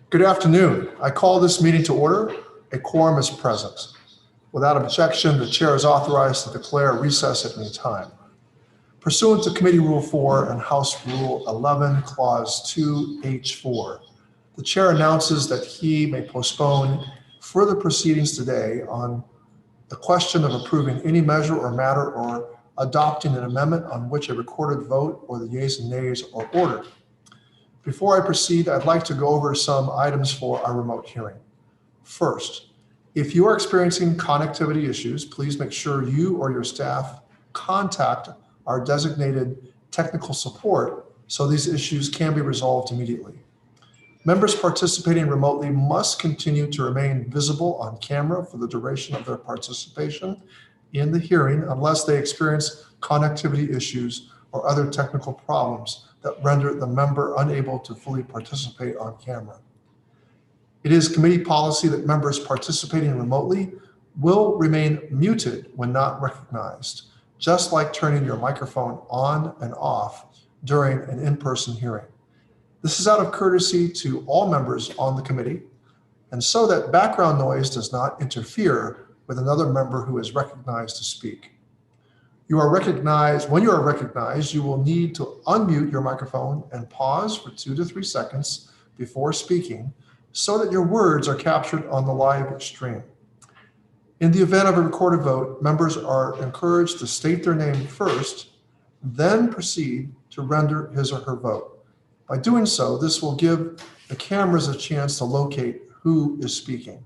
Good afternoon. I call this meeting to order. A quorum is present. Without objection, the chair is authorized to declare recess at any time. Pursuant to Committee Rule 4 and House Rule 11, Clause 2H4, the chair announces that he may postpone further proceedings today on the question of approving any measure or matter or adopting an amendment on which a recorded vote or the yeas and nays are ordered. Before I proceed, I'd like to go over some items for our remote hearing. First, if you are experiencing connectivity issues, please make sure you or your staff contact our designated technical support so these issues can be resolved immediately. Members participating remotely must continue to remain visible on camera for the duration of their participation in the hearing unless they experience connectivity issues or other technical problems that render the member unable to fully participate on camera. It is committee policy that members participating remotely will remain muted when not recognized, just like turning your microphone on and off during an in-person hearing. This is out of courtesy to all members on the committee, and so that background noise does not interfere with another member who is recognized to speak. When you are recognized, you will need to unmute your microphone and pause for 2 to 3 seconds before speaking so that your words are captured on the live stream. In the event of a recorded vote, members are encouraged to state their name first, then proceed to render his or her vote. By doing so, this will give the cameras a chance to locate who is speaking.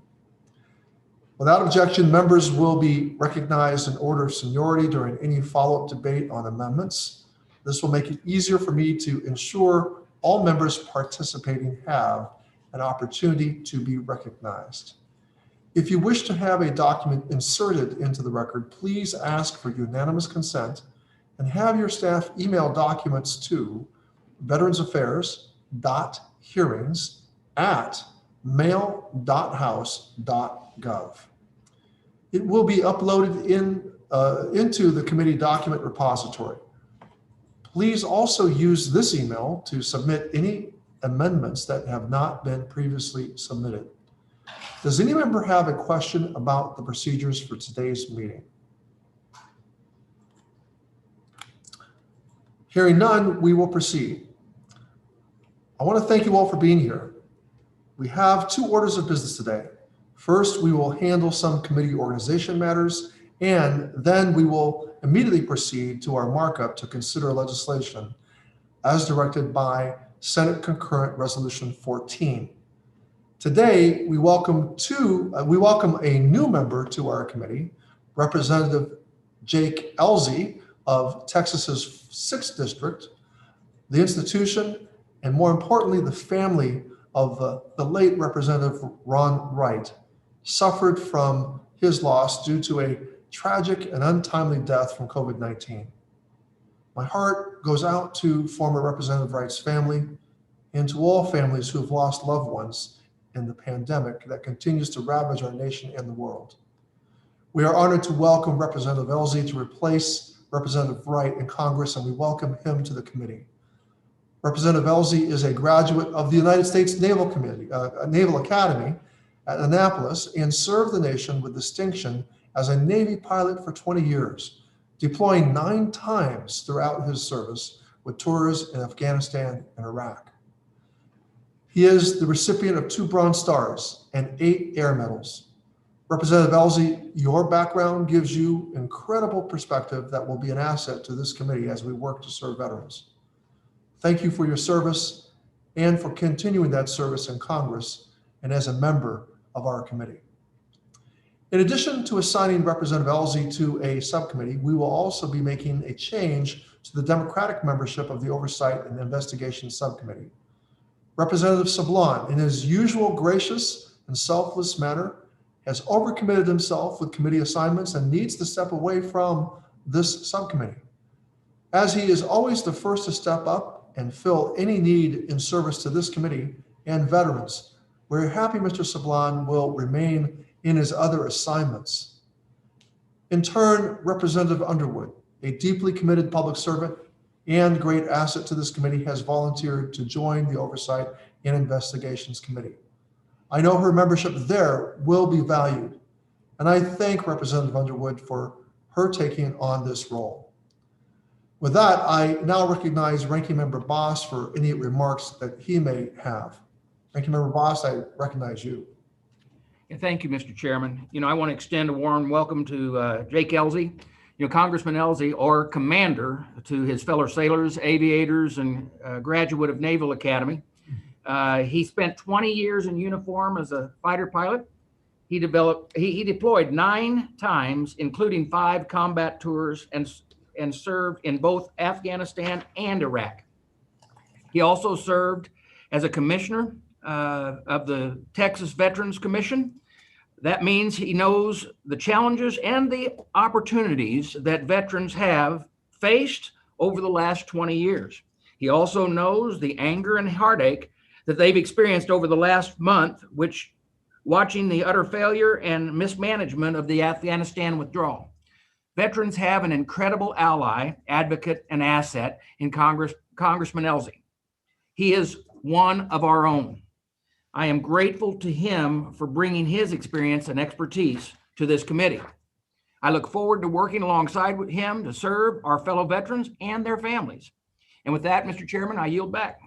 Without objection, members will be recognized in order of seniority during any follow-up debate on amendments. This will make it easier for me to ensure all members participating have an opportunity to be recognized. If you wish to have a document inserted into the record, please ask for unanimous consent and have your staff email documents to veteransaffairs.hearings@mail.house.gov. It will be uploaded into the committee document repository. Please also use this email to submit any amendments that have not been previously submitted. Does any member have a question about the procedures for today's meeting? Hearing none, we will proceed. I want to thank you all for being here. We have 2 orders of business today. First, we will handle some committee organization matters, and then we will immediately proceed to our markup to consider legislation as directed by Senate Concurrent Resolution 14. Today, we welcome a new member to our committee, Representative Jake Elzy of Texas's 6th District, the institution, and more importantly, the family of the late Representative Ron Wright, suffered from his loss due to a tragic and untimely death from COVID-19. My heart goes out to former Representative Wright's family and to all families who have lost loved ones in the pandemic that continues to ravage our nation and the world. We are honored to welcome Representative Elzy to replace Representative Wright in Congress, and we welcome him to the committee. Representative Elzy is a graduate of the United States Naval Academy at Annapolis and served the nation with distinction as a Navy pilot for 20 years, deploying 9 times throughout his service with tours in Afghanistan and Iraq. He is the recipient of 2 Bronze Stars and 8 Air Medals. Representative Elzy, your background gives you incredible perspective that will be an asset to this committee as we work to serve veterans. Thank you for your service and for continuing that service in Congress and as a member of our committee. In addition to assigning Representative Elzy to a subcommittee, we will also be making a change to the Democratic membership of the Oversight and Investigation Subcommittee. Representative Sablon, in his usual gracious and selfless manner, has overcommitted himself with committee assignments and needs to step away from this subcommittee. As he is always the first to step up and fill any need in service to this committee and veterans, we're happy Mr. Sablon will remain in his other assignments. In turn, Representative Underwood, a deeply committed public servant, and great asset to this committee, has volunteered to join the Oversight and Investigations Committee. I know her membership there will be valued, and I thank Representative Underwood for her taking on this role. With that, I now recognize Ranking Member Boss for any remarks that he may have. Ranking Member Boss, I recognize you. Thank you, Mr. Chairman. I want to extend a warm welcome to Jake Ellzey, Congressman Ellzey, or Commander, to his fellow sailors, aviators, and graduate of Naval Academy. He spent 20 years in uniform as a fighter pilot. He deployed 9 times, including 5 combat tours, and served in both Afghanistan and Iraq. He also served as a commissioner of the Texas Veterans Commission. That means he knows the challenges and the opportunities that veterans have faced over the last 20 years. He also knows the anger and heartache that they've experienced over the last month, watching the utter failure and mismanagement of the Afghanistan withdrawal. Veterans have an incredible ally, advocate, and asset in Congressman Ellzey. He is one of our own. I am grateful to him for bringing his experience and expertise to this committee. I look forward to working alongside with him to serve our fellow veterans and their families. And with that, Mr. Chairman, I yield back.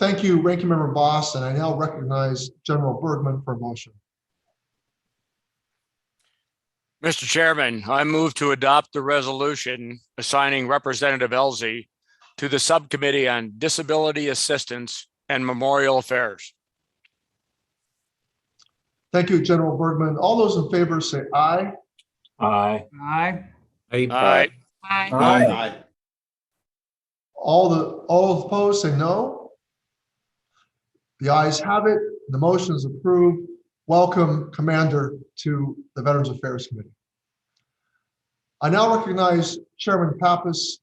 Thank you, Ranking Member Boss, and I now recognize General Burgman for a motion. Mr. Chairman, I move to adopt the resolution assigning Representative Ellzey to the Subcommittee on Disability Assistance and Memorial Affairs. Thank you, General Burgman. All those in favor say aye. Aye. Aye. Aye. Aye. Aye. All opposed say no. The ayes have it. The motion is approved. Welcome, Commander, to the Veterans Affairs Committee. I now recognize Chairman Pappas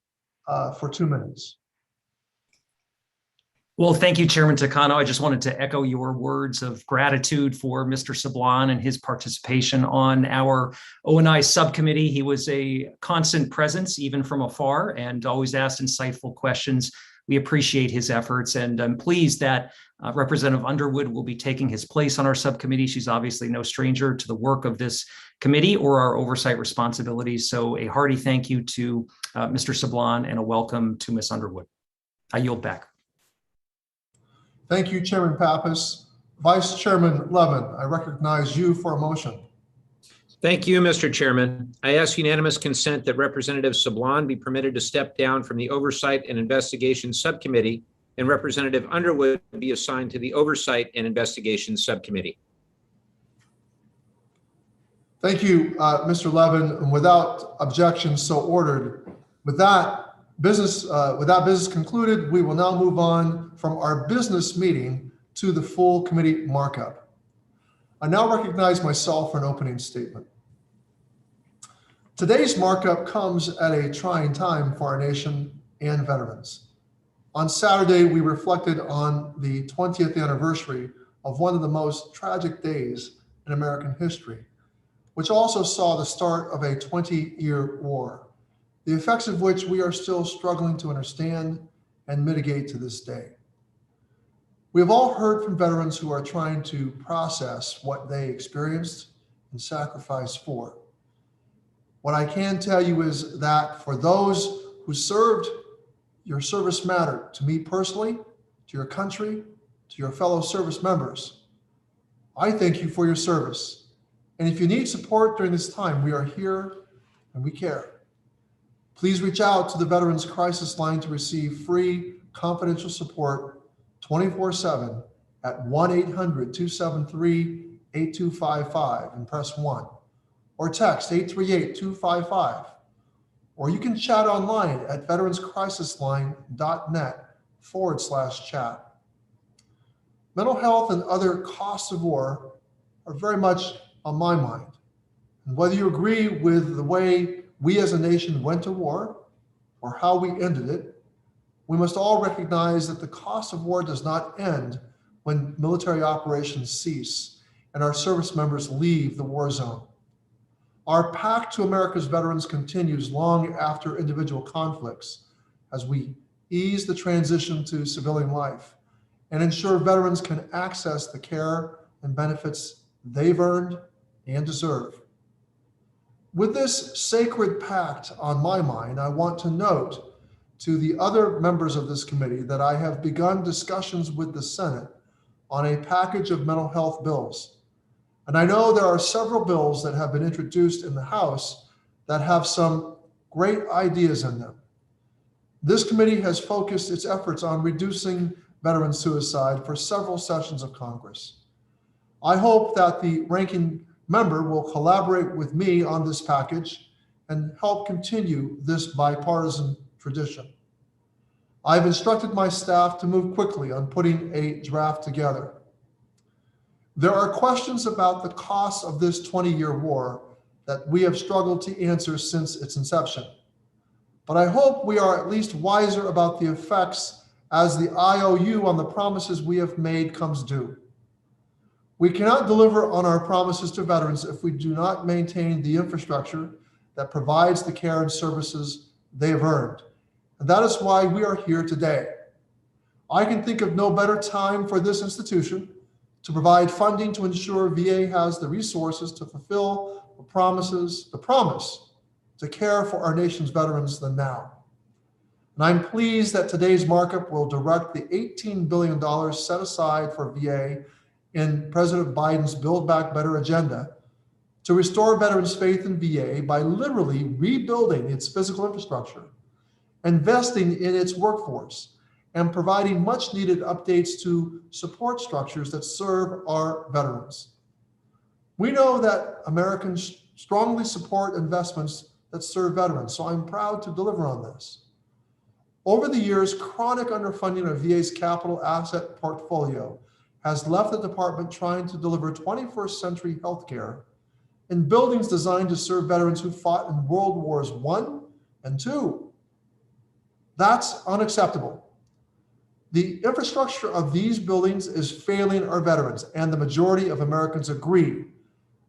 for 2 minutes. Well, thank you, Chairman Takano. I just wanted to echo your words of gratitude for Mr. Sablan and his participation on our O&I subcommittee. He was a constant presence, even from afar, and always asked insightful questions. We appreciate his efforts, and I'm pleased that Representative Underwood will be taking his place on our subcommittee. She's obviously no stranger to the work of this committee or our oversight responsibilities. So a hearty thank you to Mr. Sablan and a welcome to Ms. Underwood. I yield back. Thank you, Chairman Pappas. Vice Chairman Levin, I recognize you for a motion. Thank you, Mr. Chairman. I ask unanimous consent that Representative Sablan be permitted to step down from the Oversight and Investigation Subcommittee and Representative Underwood be assigned to the Oversight and Investigation Subcommittee. Thank you, Mr. Levin. And without objection, so ordered. With that business concluded, we will now move on from our business meeting to the full committee markup. I now recognize myself for an opening statement. Today's markup comes at a trying time for our nation and veterans. On Saturday, we reflected on the 20th anniversary of one of the most tragic days in American history, which also saw the start of a 20-year war, the effects of which we are still struggling to understand and mitigate to this day. We have all heard from veterans who are trying to process what they experienced and sacrificed for. What I can tell you is that for those who served, your service mattered to me personally, to your country, to your fellow service members. I thank you for your service. And if you need support during this time, we are here and we care. Please reach out to the Veterans Crisis Line to receive free confidential support 24/7 at 1-800-273-8255 and press 1, or text 838-255, or you can chat online at veteranscrisisline.net/chat. Mental health and other costs of war are very much on my mind. And whether you agree with the way we as a nation went to war or how we ended it, we must all recognize that the cost of war does not end when military operations cease and our service members leave the war zone. Our pact to America's veterans continues long after individual conflicts as we ease the transition to civilian life and ensure veterans can access the care and benefits they've earned and deserve. With this sacred pact on my mind, I want to note to the other members of this committee that I have begun discussions with the Senate on a package of mental health bills. And I know there are several bills that have been introduced in the House that have some great ideas in them. This committee has focused its efforts on reducing veteran suicide for several sessions of Congress. I hope that the ranking member will collaborate with me on this package and help continue this bipartisan tradition. I've instructed my staff to move quickly on putting a draft together. There are questions about the cost of this 20-year war that we have struggled to answer since its inception. But I hope we are at least wiser about the effects as the IOU on the promises we have made comes due. We cannot deliver on our promises to veterans if we do not maintain the infrastructure that provides the care and services they have earned. And that is why we are here today. I can think of no better time for this institution to provide funding to ensure VA has the resources to fulfill the promise to care for our nation's veterans than now. And I'm pleased that today's markup will direct the $18 billion set aside for VA in President Biden's Build Back Better agenda to restore veterans' faith in VA by literally rebuilding its physical infrastructure, investing in its workforce, and providing much needed updates to support structures that serve our veterans. We know that Americans strongly support investments that serve veterans, so I'm proud to deliver on this. Over the years, chronic underfunding of VA's capital asset portfolio has left the department trying to deliver 21st century healthcare in buildings designed to serve veterans who fought in World Wars I and II. That's unacceptable. The infrastructure of these buildings is failing our veterans, and the majority of Americans agree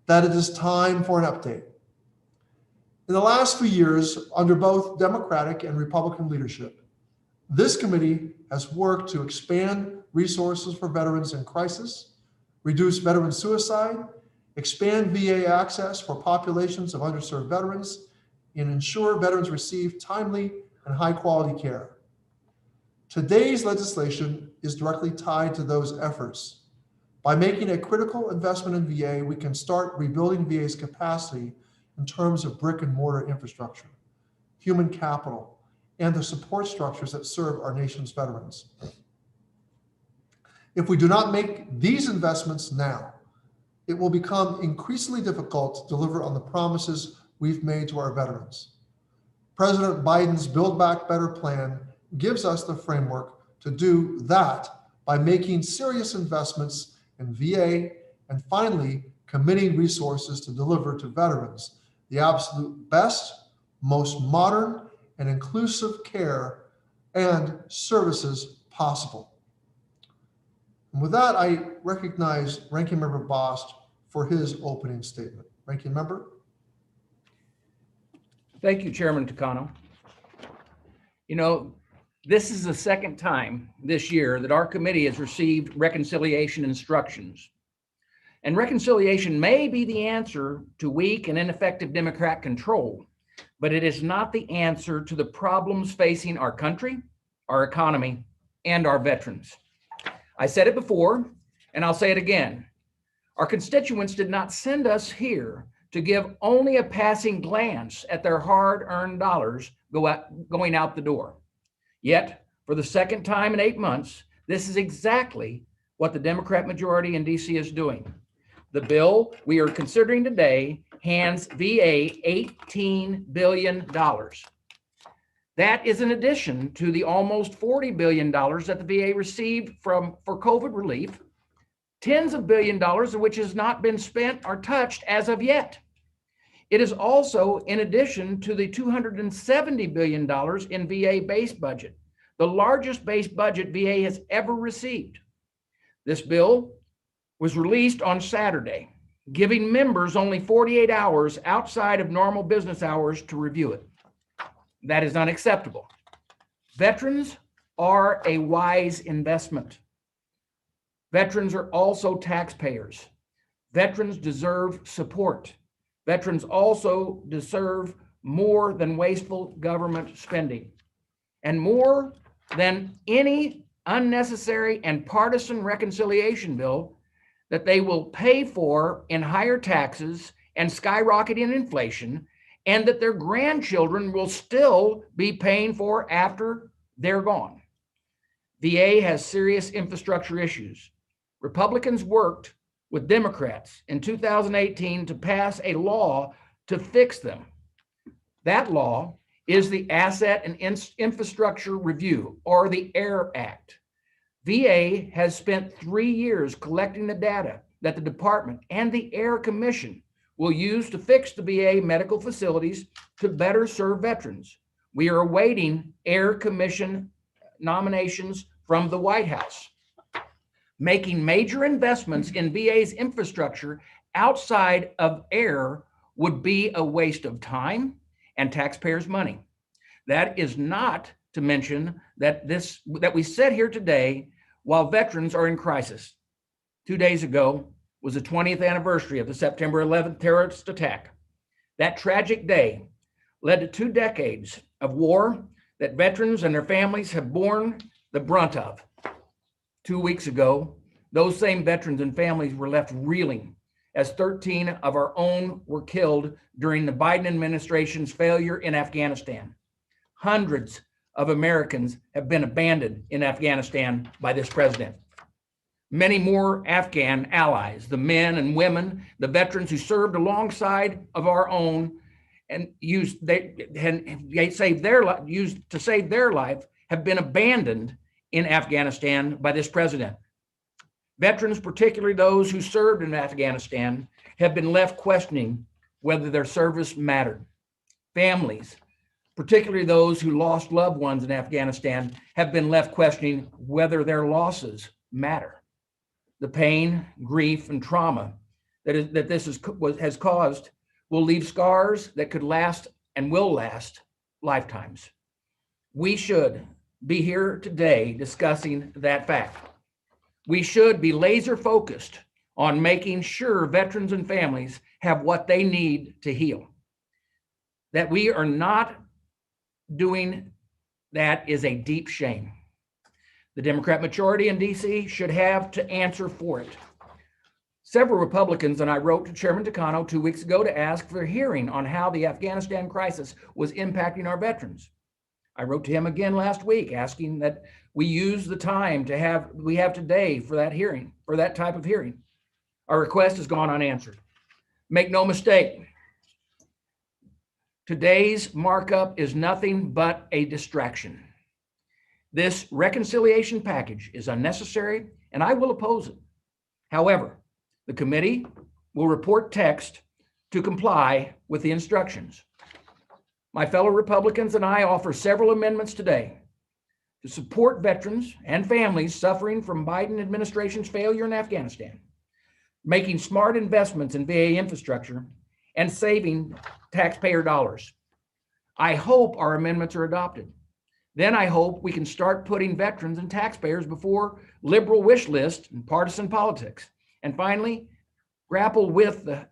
that it is time for an update. In the last few years, under both Democratic and Republican leadership, this committee has worked to expand resources for veterans in crisis, reduce veteran suicide, expand VA access for populations of underserved veterans, and ensure veterans receive timely and high-quality care. Today's legislation is directly tied to those efforts. By making a critical investment in VA, we can start rebuilding VA's capacity in terms of brick and mortar infrastructure, human capital, and the support structures that serve our nation's veterans. If we do not make these investments now, it will become increasingly difficult to deliver on the promises we've made to our veterans. President Biden's Build Back Better plan gives us the framework to do that by making serious investments in VA and finally committing resources to deliver to veterans the absolute best, most modern, and inclusive care and services possible. And with that, I recognize Ranking Member Bost for his opening statement. Ranking Member. Thank you, Chairman Takano. You know, this is the second time this year that our committee has received reconciliation instructions. And reconciliation may be the answer to weak and ineffective Democrat control, but it is not the answer to the problems facing our country, our economy, and our veterans. I said it before, and I'll say it again. Our constituents did not send us here to give only a passing glance at their hard-earned dollars going out the door. Yet, for the second time in 8 months, this is exactly what the Democrat majority in DC is doing. The bill we are considering today hands VA $18 billion. That is in addition to the almost $40 billion that the VA received for COVID relief, tens of billions of dollars of which has not been spent or touched as of yet. It is also in addition to the $270 billion in VA base budget, the largest base budget VA has ever received. This bill was released on Saturday. giving members only 48 hours outside of normal business hours to review it. That is unacceptable. Veterans are a wise investment. Veterans are also taxpayers. Veterans deserve support. Veterans also deserve more than wasteful government spending, and more than any unnecessary and partisan reconciliation bill that they will pay for in higher taxes and skyrocketing inflation, and that their grandchildren will still be paying for after they're gone. VA has serious infrastructure issues. Republicans worked with Democrats in 2018 to pass a law to fix them. That law is the Asset and Infrastructure Review, or the AIR Act. VA has spent 3 years collecting the data that the department and the AIR Commission will use to fix the VA medical facilities to better serve veterans. We are awaiting AIR Commission nominations from the White House. Making major investments in VA's infrastructure outside of AIR would be a waste of time and taxpayers' money. That is not to mention that we sit here today while veterans are in crisis. 2 days ago was the 20th anniversary of the September 11th terrorist attack. That tragic day led to 2 decades of war that veterans and their families have borne the brunt of. 2 weeks ago, those same veterans and families were left reeling as 13 of our own were killed during the Biden administration's failure in Afghanistan. Hundreds of Americans have been abandoned in Afghanistan by this president. Many more Afghan allies, the men and women, the veterans who served alongside of our own and used to save their life, have been abandoned in Afghanistan by this president. Veterans, particularly those who served in Afghanistan, have been left questioning whether their service mattered. Families, particularly those who lost loved ones in Afghanistan, have been left questioning whether their losses matter. The pain, grief, and trauma that this has caused will leave scars that could last and will last lifetimes. We should be here today discussing that fact. We should be laser focused on making sure veterans and families have what they need to heal. That we are not doing that is a deep shame. The Democrat majority in DC should have to answer for it. Several Republicans and I wrote to Chairman Takano 2 weeks ago to ask for a hearing on how the Afghanistan crisis was impacting our veterans. I wrote to him again last week asking that we use the time we have today for that hearing, for that type of hearing. Our request has gone unanswered. Make no mistake, today's markup is nothing but a distraction. This reconciliation package is unnecessary and I will oppose it. However, the committee will report text to comply with the instructions. My fellow Republicans and I offer several amendments today to support veterans and families suffering from Biden administration's failure in Afghanistan, making smart investments in VA infrastructure, and saving taxpayer dollars. I hope our amendments are adopted. Then I hope we can start putting veterans and taxpayers before liberal wish lists and partisan politics. And finally, grapple with the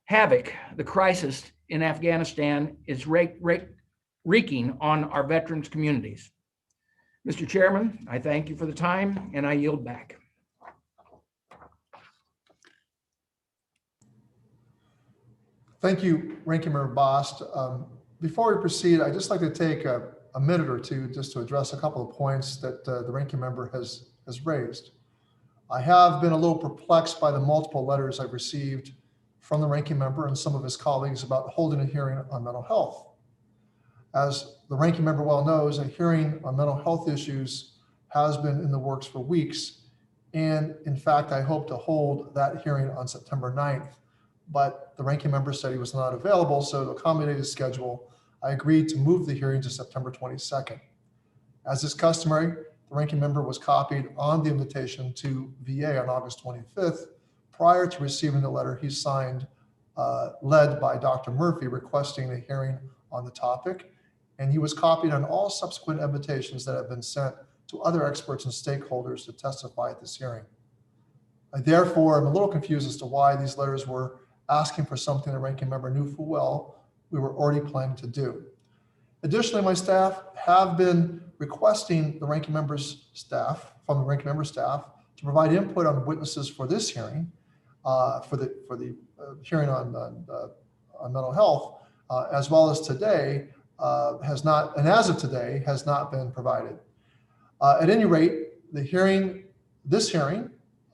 havoc the crisis in Afghanistan is wreaking on our veterans communities. Mr. Chairman, I thank you for the time and I yield back. Thank you, Ranking Member Bost. Before we proceed, I'd just like to take a minute or two just to address a couple of points that the Ranking Member has raised. I have been a little perplexed by the multiple letters I've received from the Ranking Member and some of his colleagues about holding a hearing on mental health. As the Ranking Member well knows, a hearing on mental health issues has been in the works for weeks. And in fact, I hope to hold that hearing on September 9th. But the Ranking Member said he was not available, so to accommodate his schedule, I agreed to move the hearing to September 22nd. As is customary, the Ranking Member was copied on the invitation to VA on August 25th, prior to receiving the letter he signed, led by Dr. Murphy, requesting a hearing on the topic. And he was copied on all subsequent invitations that have been sent to other experts and stakeholders to testify at this hearing. I therefore am a little confused as to why these letters were asking for something the ranking member knew full well we were already planning to do. Additionally, my staff have been requesting the ranking member's staff, from the ranking member's staff, to provide input on witnesses for this hearing, for the hearing on mental health, as well as today, has not, and as of today, has not been provided. At any rate, the hearing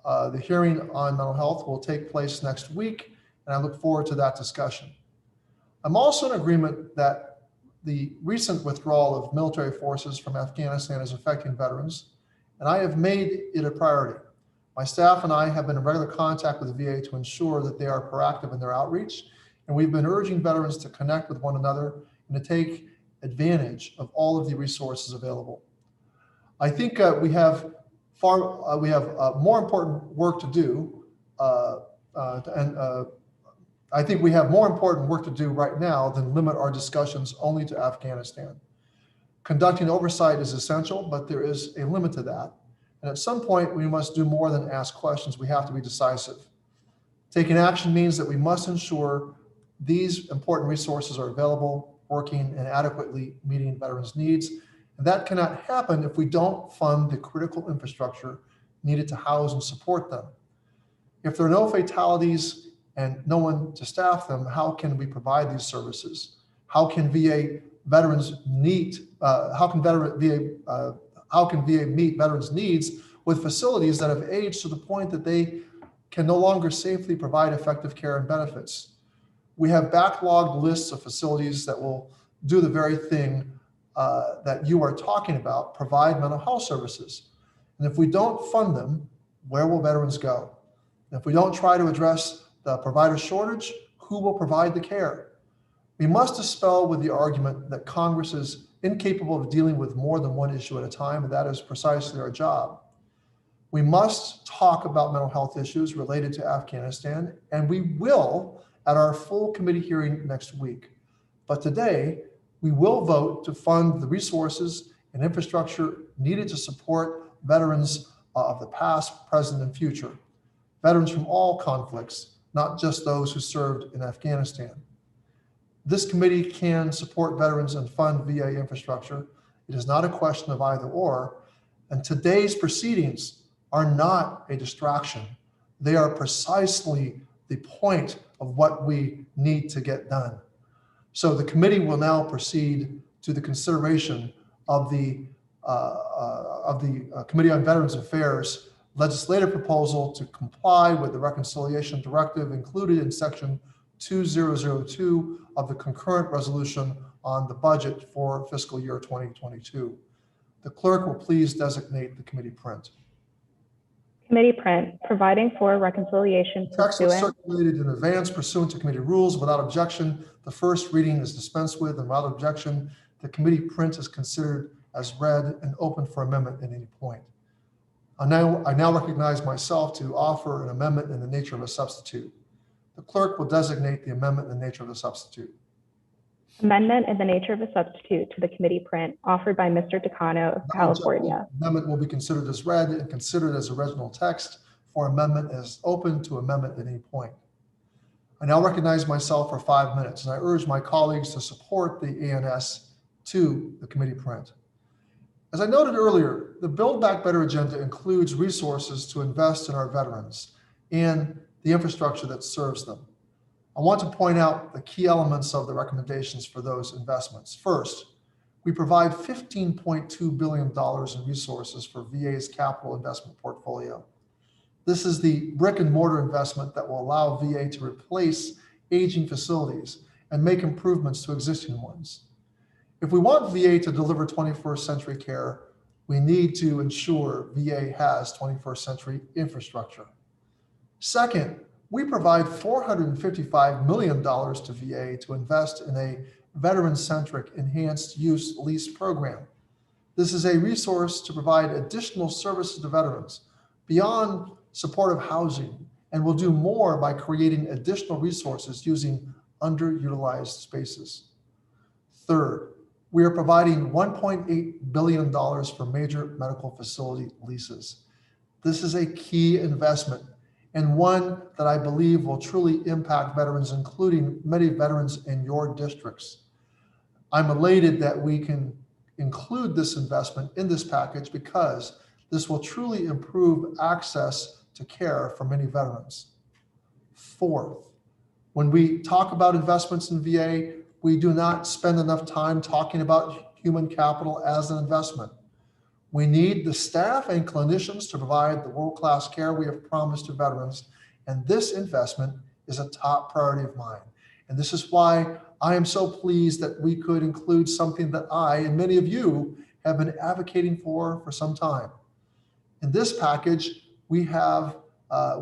on mental health will take place next week, and I look forward to that discussion. I'm also in agreement that the recent withdrawal of military forces from Afghanistan is affecting veterans, and I have made it a priority. My staff and I have been in regular contact with the VA to ensure that they are proactive in their outreach, and we've been urging veterans to connect with one another and to take advantage of all of the resources available. I think we have more important work to do, I think we have more important work to do right now than limit our discussions only to Afghanistan. Conducting oversight is essential, but there is a limit to that. And at some point, we must do more than ask questions. We have to be decisive. Taking action means that we must ensure these important resources are available, working, and adequately meeting veterans' needs. And that cannot happen if we don't fund the critical infrastructure needed to house and support them. If there are no fatalities and no one to staff them, how can we provide these services? How can VA meet veterans' needs with facilities that have aged to the point that they can no longer safely provide effective care and benefits? We have backlogged lists of facilities that will do the very thing that you are talking about, provide mental health services. And if we don't fund them, where will veterans go? And if we don't try to address the provider shortage, who will provide the care? We must dispel with the argument that Congress is incapable of dealing with more than one issue at a time, and that is precisely our job. We must talk about mental health issues related to Afghanistan, and we will at our full committee hearing next week. But today, we will vote to fund the resources and infrastructure needed to support veterans of the past, present, and future. Veterans from all conflicts, not just those who served in Afghanistan. This committee can support veterans and fund VA infrastructure. It is not a question of either or, and today's proceedings are not a distraction. They are precisely the point of what we need to get done. So the committee will now proceed to the consideration of the Committee on Veterans Affairs legislative proposal to comply with the reconciliation directive included in section 2002 of the concurrent resolution on the budget for fiscal year 2022. The clerk will please designate the committee print. Committee print, providing for reconciliation Text was pursuant. circulated in advance pursuant to committee rules. Without objection, the first reading is dispensed with, and without objection, the committee print is considered as read and open for amendment at any point. I now recognize myself to offer an amendment in the nature of a substitute. The clerk will designate the amendment in the nature of the substitute. Amendment in the nature of a substitute to the committee print offered by Mr. Decano of California. Amendment will be considered as read and considered as original text for amendment as open to amendment at any point. I now recognize myself for 5 minutes, and I urge my colleagues to support the ANS to the committee print. As I noted earlier, the Build Back Better agenda includes resources to invest in our veterans and the infrastructure that serves them. I want to point out the key elements of the recommendations for those investments. First, we provide $15.2 billion in resources for VA's capital investment portfolio. This is the brick and mortar investment that will allow VA to replace aging facilities and make improvements to existing ones. If we want VA to deliver 21st century care, we need to ensure VA has 21st century infrastructure. Second, we provide $455 million to VA to invest in a veteran-centric enhanced use lease program. This is a resource to provide additional services to veterans beyond supportive housing and will do more by creating additional resources using underutilized spaces. Third, we are providing $1.8 billion for major medical facility leases. This is a key investment and one that I believe will truly impact veterans, including many veterans in your districts. I'm elated that we can include this investment in this package because this will truly improve access to care for many veterans. Fourth, when we talk about investments in VA, we do not spend enough time talking about human capital as an investment. We need the staff and clinicians to provide the world-class care we have promised to veterans, and this investment is a top priority of mine. And this is why I am so pleased that we could include something that I and many of you have been advocating for some time. In this package, we have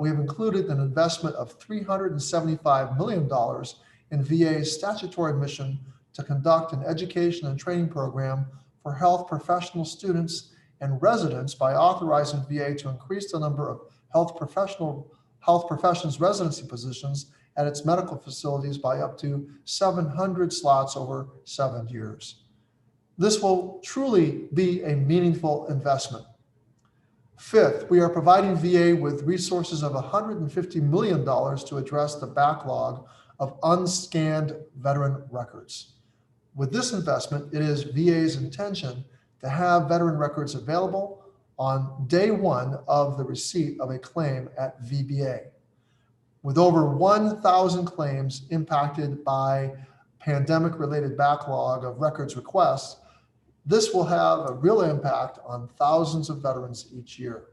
included an investment of $375 million in VA's statutory mission to conduct an education and training program for health professional students and residents by authorizing VA to increase the number of health professions residency positions at its medical facilities by up to 700 slots over 7 years. This will truly be a meaningful investment. Fifth, we are providing VA with resources of $150 million to address the backlog of unscanned veteran records. With this investment, it is VA's intention to have veteran records available on day one of the receipt of a claim at VBA. With over 1,000 claims impacted by pandemic-related backlog of records requests, this will have a real impact on thousands of veterans each year.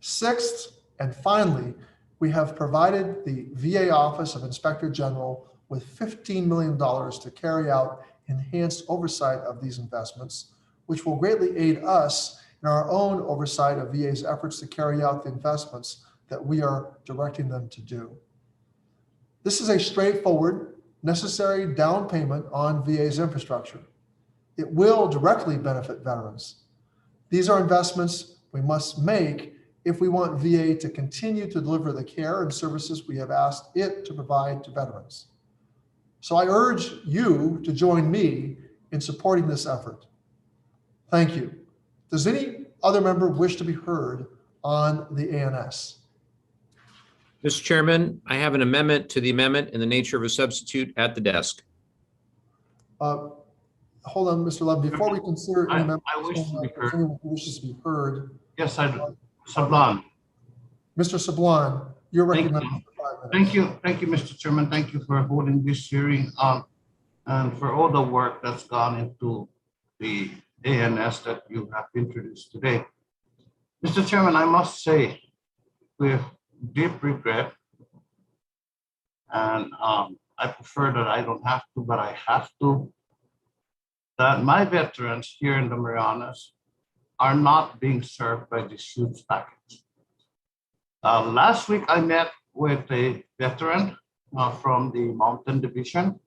Sixth, and finally, we have provided the VA Office of Inspector General with $15 million to carry out enhanced oversight of these investments, which will greatly aid us in our own oversight of VA's efforts to carry out the investments that we are directing them to do. This is a straightforward, necessary down payment on VA's infrastructure. It will directly benefit veterans. These are investments we must make if we want VA to continue to deliver the care and services we have asked it to provide to veterans. So I urge you to join me in supporting this effort. Thank you. Does any other member wish to be heard on the ANS? Mr. Chairman, I have an amendment to the amendment in the nature of a substitute at the desk. Hold on, Mr. Love. Before we consider any members, I wish to be if heard. anyone wish to be heard. Yes, I do. Sablan. Mr. Sablan, you're Thank recognized you. for 5 minutes. Thank you, Mr. Chairman. Thank you for holding this hearing and for all the work that's gone into the ANS that you have introduced today. Mr. Chairman, I must say with deep regret, and I prefer that I don't have to, but I have to, that my veterans here in the Marianas are not being served by this huge package. Last week, I met with a veteran from the Mountain Division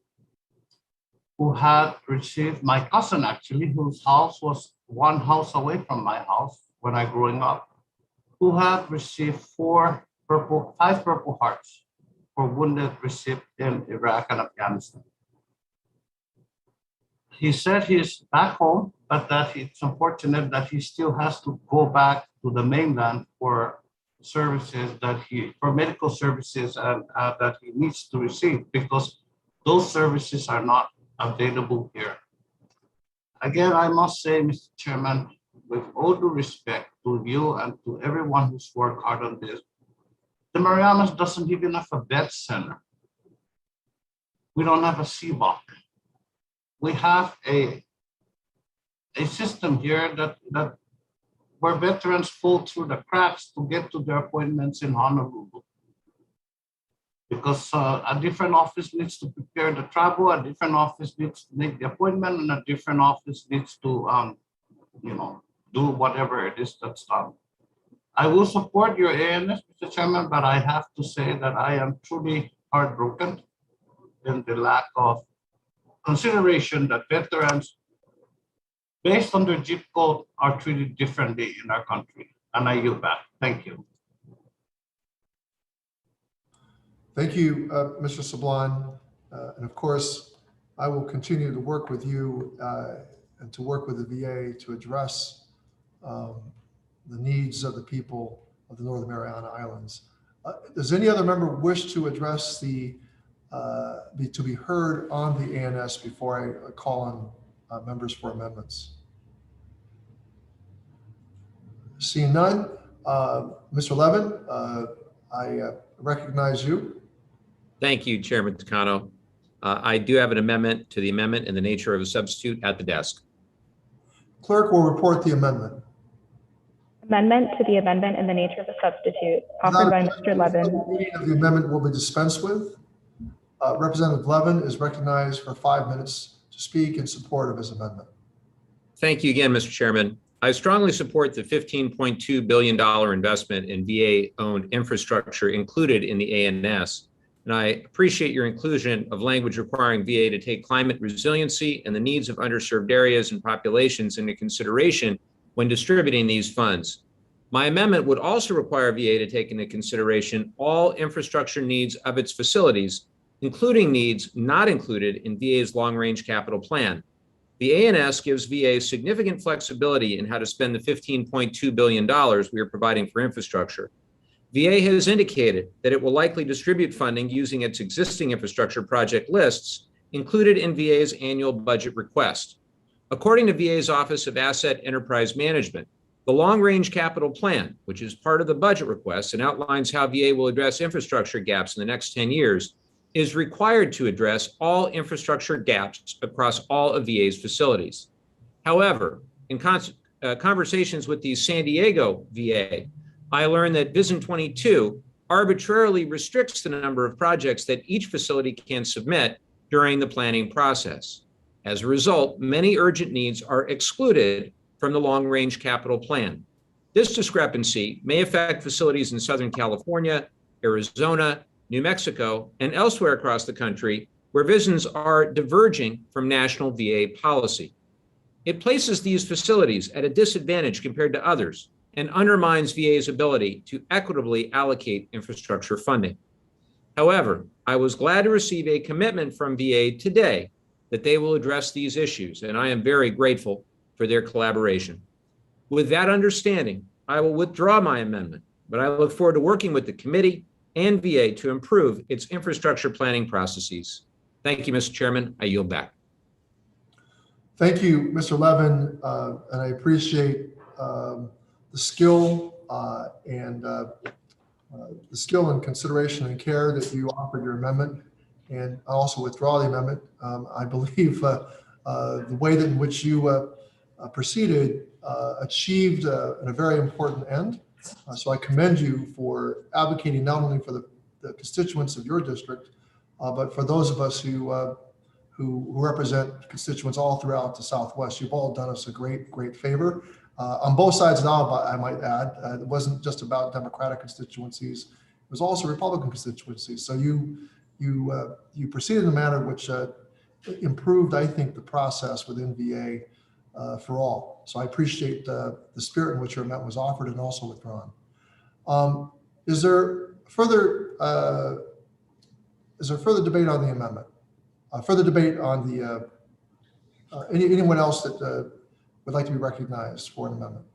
who had received, my cousin actually, whose house was one house away from my house when I growing up, who had received 5 Purple Hearts for wounded received in Iraq and Afghanistan. He said he's back home, but that it's unfortunate that he still has to go back to the mainland for services for medical services and that he needs to receive because those services are not available here. Again, I must say, Mr. Chairman, with all due respect to you and to everyone who's worked hard on this, the Marianas doesn't even have a vet center. We don't have a CBOC. We have a system here that where veterans fall through the cracks to get to their appointments in Honolulu. Because a different office needs to prepare the travel, a different office needs to make the appointment, and a different office needs to, do whatever it is that's done. I will support your ANS, Mr. Chairman, but I have to say that I am truly heartbroken in the lack of consideration that veterans, based on their zip code, are treated differently in our country. And I yield back. Thank you. Thank you, Mr. Sablon. And of course, I will continue to work with you and to work with the VA to address the needs of the people of the Northern Mariana Islands. Does any other member wish to address to be heard on the ANS before I call on members for amendments? Seeing none, Mr. Levin, I recognize you. Thank you, Chairman Takano. I do have an amendment to the amendment in the nature of a substitute at the desk. Clerk will report the amendment. Amendment to the amendment in the nature of a substitute offered by Mr. Levin. Reading of the amendment will be dispensed with. Representative Levin is recognized for 5 minutes to speak in support of his amendment. Thank you again, Mr. Chairman. I strongly support the $15.2 billion investment in VA-owned infrastructure included in the ANS, and I appreciate your inclusion of language requiring VA to take climate resiliency and the needs of underserved areas and populations into consideration when distributing these funds. My amendment would also require VA to take into consideration all infrastructure needs of its facilities, including needs not included in VA's long-range capital plan. The ANS gives VA significant flexibility in how to spend the $15.2 billion we are providing for infrastructure. VA has indicated that it will likely distribute funding using its existing infrastructure project lists included in VA's annual budget request. According to VA's Office of Asset Enterprise Management, the long-range capital plan, which is part of the budget request and outlines how VA will address infrastructure gaps in the next 10 years, is required to address all infrastructure gaps across all of VA's facilities. However, in conversations with the San Diego VA, I learned that Vision 22 arbitrarily restricts the number of projects that each facility can submit during the planning process. As a result, many urgent needs are excluded from the long-range capital plan. This discrepancy may affect facilities in Southern California, Arizona, New Mexico, and elsewhere across the country where visions are diverging from national VA policy. It places these facilities at a disadvantage compared to others and undermines VA's ability to equitably allocate infrastructure funding. However, I was glad to receive a commitment from VA today that they will address these issues, and I am very grateful for their collaboration. With that understanding, I will withdraw my amendment, but I look forward to working with the committee and VA to improve its infrastructure planning processes. Thank you, Mr. Chairman. I yield back. Thank you, Mr. Levin, and I appreciate the skill and consideration and care that you offered your amendment, and I also withdraw the amendment. I believe the way in which you proceeded achieved a very important end. So I commend you for advocating not only for the constituents of your district, but for those of us who represent constituents all throughout the Southwest. You've all done us a great favor. On both sides now, I might add, it wasn't just about Democratic constituencies, it was also Republican constituencies. So you proceeded in a manner which improved, I think, the process within VA for all. So I appreciate the spirit in which your amendment was offered and also withdrawn. Is there further debate on the amendment? Further debate on the anyone else that would like to be recognized for an amendment?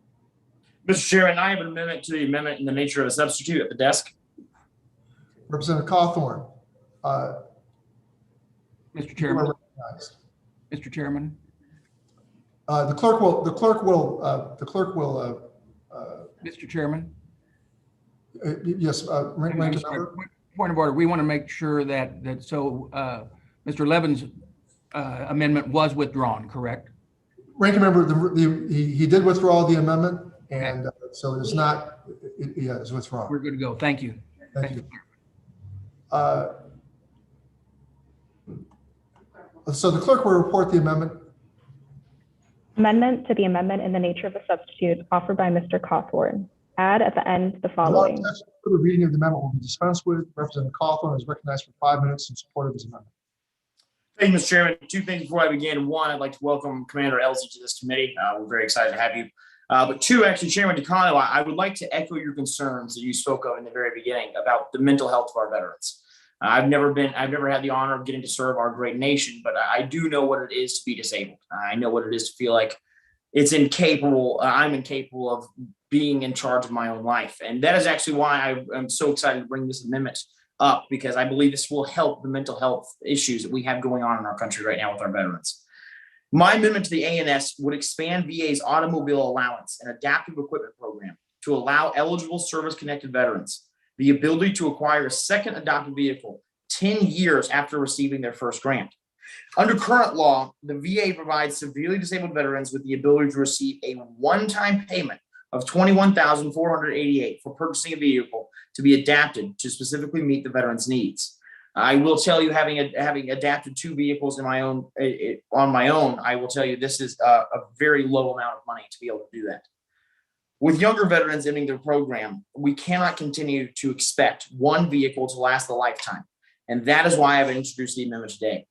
Mr. Chairman, I have an amendment to the amendment in the nature of a substitute at the desk. Representative Cauthern. Mr. Chairman. Mr. Chairman. The clerk will. Mr. Chairman. Yes, ranking member. Point of order. We want to make sure that Mr. Levin's amendment was withdrawn, correct? Ranking member, he did withdraw the amendment, and so it is not. Yeah, it's withdrawn. We're good to go. Thank you. Thank you. So the clerk will report the amendment. Amendment to the amendment in the nature of a substitute offered by Mr. Cauthern. Add at the end the following. The reading of the amendment will be dispensed with. Representative Cauthern is recognized for 5 minutes in support of his amendment. Thank you, Mr. Chairman. Two things before I begin. One, I'd like to welcome Commander Elsie to this committee. We're very excited to have you. But two, actually, Chairman Takano, I would like to echo your concerns that you spoke of in the very beginning about the mental health of our veterans. I've never had the honor of getting to serve our great nation, but I do know what it is to be disabled. I know what it is to feel like I'm incapable of being in charge of my own life. And that is actually why I'm so excited to bring this amendment up, because I believe this will help the mental health issues that we have going on in our country right now with our veterans. My amendment to the ANS would expand VA's automobile allowance and adaptive equipment program to allow eligible service-connected veterans the ability to acquire a second adopted vehicle 10 years after receiving their first grant. Under current law, the VA provides severely disabled veterans with the ability to receive a one-time payment of $21,488 for purchasing a vehicle to be adapted to specifically meet the veteran's needs. I will tell you, having adapted 2 vehicles on my own, I will tell you this is a very low amount of money to be able to do that. With younger veterans ending their program, we cannot continue to expect one vehicle to last a lifetime, and that is why I've introduced the amendment today.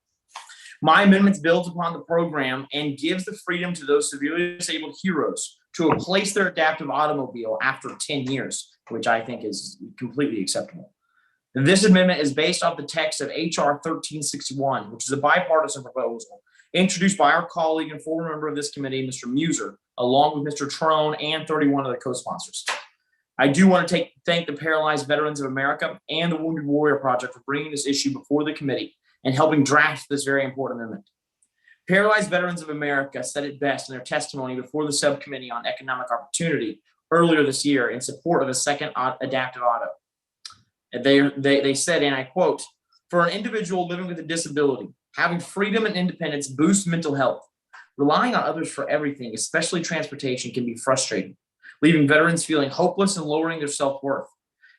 My amendment builds upon the program and gives the freedom to those severely disabled heroes to replace their adaptive automobile after 10 years, which I think is completely acceptable. This amendment is based off the text of HR 1361, which is a bipartisan proposal introduced by our colleague and former member of this committee, Mr. Muser, along with Mr. Trone and 31 of the co-sponsors. I do want to thank the Paralyzed Veterans of America and the Wounded Warrior Project for bringing this issue before the committee and helping draft this very important amendment. Paralyzed Veterans of America said it best in their testimony before the subcommittee on economic opportunity earlier this year in support of a second adaptive auto. They said, and I quote, "For an individual living with a disability, having freedom and independence boosts mental health. Relying on others for everything, especially transportation, can be frustrating, leaving veterans feeling hopeless and lowering their self-worth.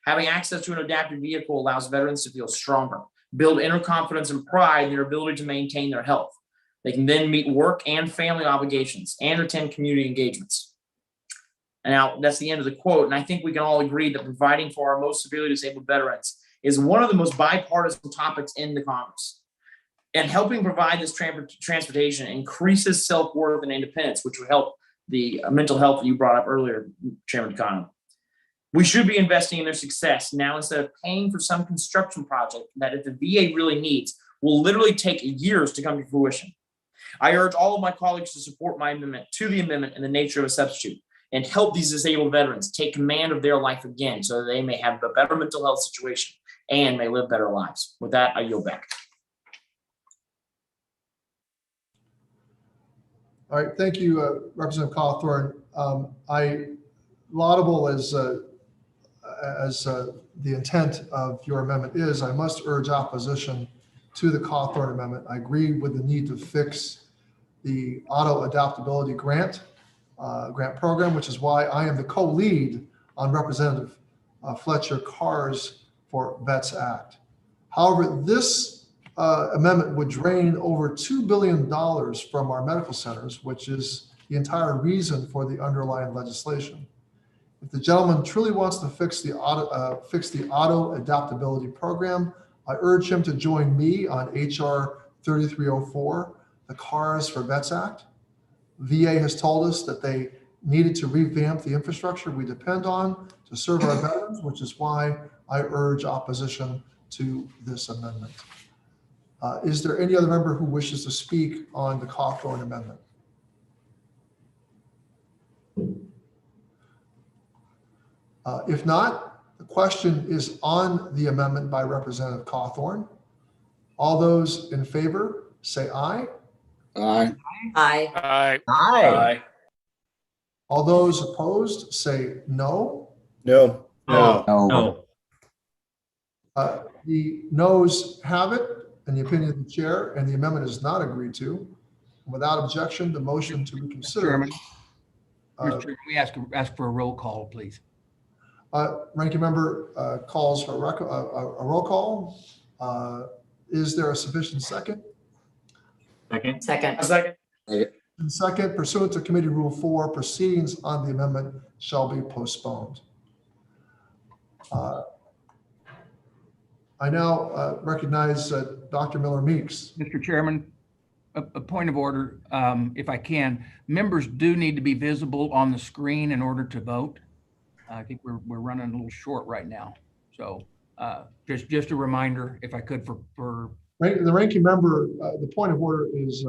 Having access to an adapted vehicle allows veterans to feel stronger, build inner confidence and pride in their ability to maintain their health. They can then meet work and family obligations and attend community engagements." And now that's the end of the quote. And I think we can all agree that providing for our most severely disabled veterans is one of the most bipartisan topics in the Congress. And helping provide this transportation increases self-worth and independence, which would help the mental health that you brought up earlier, Chairman Decano. We should be investing in their success now instead of paying for some construction project that, if the VA really needs, will literally take years to come to fruition. I urge all of my colleagues to support my amendment to the amendment in the nature of a substitute and help these disabled veterans take command of their life again so that they may have a better mental health situation and may live better lives. With that, I yield back. All right, thank you, Representative Cauthern. Laudable as the intent of your amendment is, I must urge opposition to the Cauthern amendment. I agree with the need to fix the auto adaptability grant program, which is why I am the co-lead on Representative Fletcher Carr's for Vets Act. However, this amendment would drain over $2 billion from our medical centers, which is the entire reason for the underlying legislation. If the gentleman truly wants to fix the auto adaptability program, I urge him to join me on HR 3304, the Cars for Vets Act. VA has told us that they needed to revamp the infrastructure we depend on to serve our veterans, which is why I urge opposition to this amendment. Is there any other member who wishes to speak on the Cauthern amendment? If not, the question is on the amendment by Representative Cauthern. All those in favor, say aye. Aye. Aye. Aye. Aye. All those opposed, say no. No. No. No. No. The noes have it in the opinion of the chair, and the amendment is not agreed to. Without objection, the motion to reconsider. Chairman, Mr. Chairman, we ask for a roll call, please. Ranking member calls for a roll call. Is there a sufficient second? Second. A second. And second, pursuant to Committee Rule 4, proceedings on the amendment shall be postponed. I now recognize Dr. Miller Meeks. Mr. Chairman, a point of order, if I can. Members do need to be visible on the screen in order to vote. I think we're running a little short right now. So Just a reminder, if I could, for The ranking member, the point of order is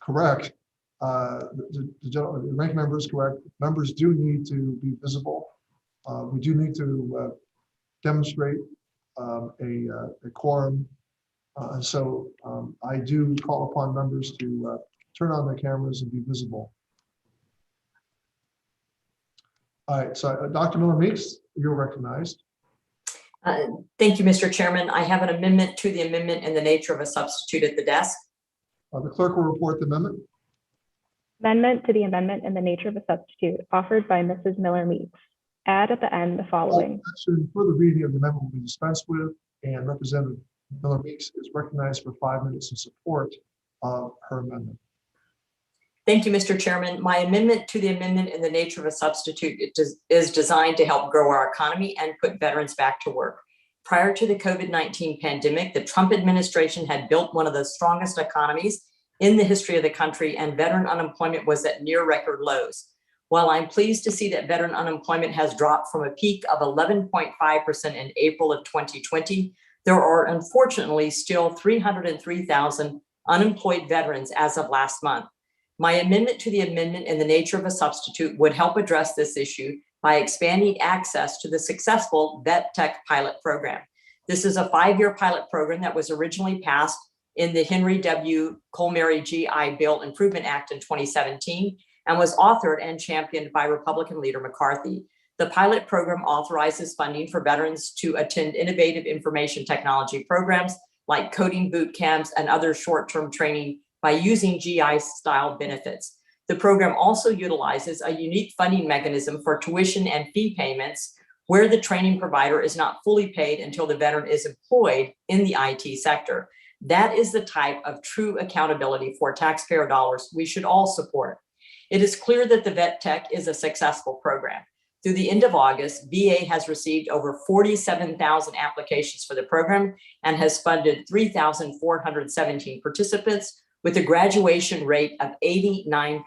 correct. The ranking member is correct. Members do need to be visible. We do need to demonstrate a quorum. And so I do call upon members to turn on their cameras and be visible. All right, so Dr. Miller Meeks, you're recognized. Thank you, Mr. Chairman. I have an amendment to the amendment in the nature of a substitute at the desk. The clerk will report the amendment. Amendment to the amendment in the nature of a substitute offered by Mrs. Miller Meeks. Add at the end the following. Further reading of the amendment will be dispensed with, and Representative Miller Meeks is recognized for 5 minutes in support of her amendment. Thank you, Mr. Chairman. My amendment to the amendment in the nature of a substitute is designed to help grow our economy and put veterans back to work. Prior to the COVID-19 pandemic, the Trump administration had built one of the strongest economies in the history of the country, and veteran unemployment was at near record lows. While I'm pleased to see that veteran unemployment has dropped from a peak of 11.5% in April of 2020, there are unfortunately still 303,000 unemployed veterans as of last month. My amendment to the amendment in the nature of a substitute would help address this issue by expanding access to the successful Vet Tech pilot program. This is a 5-year pilot program that was originally passed in the Henry W. Colmary GI Bill Improvement Act in 2017 and was authored and championed by Republican leader McCarthy. The pilot program authorizes funding for veterans to attend innovative information technology programs like coding boot camps and other short-term training by using GI-style benefits. The program also utilizes a unique funding mechanism for tuition and fee payments where the training provider is not fully paid until the veteran is employed in the IT sector. That is the type of true accountability for taxpayer dollars we should all support. It is clear that the Vet Tech is a successful program. Through the end of August, VA has received over 47,000 applications for the program and has funded 3,417 participants with a graduation rate of 89%.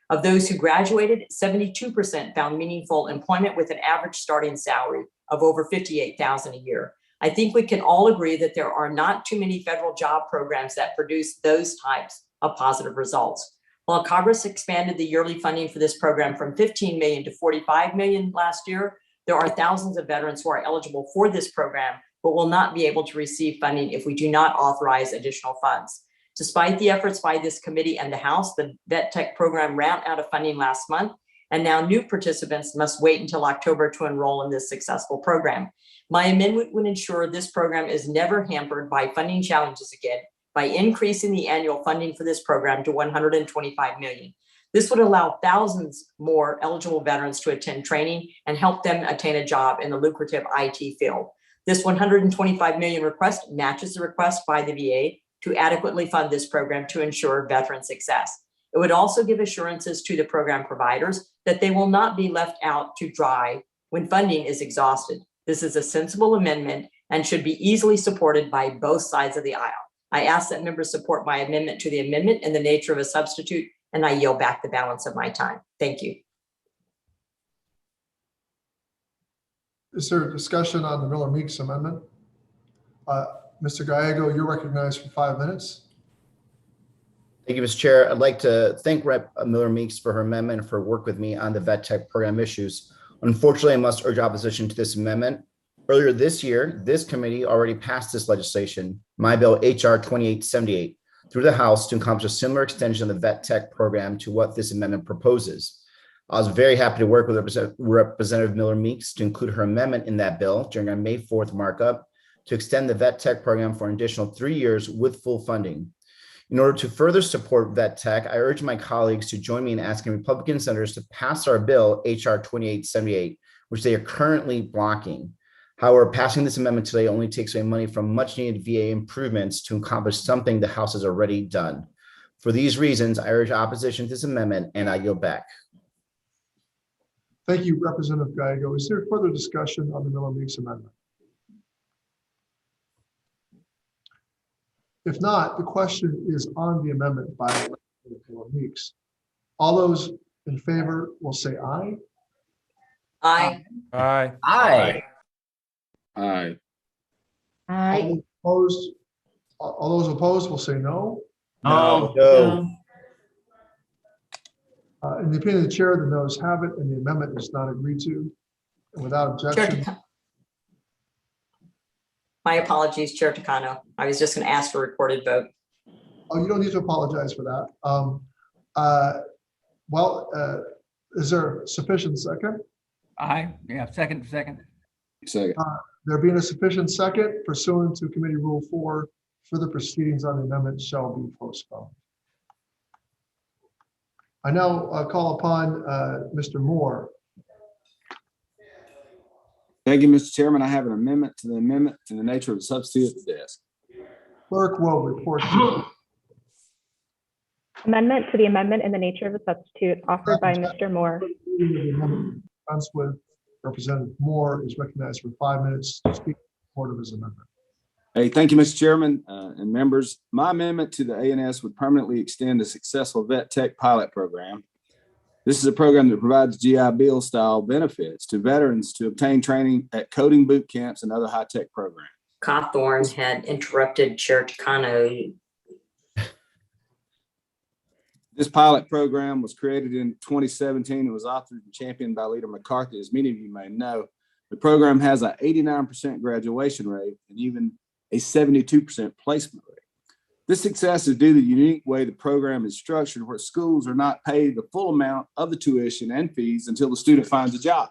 Of those who graduated, 72% found meaningful employment with an average starting salary of over $58,000 a year. I think we can all agree that there are not too many federal job programs that produce those types of positive results. While Congress expanded the yearly funding for this program from $15 million to $45 million last year, there are thousands of veterans who are eligible for this program, but will not be able to receive funding if we do not authorize additional funds. Despite the efforts by this committee and the House, the Vet Tech program ran out of funding last month, and now new participants must wait until October to enroll in this successful program. My amendment would ensure this program is never hampered by funding challenges again by increasing the annual funding for this program to $125 million. This would allow thousands more eligible veterans to attend training and help them attain a job in the lucrative IT field. This $125 million request matches the request by the VA to adequately fund this program to ensure veteran success. It would also give assurances to the program providers that they will not be left out to dry when funding is exhausted. This is a sensible amendment and should be easily supported by both sides of the aisle. I ask that members support my amendment to the amendment in the nature of a substitute, and I yield back the balance of my time. Thank you. Is there a discussion on the Miller Meeks amendment? Mr. Gallego, you're recognized for 5 minutes. Thank you, Mr. Chair. I'd like to thank Rep. Miller Meeks for her amendment and for work with me on the Vet Tech program issues. Unfortunately, I must urge opposition to this amendment. Earlier this year, this committee already passed this legislation, my bill HR 2878, through the House to accomplish a similar extension of the Vet Tech program to what this amendment proposes. I was very happy to work with Representative Miller Meeks to include her amendment in that bill during our May 4th markup to extend the Vet Tech program for an additional 3 years with full funding. In order to further support Vet Tech, I urge my colleagues to join me in asking Republican senators to pass our bill, HR 2878, which they are currently blocking. However, passing this amendment today only takes away money from much needed VA improvements to accomplish something the House has already done. For these reasons, I urge opposition to this amendment and I yield back. Thank you, Representative Gallego. Is there further discussion on the Miller Meeks amendment? If not, the question is on the amendment by Representative Miller Meeks. All those in favor will say aye. Aye. Aye. Aye. Aye. All those opposed will say no. No. No. In the opinion of the chair, the noes have it, and the amendment is not agreed to. And without objection, My apologies, Chair Takano. I was just going to ask for a recorded vote. oh, you don't need to apologize for that. Is there sufficient second? Aye, yeah, second. Second. There being a sufficient second pursuant to Committee Rule 4, further proceedings on the amendment shall be postponed. I now call upon Mr. Moore. Thank you, Mr. Chairman. I have an amendment to the amendment in the nature of a substitute at the desk. Clerk will report to Amendment to the amendment in the nature of a substitute offered by Mr. Moore. Dispense with Representative Moore is recognized for 5 minutes to speak in support of his amendment. Hey, thank you, Mr. Chairman and members. My amendment to the ANS would permanently extend the successful Vet Tech pilot program. This is a program that provides GI Bill style benefits to veterans to obtain training at coding boot camps and other high-tech programs. Cauthern had interrupted Chair Takano. This pilot program was created in 2017 and was authored and championed by Leader McCarthy. As many of you may know, the program has an 89% graduation rate and even a 72% placement rate. This success is due to the unique way the program is structured, where schools are not paid the full amount of the tuition and fees until the student finds a job.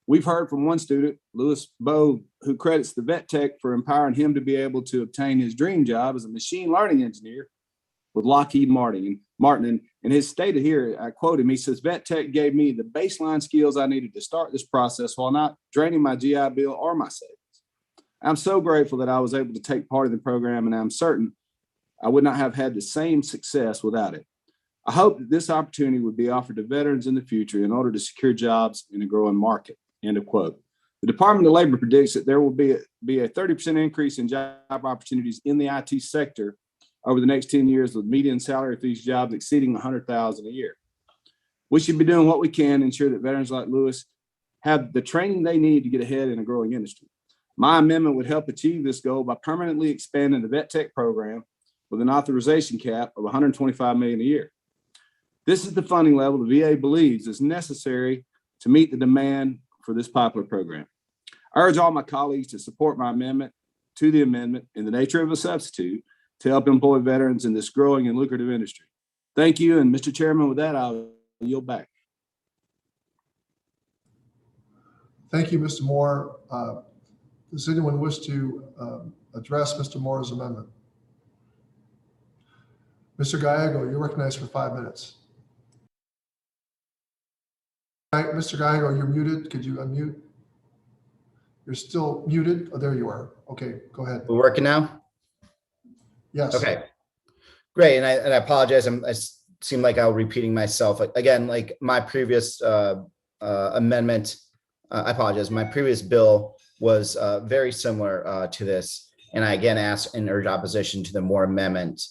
We've heard from one student, Lewis Bowe, who credits the Vet Tech for empowering him to be able to obtain his dream job as a machine learning engineer with Lockheed Martin. And his stated here, I quote him, he says, Vet Tech gave me the baseline skills I needed to start this process while not draining my GI Bill or my savings. I'm so grateful that I was able to take part in the program, and I'm certain I would not have had the same success without it. I hope that this opportunity would be offered to veterans in the future in order to secure jobs in a growing market. End of quote. The Department of Labor predicts that there will be a 30% increase in job opportunities in the IT sector over the next 10 years, with median salary for these jobs exceeding $100,000 a year. We should be doing what we can to ensure that veterans like Lewis have the training they need to get ahead in a growing industry. My amendment would help achieve this goal by permanently expanding the Vet Tech program with an authorization cap of $125 million a year. This is the funding level the VA believes is necessary to meet the demand for this popular program. I urge all my colleagues to support my amendment to the amendment in the nature of a substitute to help employ veterans in this growing and lucrative industry. Thank you. And Mr. Chairman, with that, I'll yield back. Thank you, Mr. Moore. Does anyone wish to address Mr. Moore's amendment? Mr. Gallego, you're recognized for 5 minutes. Mr. Gallego, you're muted. Could you unmute? You're still muted. Oh, there you are. Okay, go ahead. We're working now? Yes. Okay, great. And I apologize. I seem like I'm repeating myself. Again, like my previous amendment, I apologize. My previous bill was very similar to this. And I again asked and urge opposition to the Moore amendment.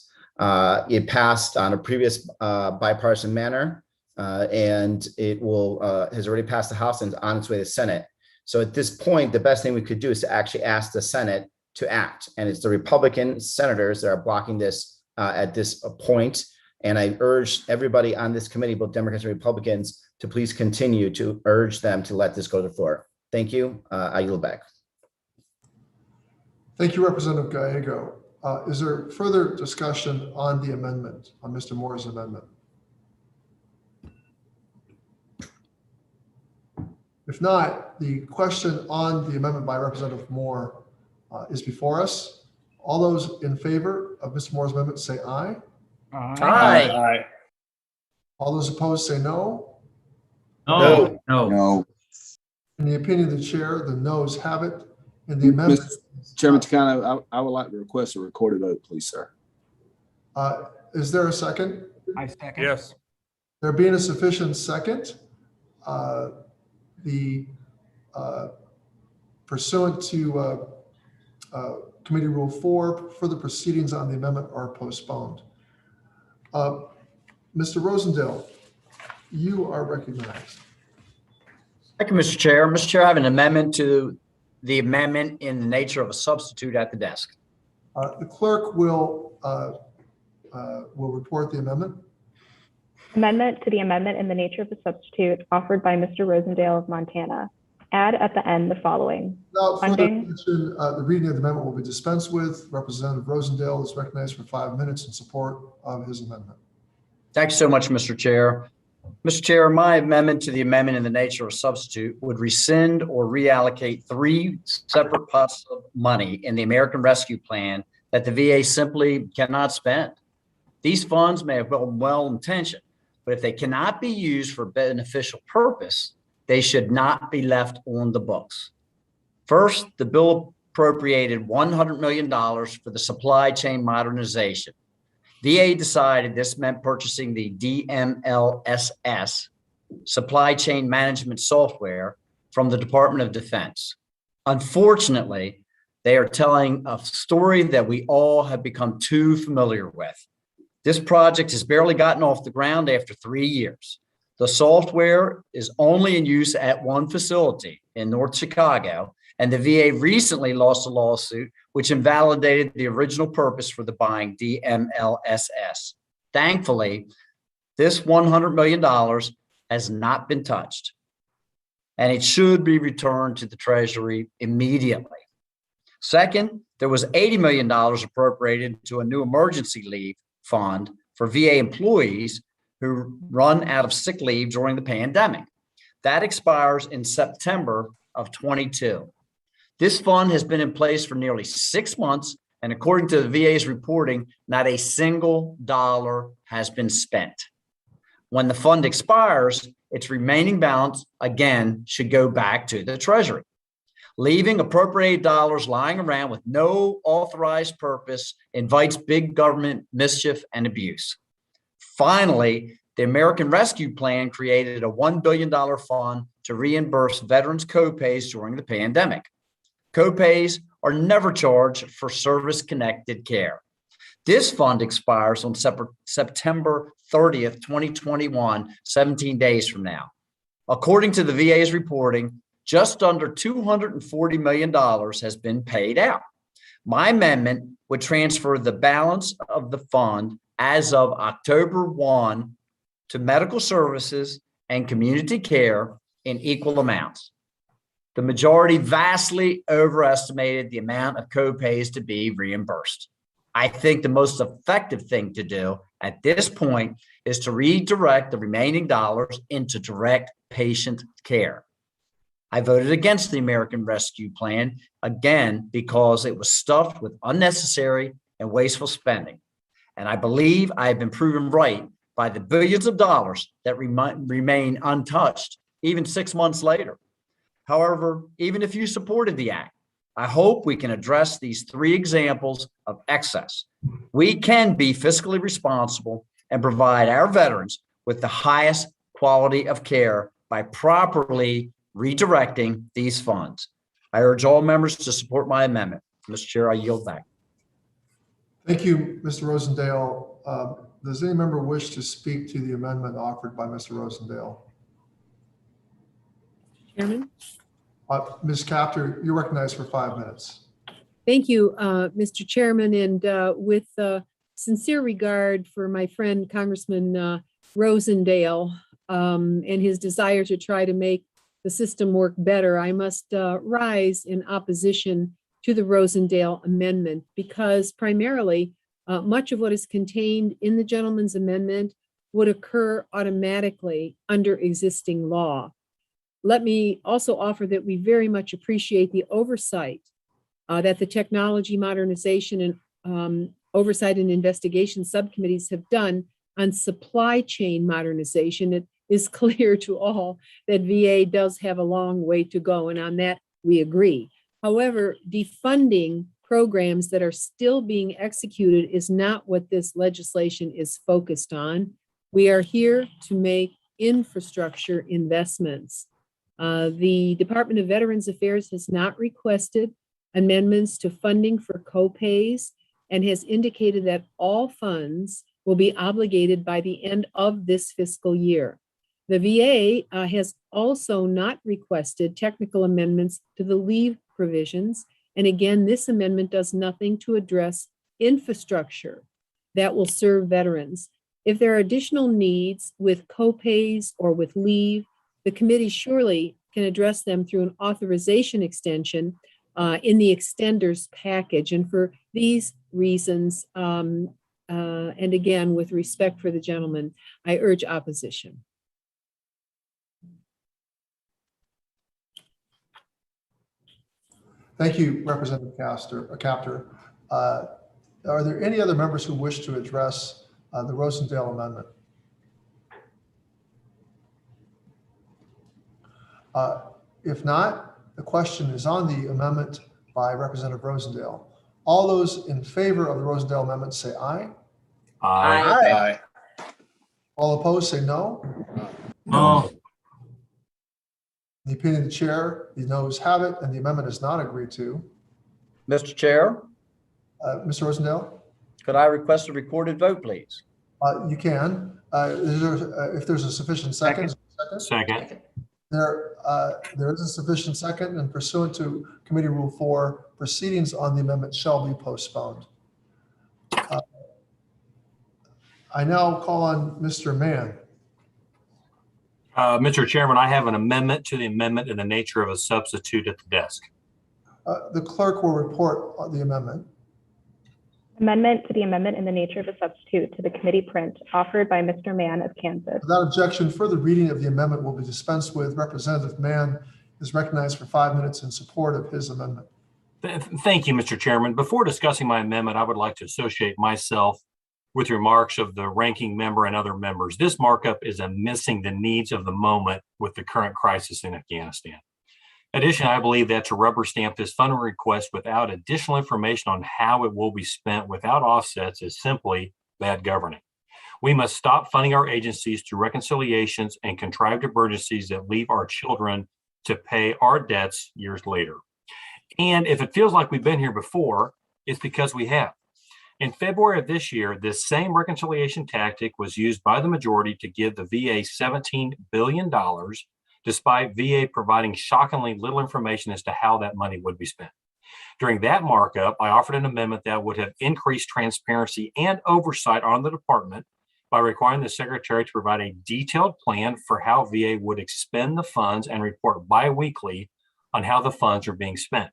It passed on a previous bipartisan manner, and it will has already passed the House and is on its way to the Senate. So at this point, the best thing we could do is to actually ask the Senate to act. And it's the Republican senators that are blocking this at this point. And I urge everybody on this committee, both Democrats and Republicans, to please continue to urge them to let this go to the floor. Thank you. I yield back. Thank you, Representative Gallego. Is there further discussion on the amendment, on Mr. Moore's amendment? If not, the question on the amendment by Representative Moore is before us. All those in favor of Mr. Moore's amendment say aye. Aye. Aye. All those opposed say no. No. No. In the opinion of the chair, the noes have it. And the amendment. Mr. Chairman Takano, I would like to request a recorded vote, please, sir. Is there a second? I second. Yes. There being a sufficient second, pursuant to Committee Rule 4, further proceedings on the amendment are postponed. Mr. Rosendale, you are recognized. Thank you, Mr. Chair. Mr. Chair, I have an amendment to the amendment in the nature of a substitute at the desk. The clerk will report the amendment. Amendment to the amendment in the nature of a substitute offered by Mr. Rosendale of Montana. Add at the end the following. Without further Funding. mention, the reading of the amendment will be dispensed with. Representative Rosendale is recognized for 5 minutes in support of his amendment. Thanks so much, Mr. Chair. Mr. Chair, my amendment to the amendment in the nature of a substitute would rescind or reallocate 3 separate pots of money in the American Rescue Plan that the VA simply cannot spend. These funds may have been well-intentioned, but if they cannot be used for beneficial purpose, they should not be left on the books. First, the bill appropriated $100 million for the supply chain modernization. VA decided this meant purchasing the DMLSS, supply chain management software, from the Department of Defense. Unfortunately, they are telling a story that we all have become too familiar with. This project has barely gotten off the ground after 3 years. The software is only in use at one facility in North Chicago, and the VA recently lost a lawsuit which invalidated the original purpose for the buying DMLSS. Thankfully, this $100 million has not been touched, and it should be returned to the Treasury immediately. Second, there was $80 million appropriated to a new emergency leave fund for VA employees who run out of sick leave during the pandemic. That expires in September of 22. This fund has been in place for nearly 6 months, and according to the VA's reporting, not a single dollar has been spent. When the fund expires, its remaining balance again should go back to the Treasury. Leaving appropriated dollars lying around with no authorized purpose invites big government mischief and abuse. Finally, the American Rescue Plan created a $1 billion fund to reimburse veterans' copays during the pandemic. Copays are never charged for service-connected care. This fund expires on September 30th, 2021, 17 days from now. According to the VA's reporting, just under $240 million has been paid out. My amendment would transfer the balance of the fund as of October 1 to medical services and community care in equal amounts. The majority vastly overestimated the amount of copays to be reimbursed. I think the most effective thing to do at this point is to redirect the remaining dollars into direct patient care. I voted against the American Rescue Plan, again, because it was stuffed with unnecessary and wasteful spending. And I believe I have been proven right by the billions of dollars that remain untouched, even 6 months later. However, even if you supported the act, I hope we can address these 3 examples of excess. We can be fiscally responsible and provide our veterans with the highest quality of care by properly redirecting these funds. I urge all members to support my amendment. Mr. Chair, I yield back. Thank you, Mr. Rosendale. Does any member wish to speak to the amendment offered by Mr. Rosendale? Chairman. Ms. Capter, you're recognized for 5 minutes. Thank you, Mr. Chairman, and with sincere regard for my friend Congressman Rosendale and his desire to try to make the system work better, I must rise in opposition to the Rosendale amendment because primarily much of what is contained in the gentleman's amendment would occur automatically under existing law. Let me also offer that we very much appreciate the oversight that the Technology Modernization and Oversight and Investigation subcommittees have done on supply chain modernization. It is clear to all that VA does have a long way to go, and on that we agree. However, defunding programs that are still being executed is not what this legislation is focused on. We are here to make infrastructure investments. The Department of Veterans Affairs has not requested amendments to funding for copays and has indicated that all funds will be obligated by the end of this fiscal year. The VA has also not requested technical amendments to the leave provisions. And again, this amendment does nothing to address infrastructure that will serve veterans. If there are additional needs with co-pays or with leave, the committee surely can address them through an authorization extension in the extenders package. And for these reasons, and again, with respect for the gentleman, I urge opposition. Thank you, Representative Capter. Are there any other members who wish to address the Rosendale amendment? If not, the question is on the amendment by Representative Rosendale. All those in favor of the Rosendale amendment say aye. Aye. All opposed say no. No. In the opinion of the chair, the noes have it, and the amendment is not agreed to. Mr. Chair, Mr. Rosendale? could I request a recorded vote, please? You can. If there's a sufficient second. Second. There is a sufficient second, and pursuant to Committee Rule 4, proceedings on the amendment shall be postponed. I now call on Mr. Mann. Mr. Chairman, I have an amendment to the amendment in the nature of a substitute at the desk. The clerk will report on the amendment. Amendment to the amendment in the nature of a substitute to the committee print offered by Mr. Mann of Kansas. Without objection, further reading of the amendment will be dispensed with. Representative Mann is recognized for 5 minutes in support of his amendment. Thank you, Mr. Chairman. Before discussing my amendment, I would like to associate myself with remarks of the ranking member and other members. This markup is missing the needs of the moment with the current crisis in Afghanistan. Additionally, I believe that to rubber stamp this funding request without additional information on how it will be spent without offsets is simply bad governing. We must stop funding our agencies through reconciliations and contrived emergencies that leave our children to pay our debts years later. And if it feels like we've been here before, it's because we have. In February of this year, this same reconciliation tactic was used by the majority to give the VA $17 billion, despite VA providing shockingly little information as to how that money would be spent. During that markup, I offered an amendment that would have increased transparency and oversight on the department by requiring the Secretary to provide a detailed plan for how VA would expend the funds and report bi-weekly on how the funds are being spent.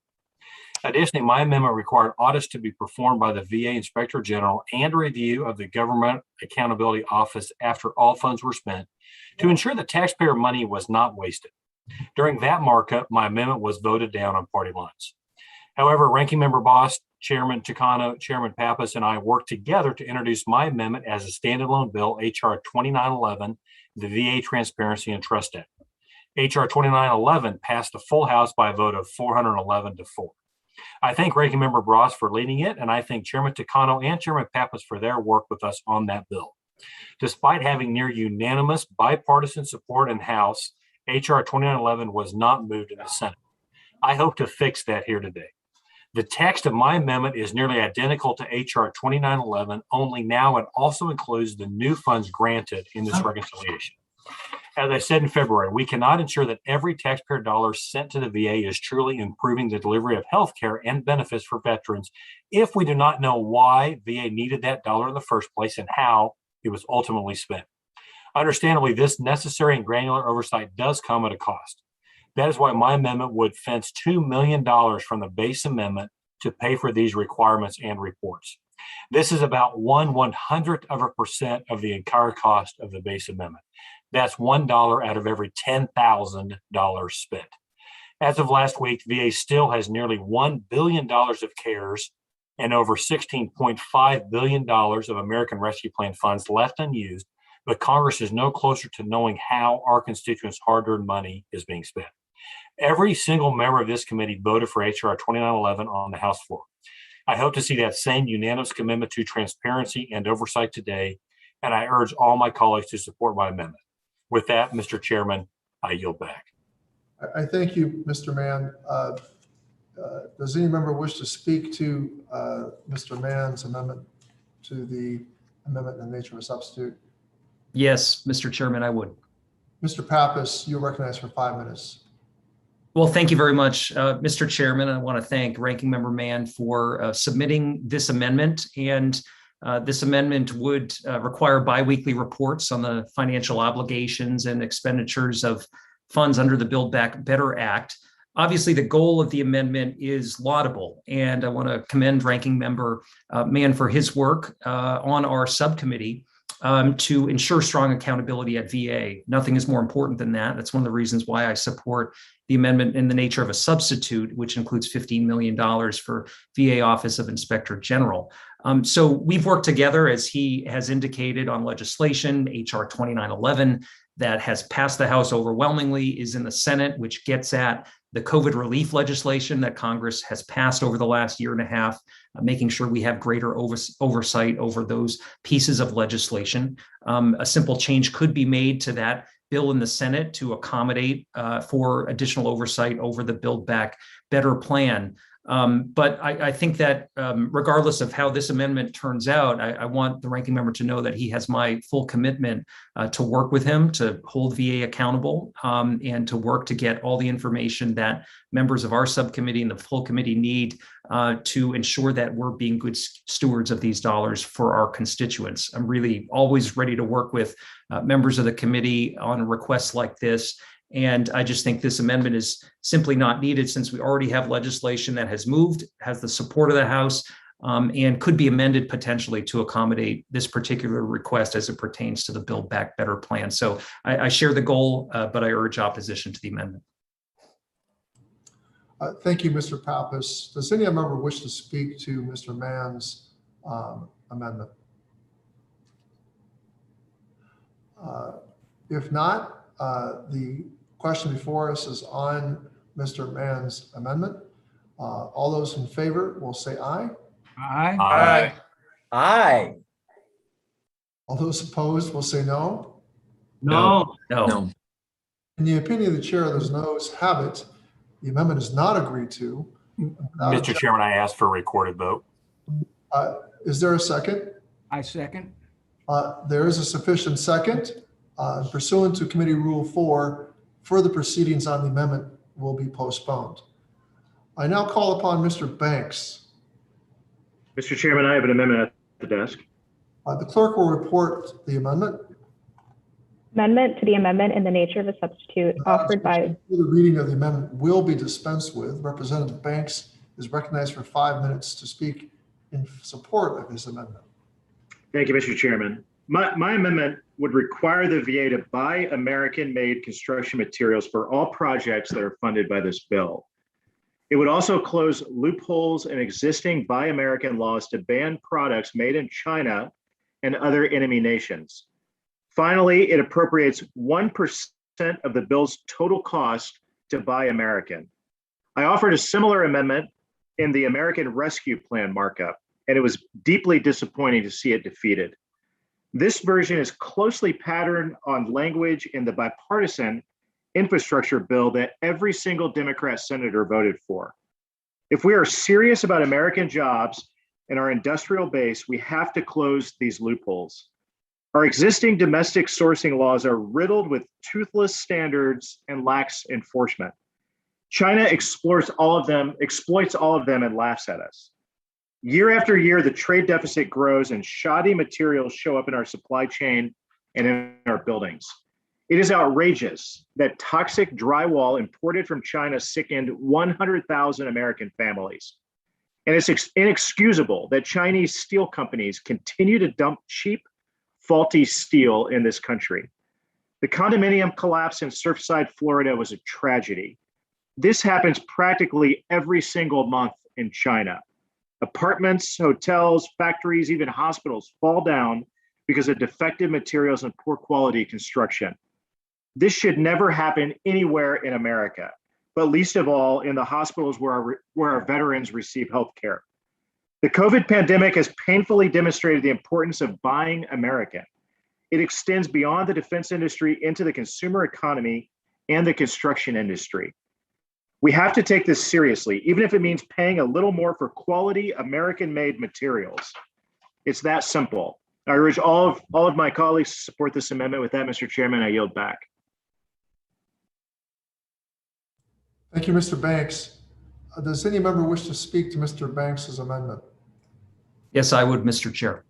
Additionally, my amendment required audits to be performed by the VA Inspector General and a review of the Government Accountability Office after all funds were spent to ensure that taxpayer money was not wasted. During that markup, my amendment was voted down on party lines. However, Ranking Member Boss, Chairman Takano, Chairman Pappas, and I worked together to introduce my amendment as a standalone bill, H.R. 2911, the VA Transparency and Trust Act. H.R. 2911 passed the full House by a vote of 411 to 4. I thank Ranking Member Bras for leading it, and I thank Chairman Takano and Chairman Pappas for their work with us on that bill. Despite having near unanimous bipartisan support in House, H.R. 2911 was not moved in the Senate. I hope to fix that here today. The text of my amendment is nearly identical to H.R. 2911, only now it also includes the new funds granted in this reconciliation. As I said in February, we cannot ensure that every taxpayer dollar sent to the VA is truly improving the delivery of health care and benefits for veterans if we do not know why VA needed that dollar in the first place and how it was ultimately spent. Understandably, this necessary and granular oversight does come at a cost. That is why my amendment would fence $2 million from the base amendment to pay for these requirements and reports. This is about 1/100% of the entire cost of the base amendment. That's $1 out of every $10,000 spent. As of last week, VA still has nearly $1 billion of CARES and over $16.5 billion of American Rescue Plan funds left unused, but Congress is no closer to knowing how our constituents' hard-earned money is being spent. Every single member of this committee voted for H.R. 2911 on the House floor. I hope to see that same unanimous commitment to transparency and oversight today, and I urge all my colleagues to support my amendment. With that, Mr. Chairman, I yield back. I thank you, Mr. Mann. Does any member wish to speak to Mr. Mann's amendment to the amendment in the nature of a substitute? Yes, Mr. Chairman, I would. Mr. Pappas, you're recognized for 5 minutes. Well, thank you very much, Mr. Chairman. I want to thank Ranking Member Mann for submitting this amendment. And this amendment would require biweekly reports on the financial obligations and expenditures of funds under the Build Back Better Act. Obviously, the goal of the amendment is laudable, and I want to commend Ranking Member Mann for his work on our subcommittee to ensure strong accountability at VA. Nothing is more important than that. That's one of the reasons why I support the amendment in the nature of a substitute, which includes $15 million for VA Office of Inspector General. So we've worked together, as he has indicated, on legislation, HR 2911, that has passed the House overwhelmingly, is in the Senate, which gets at the COVID relief legislation that Congress has passed over the last year and a half, making sure we have greater oversight over those pieces of legislation. A simple change could be made to that bill in the Senate to accommodate for additional oversight over the Build Back Better plan. But I think that regardless of how this amendment turns out, I want the ranking member to know that he has my full commitment to work with him, to hold VA accountable, and to work to get all the information that members of our subcommittee and the full committee need to ensure that we're being good stewards of these dollars for our constituents. I'm really always ready to work with members of the committee on requests like this. And I just think this amendment is simply not needed, since we already have legislation that has moved, has the support of the House, and could be amended potentially to accommodate this particular request as it pertains to the Build Back Better plan. So I share the goal, but I urge opposition to the amendment. Thank you, Mr. Pappas. Does any member wish to speak to Mr. Mann's amendment? If not, the question before us is on Mr. Mann's amendment. All those in favor will say aye. Aye. Aye. Aye. All those opposed will say no. No. No. In the opinion of the chair, those noes have it. The amendment is not agreed to. Mr. Chairman, I ask for a recorded vote. Is there a second? I second. There is a sufficient second. Pursuant to Committee Rule 4, further proceedings on the amendment will be postponed. I now call upon Mr. Banks. Mr. Chairman, I have an amendment at the desk. The clerk will report the amendment. Amendment to the amendment in the nature of a substitute offered by. The reading of the amendment will be dispensed with. Representative Banks is recognized for 5 minutes to speak in support of this amendment. Thank you, Mr. Chairman. My amendment would require the VA to buy American-made construction materials for all projects that are funded by this bill. It would also close loopholes in existing Buy American laws to ban products made in China and other enemy nations. Finally, it appropriates 1% of the bill's total cost to Buy American. I offered a similar amendment in the American Rescue Plan markup, and it was deeply disappointing to see it defeated. This version is closely patterned on language in the bipartisan infrastructure bill that every single Democrat senator voted for. If we are serious about American jobs and our industrial base, we have to close these loopholes. Our existing domestic sourcing laws are riddled with toothless standards and lax enforcement. China exploits all of them, and laughs at us. Year after year, the trade deficit grows and shoddy materials show up in our supply chain and in our buildings. It is outrageous that toxic drywall imported from China sickened 100,000 American families. And it's inexcusable that Chinese steel companies continue to dump cheap, faulty steel in this country. The condominium collapse in Surfside, Florida was a tragedy. This happens practically every single month in China. Apartments, hotels, factories, even hospitals fall down because of defective materials and poor quality construction. This should never happen anywhere in America, but least of all in the hospitals where our veterans receive health care. The COVID pandemic has painfully demonstrated the importance of buying American. It extends beyond the defense industry into the consumer economy and the construction industry. We have to take this seriously, even if it means paying a little more for quality American-made materials. It's that simple. I urge all of my colleagues to support this amendment. With that, Mr. Chairman, I yield back. Thank you, Mr. Banks. Does any member wish to speak to Mr. Banks's amendment? Yes, I would, Mr. Chair.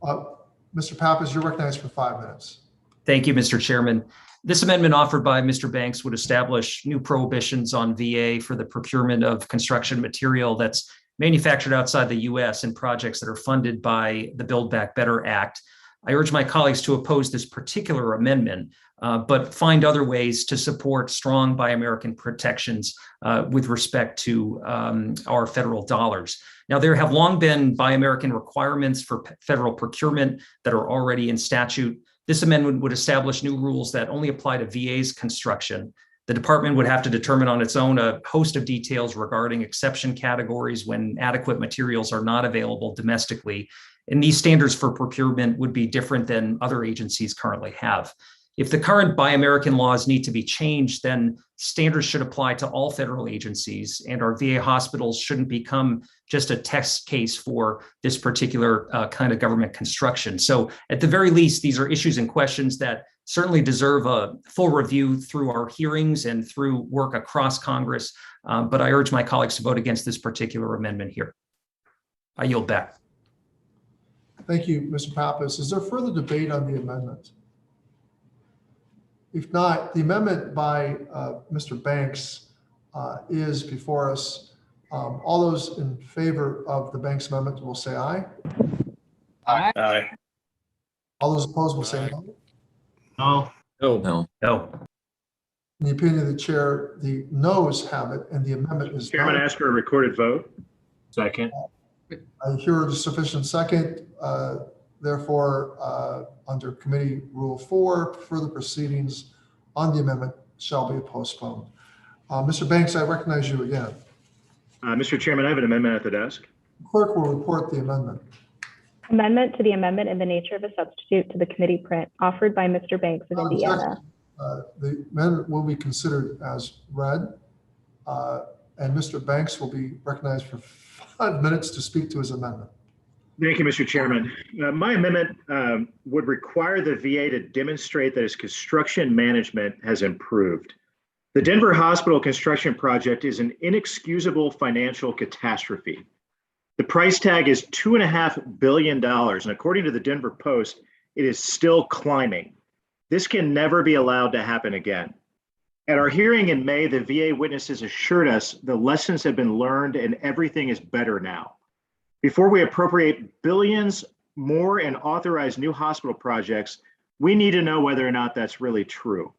Mr. Pappas, you're recognized for 5 minutes. Thank you, Mr. Chairman. This amendment offered by Mr. Banks would establish new prohibitions on VA for the procurement of construction material that's manufactured outside the U.S. in projects that are funded by the Build Back Better Act. I urge my colleagues to oppose this particular amendment, but find other ways to support strong Buy American protections with respect to our federal dollars. Now, there have long been Buy American requirements for federal procurement that are already in statute. This amendment would establish new rules that only apply to VA's construction. The department would have to determine on its own a host of details regarding exception categories when adequate materials are not available domestically. And these standards for procurement would be different than other agencies currently have. If the current Buy American laws need to be changed, then standards should apply to all federal agencies, and our VA hospitals shouldn't become just a test case for this particular kind of government construction. So at the very least, these are issues and questions that certainly deserve a full review through our hearings and through work across Congress. But I urge my colleagues to vote against this particular amendment here. I yield back. Thank you, Mr. Pappas. Is there further debate on the amendment? If not, the amendment by Mr. Banks is before us. All those in favor of the Banks amendment will say aye. Aye. Aye. All those opposed will say no. No. No. No. In the opinion of the chair, the noes have it, and the amendment is. Chairman, ask for a recorded vote. Second. I hear a sufficient second. Therefore, under Committee Rule 4, further proceedings on the amendment shall be postponed. Mr. Banks, I recognize you again. Mr. Chairman, I have an amendment at the desk. Clerk will report the amendment. Amendment to the amendment in the nature of a substitute to the committee print offered by Mr. Banks of Indiana. The amendment will be considered as read, and Mr. Banks will be recognized for 5 minutes to speak to his amendment. Thank you, Mr. Chairman. My amendment would require the VA to demonstrate that its construction management has improved. The Denver Hospital construction project is an inexcusable financial catastrophe. The price tag is $2.5 billion, and according to the Denver Post, it is still climbing. This can never be allowed to happen again. At our hearing in May, the VA witnesses assured us the lessons have been learned and everything is better now. Before we appropriate billions more and authorize new hospital projects, we need to know whether or not that's really true.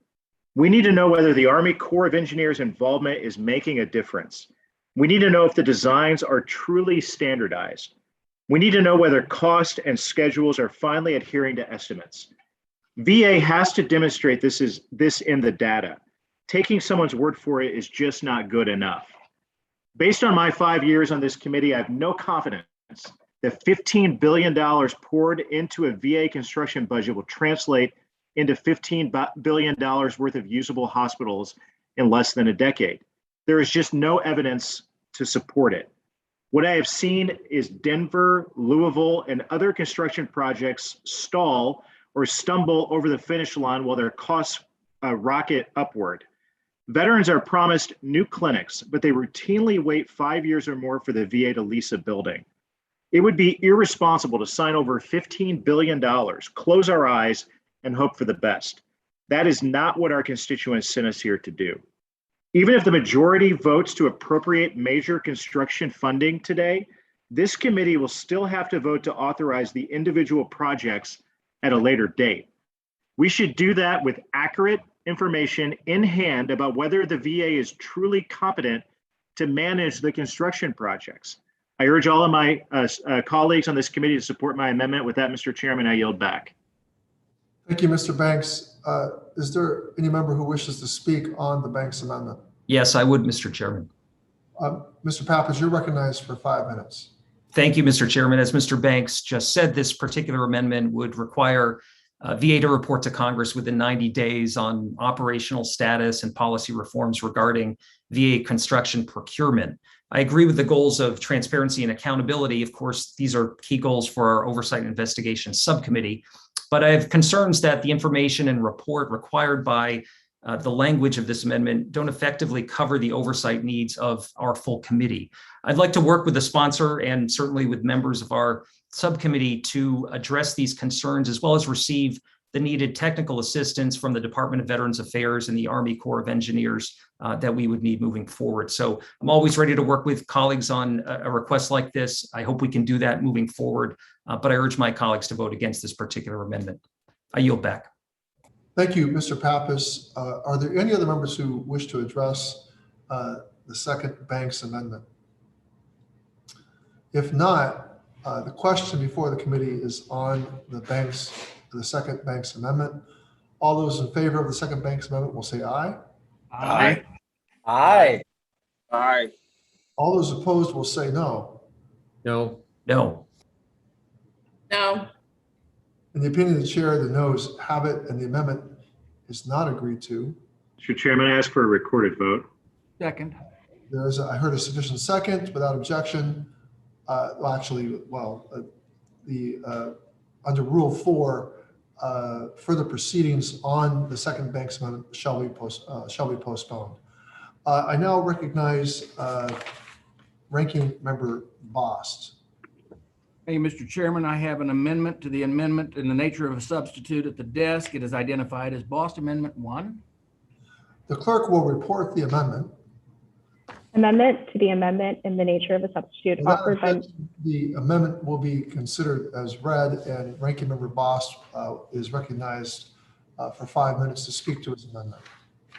We need to know whether the Army Corps of Engineers involvement is making a difference. We need to know if the designs are truly standardized. We need to know whether cost and schedules are finally adhering to estimates. VA has to demonstrate this in the data. Taking someone's word for it is just not good enough. Based on my 5 years on this committee, I have no confidence that $15 billion poured into a VA construction budget will translate into $15 billion worth of usable hospitals in less than a decade. There is just no evidence to support it. What I have seen is Denver, Louisville, and other construction projects stall or stumble over the finish line while their costs rocket upward. Veterans are promised new clinics, but they routinely wait 5 years or more for the VA to lease a building. It would be irresponsible to sign over $15 billion, close our eyes, and hope for the best. That is not what our constituents sent us here to do. Even if the majority votes to appropriate major construction funding today, this committee will still have to vote to authorize the individual projects at a later date. We should do that with accurate information in hand about whether the VA is truly competent to manage the construction projects. I urge all of my colleagues on this committee to support my amendment. With that, Mr. Chairman, I yield back. Thank you, Mr. Banks. Is there any member who wishes to speak on the Banks amendment? Yes, I would, Mr. Chairman. Mr. Pappas, you're recognized for 5 minutes. Thank you, Mr. Chairman. As Mr. Banks just said, this particular amendment would require VA to report to Congress within 90 days on operational status and policy reforms regarding VA construction procurement. I agree with the goals of transparency and accountability. Of course, these are key goals for our Oversight and Investigation Subcommittee, but I have concerns that the information and report required by the language of this amendment don't effectively cover the oversight needs of our full committee. I'd like to work with the sponsor and certainly with members of our subcommittee to address these concerns, as well as receive the needed technical assistance from the Department of Veterans Affairs and the Army Corps of Engineers that we would need moving forward. So I'm always ready to work with colleagues on a request like this. I hope we can do that moving forward, but I urge my colleagues to vote against this particular amendment. I yield back. Thank you, Mr. Pappas. Are there any other members who wish to address the second Banks amendment? If not, the question before the committee is on the second Banks amendment. All those in favor of the second Banks amendment will say aye. Aye. Aye. Aye. All those opposed will say no. No. No. No. In the opinion of the chair, the noes have it and the amendment is not agreed to. Mr. Chairman, I ask for a recorded vote. Second. I heard a sufficient second without objection. Under Rule 4, further proceedings on the second Banks amendment shall be postponed. I now recognize Ranking Member Bost. Hey, Mr. Chairman, I have an amendment to the amendment in the nature of a substitute at the desk. It is identified as Bost Amendment 1. The clerk will report the amendment. Amendment to the amendment in the nature of a substitute offered by. The amendment will be considered as read, and Ranking Member Bost is recognized for 5 minutes to speak to his amendment.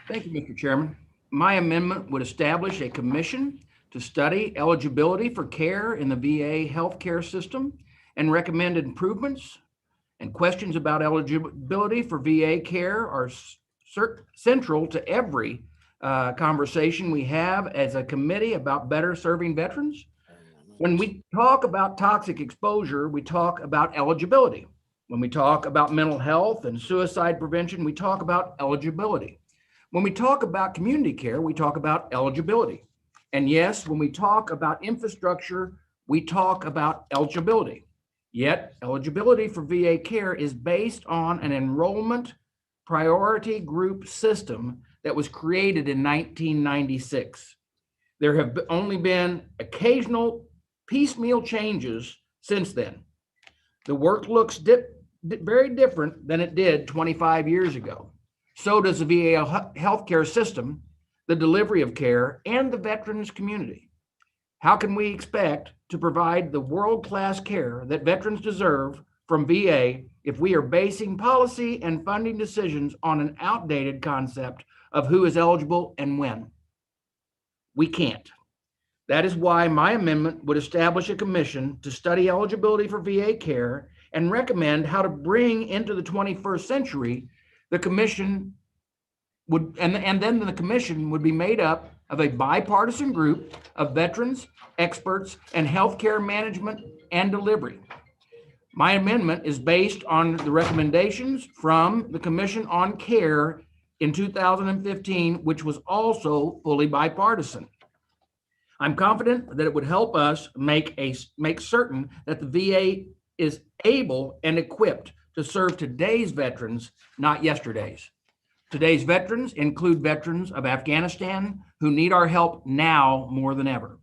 Thank you, Mr. Chairman. My amendment would establish a commission to study eligibility for care in the VA healthcare system and recommend improvements. And questions about eligibility for VA care are central to every conversation we have as a committee about better serving veterans. When we talk about toxic exposure, we talk about eligibility. When we talk about mental health and suicide prevention, we talk about eligibility. When we talk about community care, we talk about eligibility. And yes, when we talk about infrastructure, we talk about eligibility. Yet eligibility for VA care is based on an enrollment priority group system that was created in 1996. There have only been occasional piecemeal changes since then. The work looks very different than it did 25 years ago. So does the VA healthcare system, the delivery of care, and the veterans community. How can we expect to provide the world-class care that veterans deserve from VA if we are basing policy and funding decisions on an outdated concept of who is eligible and when? We can't. That is why my amendment would establish a commission to study eligibility for VA care and recommend how to bring into the 21st century. The commission would, and then the commission would be made up of a bipartisan group of veterans, experts, and healthcare management and delivery. My amendment is based on the recommendations from the Commission on Care in 2015, which was also fully bipartisan. I'm confident that it would help us make certain that the VA is able and equipped to serve today's veterans, not yesterday's. Today's veterans include veterans of Afghanistan who need our help now more than ever.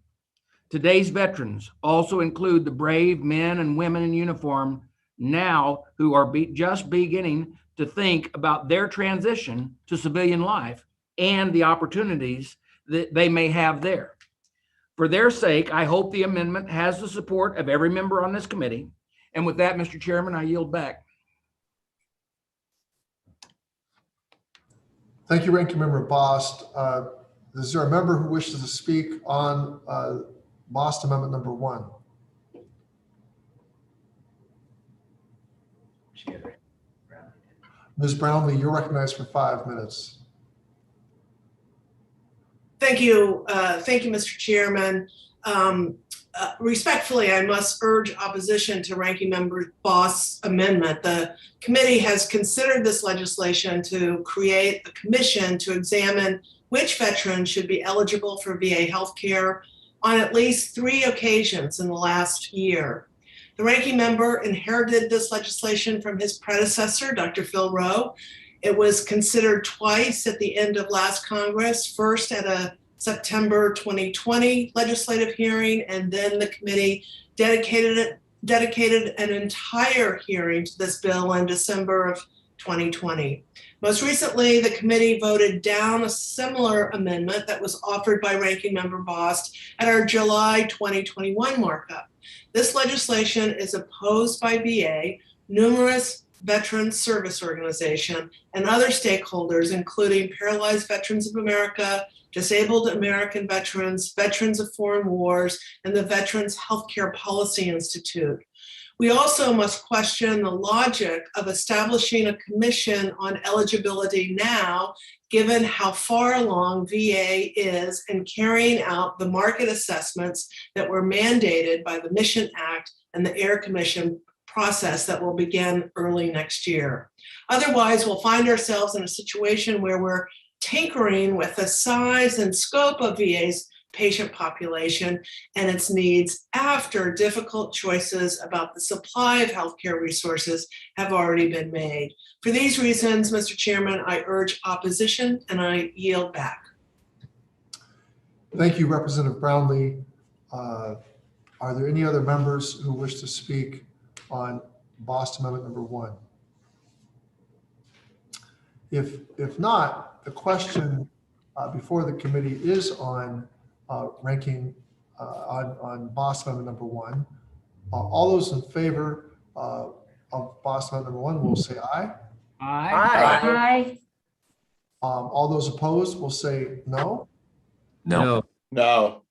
Today's veterans also include the brave men and women in uniform now who are just beginning to think about their transition to civilian life and the opportunities that they may have there. For their sake, I hope the amendment has the support of every member on this committee. And with that, Mr. Chairman, I yield back. Thank you, Ranking Member Bost. Is there a member who wishes to speak on Bost Amendment number 1? Ms. Brownlee, you're recognized for 5 minutes. Thank you. Thank you, Mr. Chairman. Respectfully, I must urge opposition to Ranking Member Bost's amendment. The committee has considered this legislation to create a commission to examine which veterans should be eligible for VA health care on at least 3 occasions in the last year. The ranking member inherited this legislation from his predecessor, Dr. Phil Rowe, It was considered twice at the end of last Congress, first at a September 2020 legislative hearing, and then the committee dedicated an entire hearing to this bill in December of 2020. Most recently, the committee voted down a similar amendment that was offered by Ranking Member Bost at our July 2021 markup. This legislation is opposed by VA, numerous veterans service organizations, and other stakeholders, including Paralyzed Veterans of America, Disabled American Veterans, Veterans of Foreign Wars, and the Veterans Healthcare Policy Institute. We also must question the logic of establishing a commission on eligibility now, given how far along VA is in carrying out the market assessments that were mandated by the Mission Act and the Air Commission process that will begin early next year. Otherwise, we'll find ourselves in a situation where we're tinkering with the size and scope of VA's patient population and its needs after difficult choices about the supply of healthcare resources have already been made. For these reasons, Mr. Chairman, I urge opposition and I yield back. Thank you, Representative Brownlee. Are there any other members who wish to speak on Bost Amendment number 1? If not, the question before the committee is on ranking on Bost Amendment number 1. All those in favor of Bost Amendment number 1 will say aye. Aye. All those opposed will say no. No. No.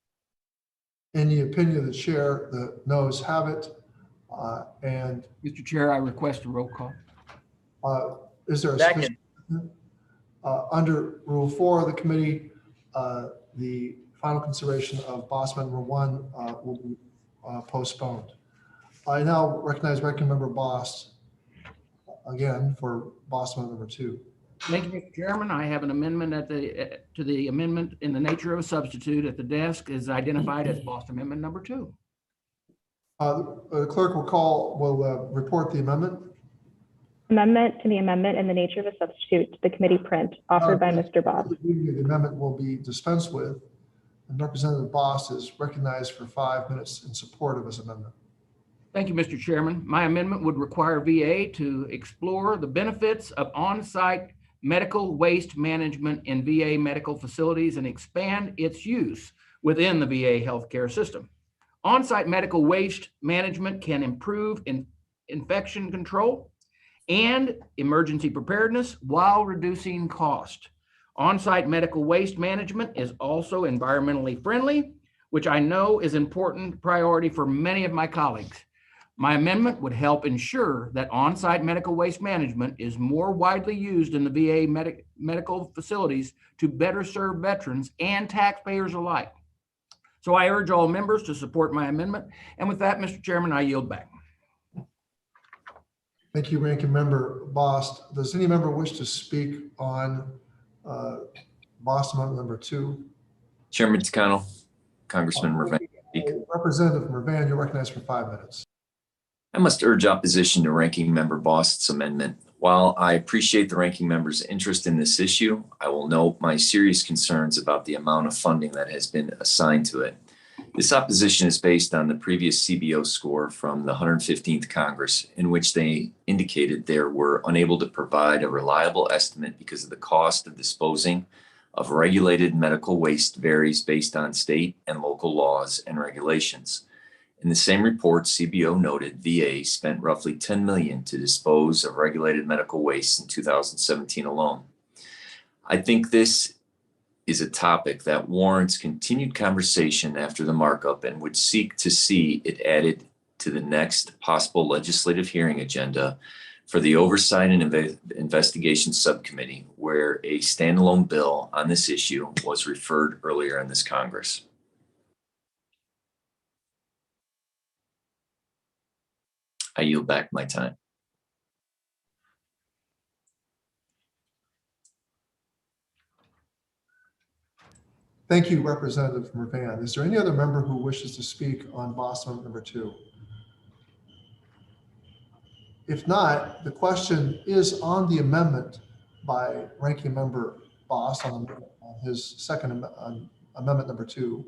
In the opinion of the chair, the noes have it. And Mr. Chair, I request a roll call. is there a Second. Under Rule 4 of the committee, the final consideration of Bost Amendment number 1 will be postponed. I now recognize Ranking Member Bost again for Bost Amendment number 2. Thank you, Mr. Chairman. I have an amendment to the amendment in the nature of a substitute at the desk is identified as Bost Amendment number 2. The clerk will report the amendment. Amendment to the amendment in the nature of a substitute to the committee print offered by Mr. Bost. The amendment will be dispensed with, and Representative Bost is recognized for 5 minutes in support of his amendment. Thank you, Mr. Chairman. My amendment would require VA to explore the benefits of on-site medical waste management in VA medical facilities and expand its use within the VA healthcare system. On-site medical waste management can improve infection control and emergency preparedness while reducing cost. On-site medical waste management is also environmentally friendly, which I know is an important priority for many of my colleagues. My amendment would help ensure that on-site medical waste management is more widely used in the VA medical facilities to better serve veterans and taxpayers alike. So I urge all members to support my amendment. And with that, Mr. Chairman, I yield back. Thank you, Ranking Member Bost. Does any member wish to speak on Bost Amendment number 2? Chairman Takano, Congressman Mervan. Representative Mervan, you're recognized for 5 minutes. I must urge opposition to Ranking Member Bost's amendment. While I appreciate the ranking member's interest in this issue, I will note my serious concerns about the amount of funding that has been assigned to it. This opposition is based on the previous CBO score from the 115th Congress, in which they indicated they were unable to provide a reliable estimate because of the cost of disposing of regulated medical waste varies based on state and local laws and regulations. In the same report, CBO noted VA spent roughly $10 million to dispose of regulated medical waste in 2017 alone. I think this is a topic that warrants continued conversation after the markup and would seek to see it added to the next possible legislative hearing agenda for the Oversight and Investigation Subcommittee, where a standalone bill on this issue was referred earlier in this Congress. I yield back my time. Thank you, Representative Mervan. Is there any other member who wishes to speak on Bost Amendment number 2? If not, the question is on the amendment by Ranking Member Boss on his second amendment number 2.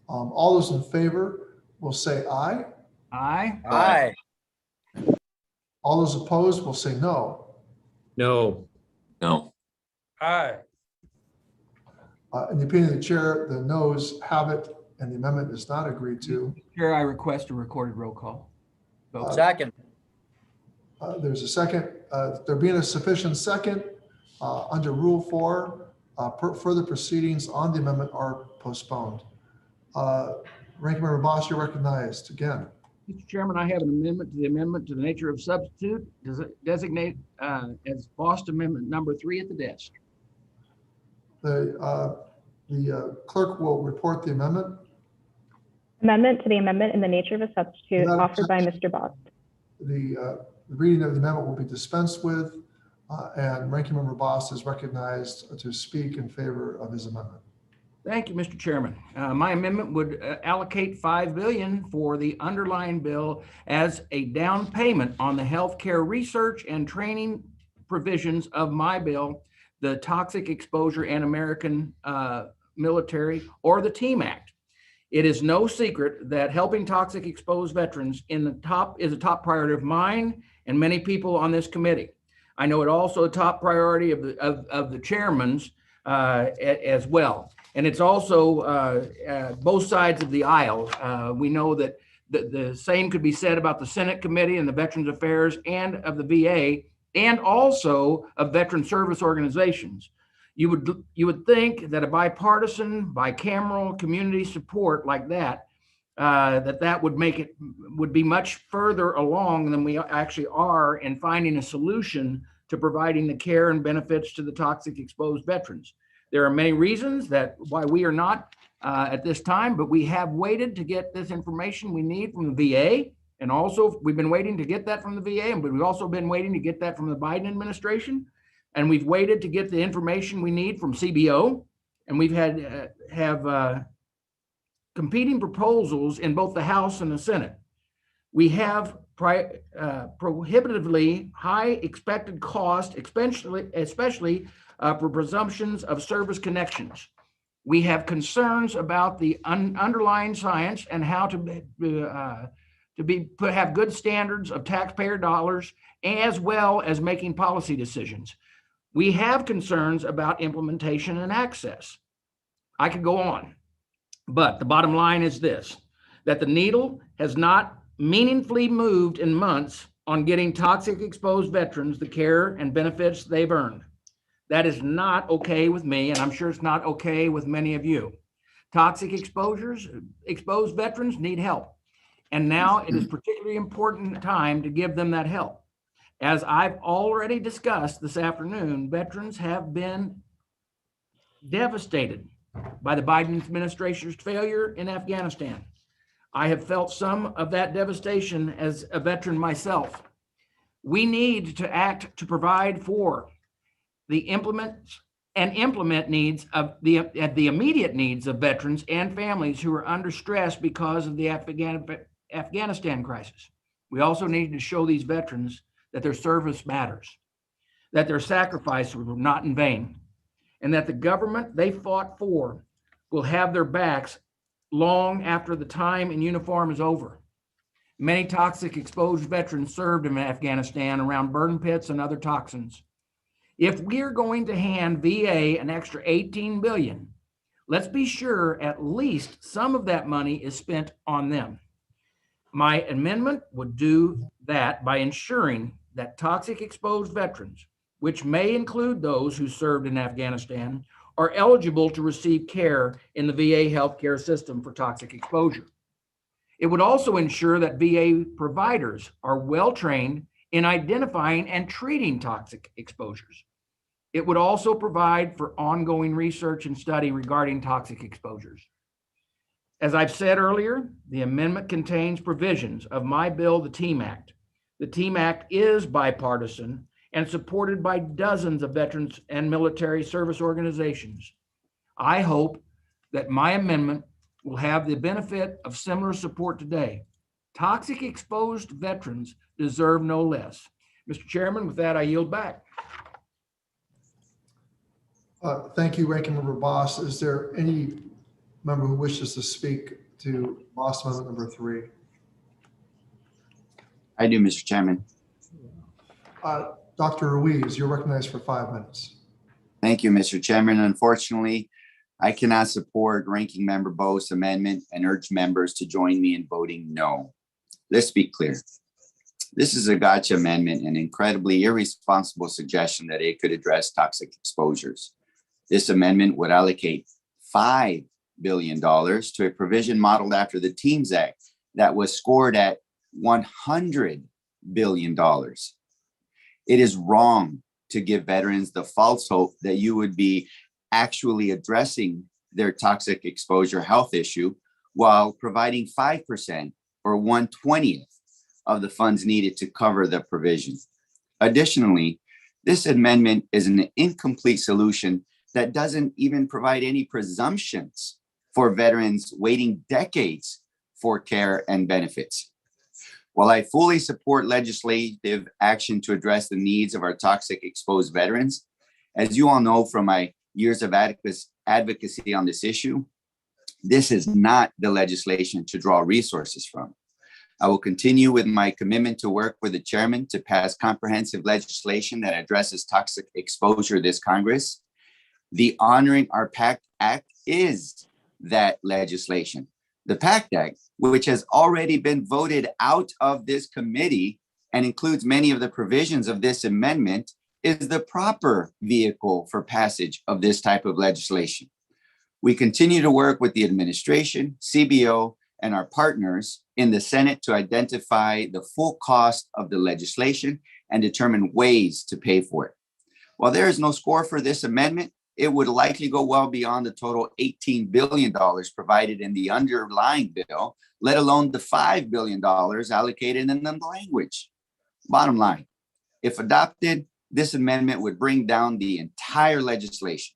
All those in favor will say aye. Aye. Aye. All those opposed will say no. No. No. Aye. In the opinion of the chair, the noes have it and the amendment is not agreed to. Chair, I request a recorded roll call. Vote. Second. There's a second. There being a sufficient second, under Rule 4, further proceedings on the amendment are postponed. Ranking Member Boss, you're recognized again. Mr. Chairman, I have an amendment to the nature of substitute. Does it designate as Bost Amendment number 3 at the desk? The clerk will report the amendment. Amendment to the amendment in the nature of a substitute offered by Mr. Bost. The reading of the amendment will be dispensed with, and Ranking Member Bost is recognized to speak in favor of his amendment. Thank you, Mr. Chairman. My amendment would allocate $5 billion for the underlying bill as a down payment on the healthcare research and training provisions of my bill, the Toxic Exposure and American Military, or the TEAM Act. It is no secret that helping toxic exposed veterans is a top priority of mine and many people on this committee. I know it also a top priority of the chairman's as well. And it's also both sides of the aisle. We know that the same could be said about the Senate Committee and the Veterans Affairs and of the VA, and also of veteran service organizations. You would think that a bipartisan, bicameral community support like that, that would be much further along than we actually are in finding a solution to providing the care and benefits to the toxic exposed veterans. There are many reasons why we are not at this time, but we have waited to get this information we need from the VA. And also we've been waiting to get that from the VA, but we've also been waiting to get that from the Biden administration. And we've waited to get the information we need from CBO. And we've have competing proposals in both the House and the Senate. We have prohibitively high expected cost, especially for presumptions of service connections. We have concerns about the underlying science and how to have good standards of taxpayer dollars, as well as making policy decisions. We have concerns about implementation and access. I could go on, but the bottom line is this, that the needle has not meaningfully moved in months on getting toxic exposed veterans the care and benefits they've earned. That is not okay with me, and I'm sure it's not okay with many of you. Toxic exposed veterans need help. And now it is particularly important time to give them that help. As I've already discussed this afternoon, veterans have been devastated by the Biden administration's failure in Afghanistan. I have felt some of that devastation as a veteran myself. We need to act to provide for the implement needs of the immediate needs of veterans and families who are under stress because of the Afghanistan crisis. We also need to show these veterans that their service matters, that their sacrifices were not in vain, and that the government they fought for will have their backs long after the time in uniform is over. Many toxic exposed veterans served in Afghanistan around burn pits and other toxins. If we're going to hand VA an extra $18 billion, let's be sure at least some of that money is spent on them. My amendment would do that by ensuring that toxic exposed veterans, which may include those who served in Afghanistan, are eligible to receive care in the VA healthcare system for toxic exposure. It would also ensure that VA providers are well-trained in identifying and treating toxic exposures. It would also provide for ongoing research and study regarding toxic exposures. As I've said earlier, the amendment contains provisions of my bill, the TEAM Act. The TEAM Act is bipartisan and supported by dozens of veterans and military service organizations. I hope that my amendment will have the benefit of similar support today. Toxic exposed veterans deserve no less. Mr. Chairman, with that, I yield back. Thank you, Ranking Member Boss. Is there any member who wishes to speak to Boss Amendment number 3? I do, Mr. Chairman. Dr. Ruiz, you're recognized for 5 minutes. Thank you, Mr. Chairman. Unfortunately, I cannot support Ranking Member Bo's amendment and urge members to join me in voting no. Let's be clear. This is a gotcha amendment, an incredibly irresponsible suggestion that it could address toxic exposures. This amendment would allocate $5 billion to a provision modeled after the TEAMS Act that was scored at $100 billion. It is wrong to give veterans the false hope that you would be actually addressing their toxic exposure health issue while providing 5% or 1/20th of the funds needed to cover the provision. Additionally, this amendment is an incomplete solution that doesn't even provide any presumptions for veterans waiting decades for care and benefits. While I fully support legislative action to address the needs of our toxic exposed veterans, as you all know from my years of advocacy on this issue, this is not the legislation to draw resources from. I will continue with my commitment to work with the chairman to pass comprehensive legislation that addresses toxic exposure this Congress. The Honoring Our Pact Act is that legislation. The PACT Act, which has already been voted out of this committee and includes many of the provisions of this amendment, is the proper vehicle for passage of this type of legislation. We continue to work with the administration, CBO, and our partners in the Senate to identify the full cost of the legislation and determine ways to pay for it. While there is no score for this amendment, it would likely go well beyond the total $18 billion provided in the underlying bill, let alone the $5 billion allocated in the language. Bottom line, if adopted, this amendment would bring down the entire legislation.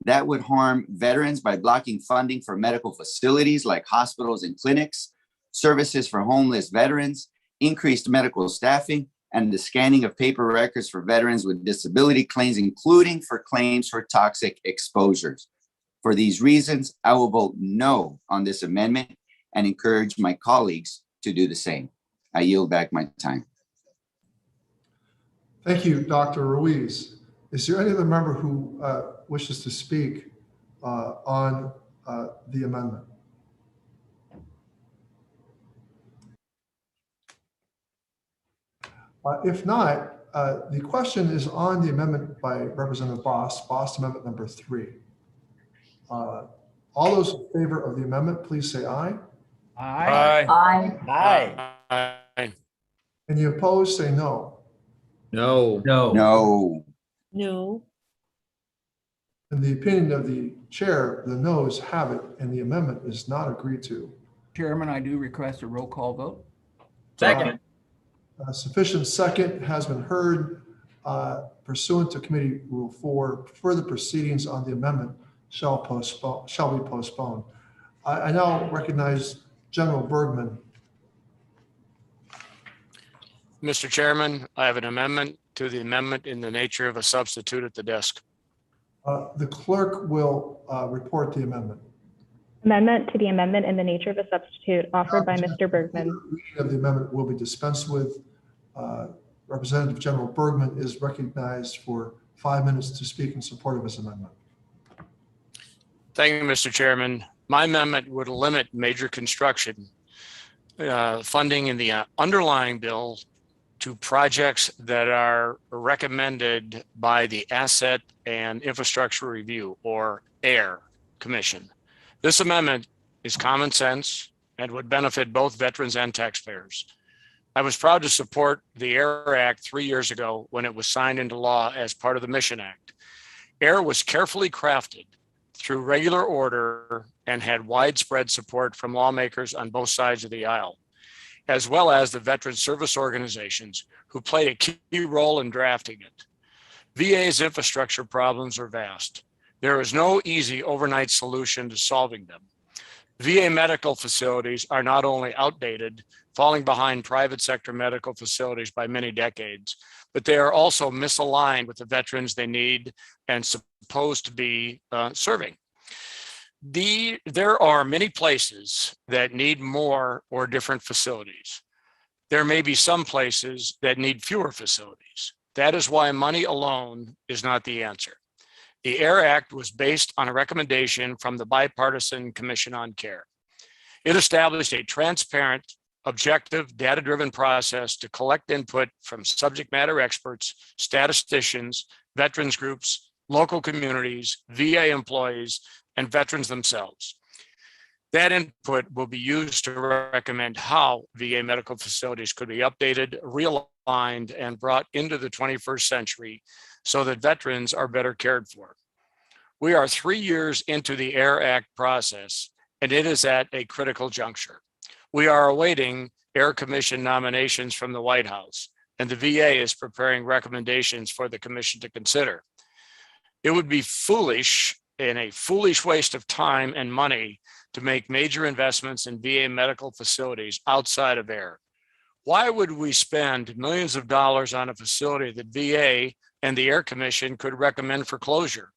That would harm veterans by blocking funding for medical facilities like hospitals and clinics, services for homeless veterans, increased medical staffing, and the scanning of paper records for veterans with disability claims, including for claims for toxic exposures. For these reasons, I will vote no on this amendment and encourage my colleagues to do the same. I yield back my time. Thank you, Dr. Ruiz. Is there any other member who wishes to speak on the amendment? If not, the question is on the amendment by Representative Boss Amendment number 3. All those in favor of the amendment, please say aye. Aye. Aye. Aye. Any opposed, say no. No. No. No. In the opinion of the chair, the noes have it, and the amendment is not agreed to. Chairman, I do request a roll call vote. Second. Sufficient second has been heard. Pursuant to Committee Rule 4, further proceedings on the amendment shall be postponed. I now recognize General Burgman. Mr. Chairman, I have an amendment to the amendment in the nature of a substitute at the desk. The clerk will report the amendment. Amendment to the amendment in the nature of a substitute offered by Mr. Burgman. Reading of the amendment will be dispensed with. Representative General Burgman is recognized for 5 minutes to speak in support of his amendment. Thank you, Mr. Chairman. My amendment would limit major construction funding in the underlying bill to projects that are recommended by the Asset and Infrastructure Review, or AIR Commission. This amendment is common sense and would benefit both veterans and taxpayers. I was proud to support the AIR Act 3 years ago when it was signed into law as part of the Mission Act. AIR was carefully crafted through regular order and had widespread support from lawmakers on both sides of the aisle, as well as the veteran service organizations who played a key role in drafting it. VA's infrastructure problems are vast. There is no easy overnight solution to solving them. VA medical facilities are not only outdated, falling behind private sector medical facilities by many decades, but they are also misaligned with the veterans they need and supposed to be serving. There are many places that need more or different facilities. There may be some places that need fewer facilities. That is why money alone is not the answer. The AIR Act was based on a recommendation from the Bipartisan Commission on Care. It established a transparent, objective, data-driven process to collect input from subject matter experts, statisticians, veterans groups, local communities, VA employees, and veterans themselves. That input will be used to recommend how VA medical facilities could be updated, realigned, and brought into the 21st century so that veterans are better cared for. We are 3 years into the AIR Act process, and it is at a critical juncture. We are awaiting AIR Commission nominations from the White House, and the VA is preparing recommendations for the Commission to consider. It would be foolish and a foolish waste of time and money to make major investments in VA medical facilities outside of AIR. Why would we spend millions of dollars on a facility that VA and the AIR Commission could recommend for closure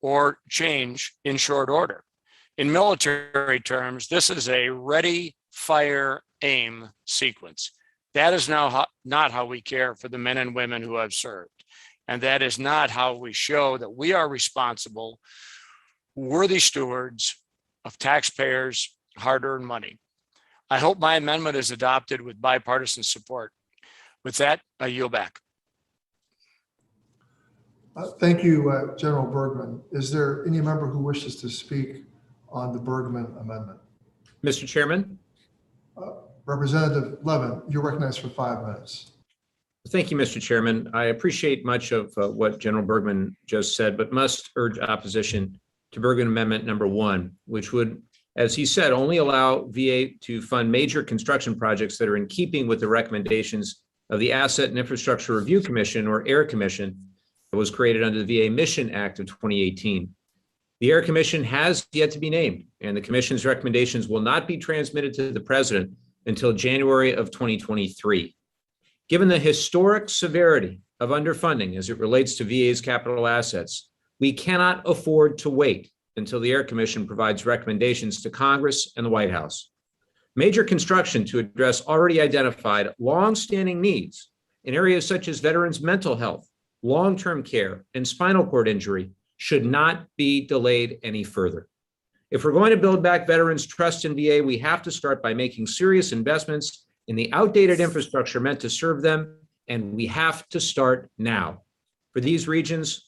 or change in short order? In military terms, this is a ready, fire, aim sequence. That is not how we care for the men and women who have served. And that is not how we show that we are responsible, worthy stewards of taxpayers' hard-earned money. I hope my amendment is adopted with bipartisan support. With that, I yield back. Thank you, General Burgman. Is there any member who wishes to speak on the Burgman Amendment? Mr. Chairman. Representative Levin, you're recognized for 5 minutes. Thank you, Mr. Chairman. I appreciate much of what General Burgman just said, but must urge opposition to Burgman Amendment number 1, which would, as he said, only allow VA to fund major construction projects that are in keeping with the recommendations of the Asset and Infrastructure Review Commission, or AIR Commission, that was created under the VA Mission Act of 2018. The AIR Commission has yet to be named, and the Commission's recommendations will not be transmitted to the President until January of 2023. Given the historic severity of underfunding as it relates to VA's capital assets, we cannot afford to wait until the AIR Commission provides recommendations to Congress and the White House. Major construction to address already identified long-standing needs in areas such as veterans' mental health, long-term care, and spinal cord injury should not be delayed any further. If we're going to build back veterans' trust in VA, we have to start by making serious investments in the outdated infrastructure meant to serve them, and we have to start now. For these reasons,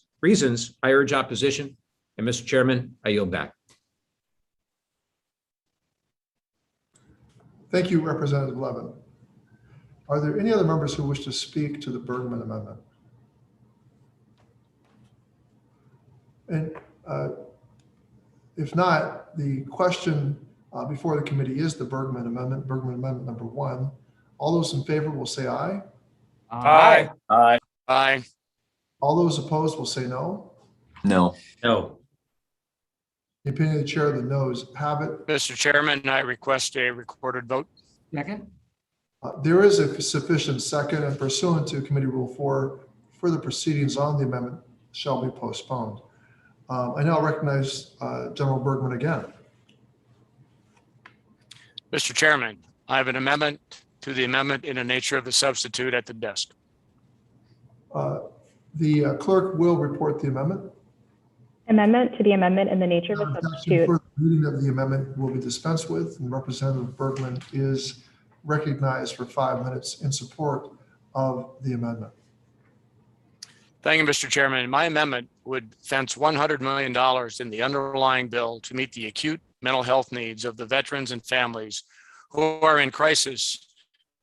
I urge opposition, and Mr. Chairman, I yield back. Thank you, Representative Levin. Are there any other members who wish to speak to the Burgman Amendment? And if not, the question before the committee is the Burgman Amendment number 1. All those in favor will say aye. Aye. Aye. Aye. All those opposed will say no. No. No. The opinion of the chair, the noes have it. Mr. Chairman, I request a recorded vote. Second. There is a sufficient second, and pursuant to Committee Rule 4, further proceedings on the amendment shall be postponed. I now recognize General Burgman again. Mr. Chairman, I have an amendment to the amendment in the nature of a substitute at the desk. The clerk will report the amendment. Amendment to the amendment in the nature of a substitute. Further reading of the amendment will be dispensed with, and Representative Burgman is recognized for 5 minutes in support of the amendment. Thank you, Mr. Chairman. My amendment would fence $100 million in the underlying bill to meet the acute mental health needs of the veterans and families who are in crisis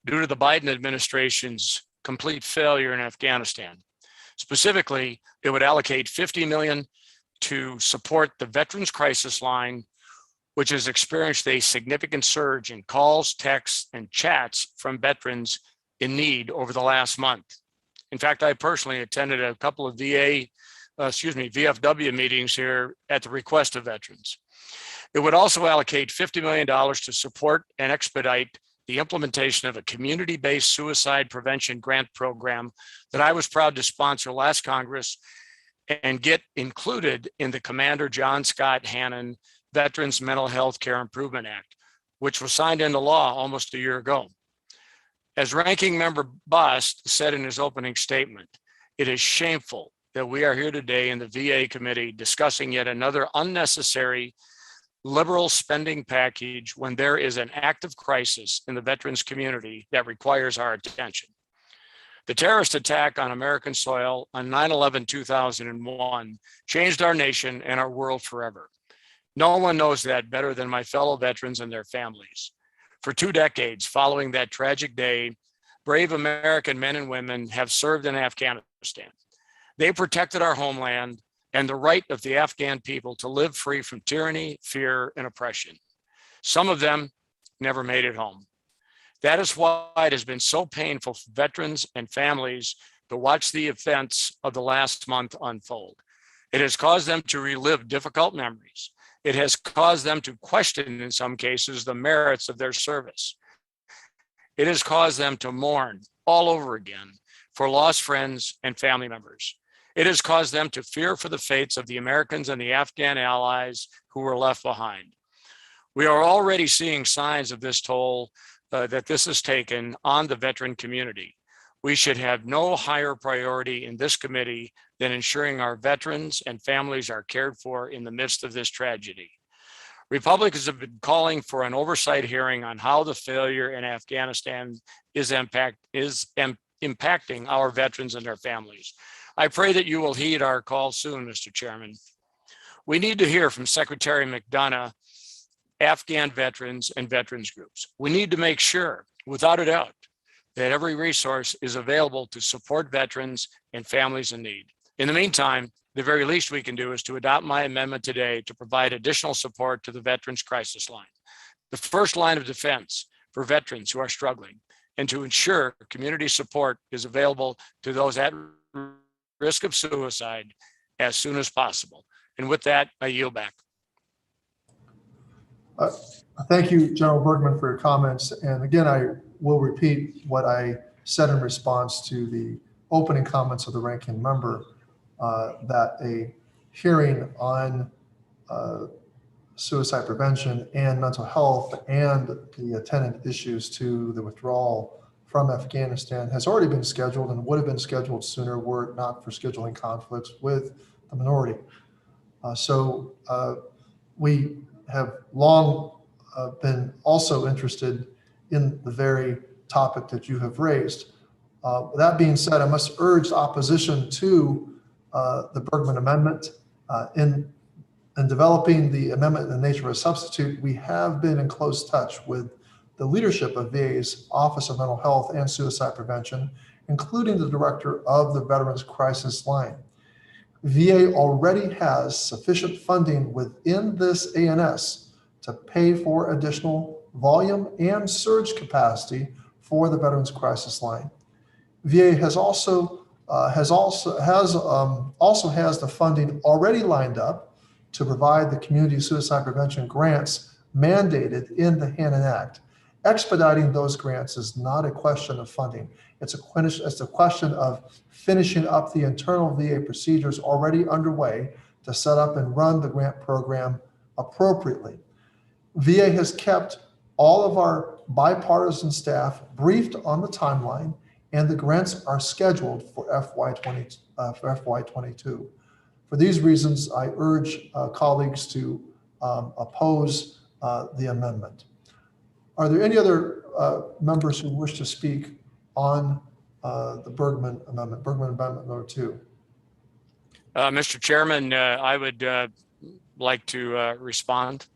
due to the Biden administration's complete failure in Afghanistan. Specifically, it would allocate $50 million to support the Veterans Crisis Line, which has experienced a significant surge in calls, texts, and chats from veterans in need over the last month. In fact, I personally attended a couple of VFW meetings here at the request of veterans. It would also allocate $50 million to support and expedite the implementation of a community-based suicide prevention grant program that I was proud to sponsor last Congress and get included in the Commander John Scott Hannon Veterans Mental Health Care Improvement Act, which was signed into law almost a year ago. As Ranking Member Bost said in his opening statement, it is shameful that we are here today in the VA committee discussing yet another unnecessary liberal spending package when there is an active crisis in the veterans community that requires our attention. The terrorist attack on American soil on 9/11/2001 changed our nation and our world forever. No one knows that better than my fellow veterans and their families. For 2 decades following that tragic day, brave American men and women have served in Afghanistan. They protected our homeland and the right of the Afghan people to live free from tyranny, fear, and oppression. Some of them never made it home. That is why it has been so painful for veterans and families to watch the events of the last month unfold. It has caused them to relive difficult memories. It has caused them to question, in some cases, the merits of their service. It has caused them to mourn all over again for lost friends and family members. It has caused them to fear for the fates of the Americans and the Afghan allies who were left behind. We are already seeing signs of this toll that this has taken on the veteran community. We should have no higher priority in this committee than ensuring our veterans and families are cared for in the midst of this tragedy. Republicans have been calling for an oversight hearing on how the failure in Afghanistan is impacting our veterans and their families. I pray that you will heed our call soon, Mr. Chairman. We need to hear from Secretary McDonough, Afghan veterans and veterans groups. We need to make sure, without a doubt, that every resource is available to support veterans and families in need. In the meantime, the very least we can do is to adopt my amendment today to provide additional support to the Veterans Crisis Line, the first line of defense for veterans who are struggling, and to ensure community support is available to those at risk of suicide as soon as possible. And with that, I yield back. Thank you, General Burgman, for your comments. And again, I will repeat what I said in response to the opening comments of the ranking member, that a hearing on suicide prevention and mental health and the attendant issues to the withdrawal from Afghanistan has already been scheduled and would have been scheduled sooner were it not for scheduling conflicts with the minority. So we have long been also interested in the very topic that you have raised. That being said, I must urge opposition to the Burgman Amendment. In developing the amendment in the nature of a substitute, we have been in close touch with the leadership of VA's Office of Mental Health and Suicide Prevention, including the director of the Veterans Crisis Line. VA already has sufficient funding within this ANS to pay for additional volume and surge capacity for the Veterans Crisis Line. VA also has the funding already lined up to provide the community suicide prevention grants mandated in the Hannon Act. Expediting those grants is not a question of funding. It's a question of finishing up the internal VA procedures already underway to set up and run the grant program appropriately. VA has kept all of our bipartisan staff briefed on the timeline, and the grants are scheduled for FY22. For these reasons, I urge colleagues to oppose the amendment. Are there any other members who wish to speak on the Burgman Amendment, Burgman Amendment number 2? Mr. Chairman, I would like to respond.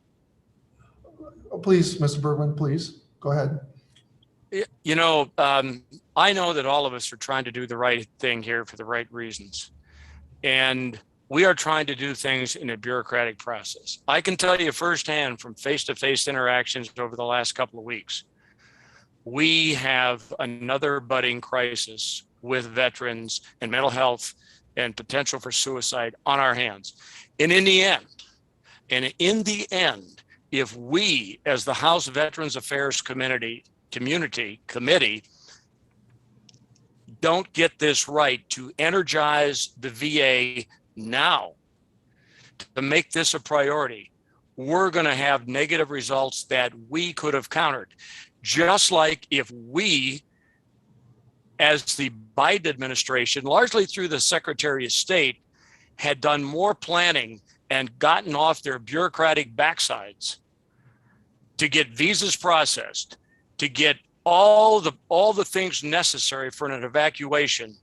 Please, Mr. Burgman, please, go ahead. You know, I know that all of us are trying to do the right thing here for the right reasons. And we are trying to do things in a bureaucratic process. I can tell you firsthand from face-to-face interactions over the last couple of weeks, we have another budding crisis with veterans and mental health and potential for suicide on our hands. And in the end, if we, as the House Veterans Affairs Committee, don't get this right to energize the VA now, to make this a priority, we're going to have negative results that we could have countered. Just like if we, as the Biden administration, largely through the Secretary of State, had done more planning and gotten off their bureaucratic backsides to get visas processed, to get all the things necessary for an evacuation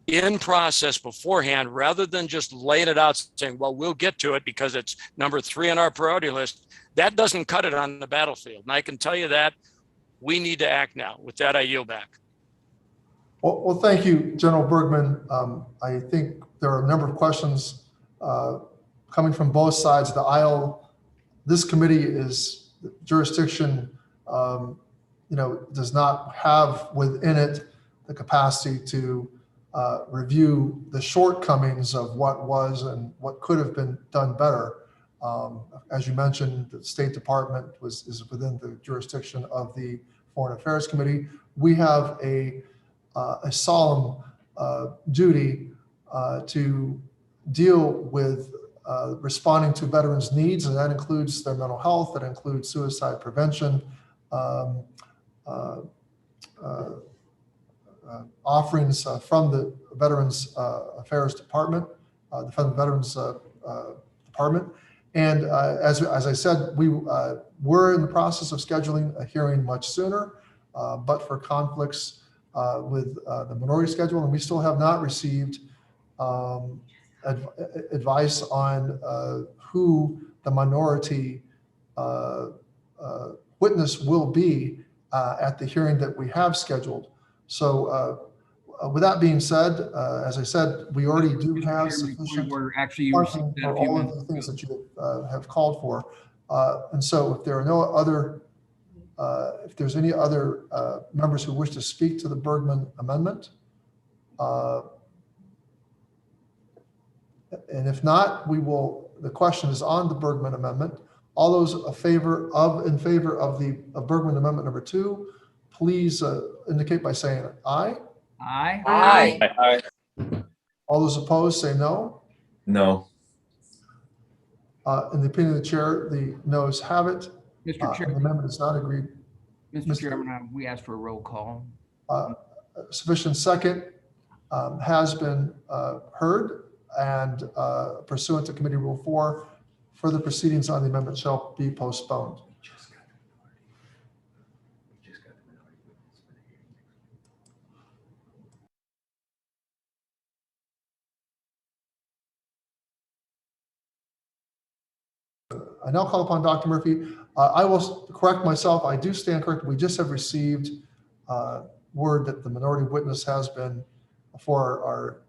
in process beforehand, rather than just laying it out saying, well, we'll get to it because it's number 3 on our priority list. That doesn't cut it on the battlefield. And I can tell you that we need to act now. With that, I yield back. Well, thank you, General Burgman. I think there are a number of questions coming from both sides of the aisle. This committee is jurisdiction, does not have within it the capacity to review the shortcomings of what was and what could have been done better. As you mentioned, the State Department is within the jurisdiction of the Foreign Affairs Committee. We have a solemn duty to deal with responding to veterans' needs, and that includes their mental health, that includes suicide prevention, offerings from the Veterans Affairs Department, the Federal Veterans Department. And as I said, we were in the process of scheduling a hearing much sooner, but for conflicts with the minority schedule, and we still have not received advice on who the minority witness will be at the hearing that we have scheduled. So with that being said, as I said, we already do have sufficient funding for all of the things that you have called for. And so if there are no other, if there's any other members who wish to speak to the Burgman Amendment, and if not, the question is on the Burgman Amendment. All those in favor of the Burgman Amendment number 2, please indicate by saying aye. Aye. Aye. Aye. All those opposed say no. No. In the opinion of the chair, the noes have it. Mr. The Chairman, amendment is not agreed. Mr. Chairman, we asked for a roll call. Sufficient second has been heard, and pursuant to Committee Rule 4, further proceedings on the amendment shall be postponed. I now call upon Dr. Murphy. I will correct myself. I do stand corrected. We just have received word that the minority witness has been, for our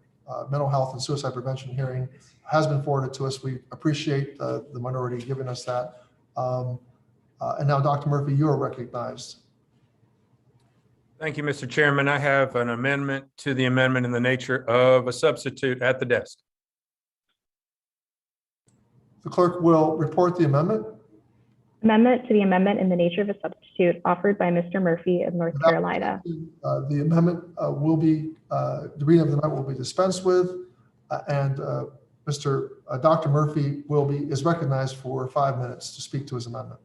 mental health and suicide prevention hearing, has been forwarded to us. We appreciate the minority giving us that. And now, Dr. Murphy, you are recognized. Thank you, Mr. Chairman. I have an amendment to the amendment in the nature of a substitute at the desk. The clerk will report the amendment. Amendment to the amendment in the nature of a substitute offered by Mr. Murphy of North Carolina. The amendment will be, the reading of the amendment will be dispensed with, and Dr. Murphy is recognized for 5 minutes to speak to his amendment.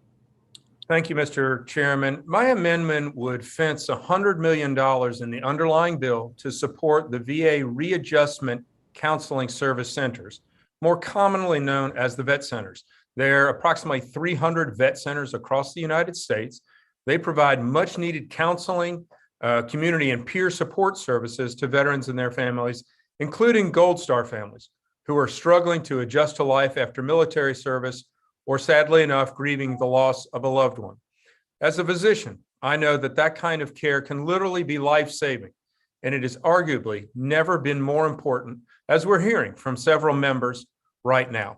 Thank you, Mr. Chairman. My amendment would fence $100 million in the underlying bill to support the VA Readjustment Counseling Service Centers, more commonly known as the vet centers. There are approximately 300 vet centers across the United States. They provide much needed counseling, community and peer support services to veterans and their families, including Gold Star families who are struggling to adjust to life after military service or, sadly enough, grieving the loss of a loved one. As a physician, I know that kind of care can literally be life-saving, and it has arguably never been more important, as we're hearing from several members right now.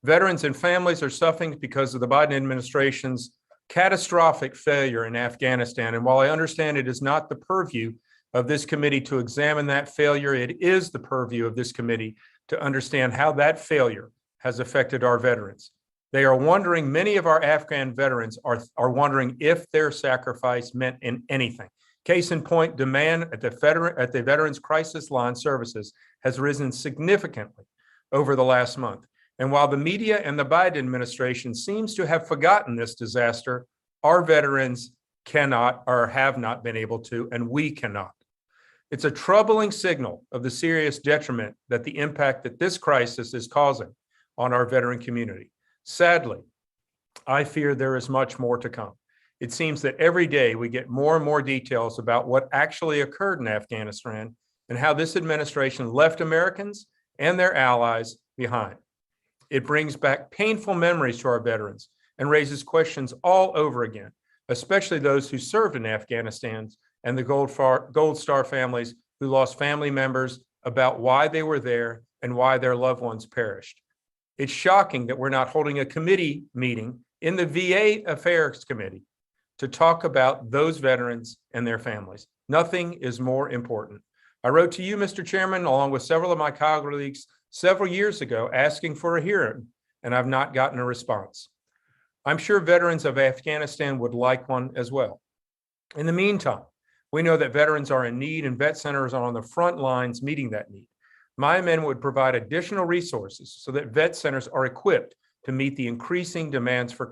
Veterans and families are suffering because of the Biden administration's catastrophic failure in Afghanistan. And while I understand it is not the purview of this committee to examine that failure, it is the purview of this committee to understand how that failure has affected our veterans. They are wondering, many of our Afghan veterans are wondering if their sacrifice meant anything. Case in point, demand at the Veterans Crisis Line services has risen significantly over the last month. And while the media and the Biden administration seems to have forgotten this disaster, our veterans cannot or have not been able to, and we cannot. It's a troubling signal of the serious detriment that the impact that this crisis is causing on our veteran community. Sadly, I fear there is much more to come. It seems that every day we get more and more details about what actually occurred in Afghanistan and how this administration left Americans and their allies behind. It brings back painful memories to our veterans and raises questions all over again, especially those who served in Afghanistan and the Gold Star families who lost family members, about why they were there and why their loved ones perished. It's shocking that we're not holding a committee meeting in the VA Affairs Committee to talk about those veterans and their families. Nothing is more important. I wrote to you, Mr. Chairman, along with several of my colleagues several years ago, asking for a hearing, and I've not gotten a response. I'm sure veterans of Afghanistan would like one as well. In the meantime, we know that veterans are in need and vet centers are on the front lines meeting that need. My amendment would provide additional resources so that vet centers are equipped to meet the increasing demands for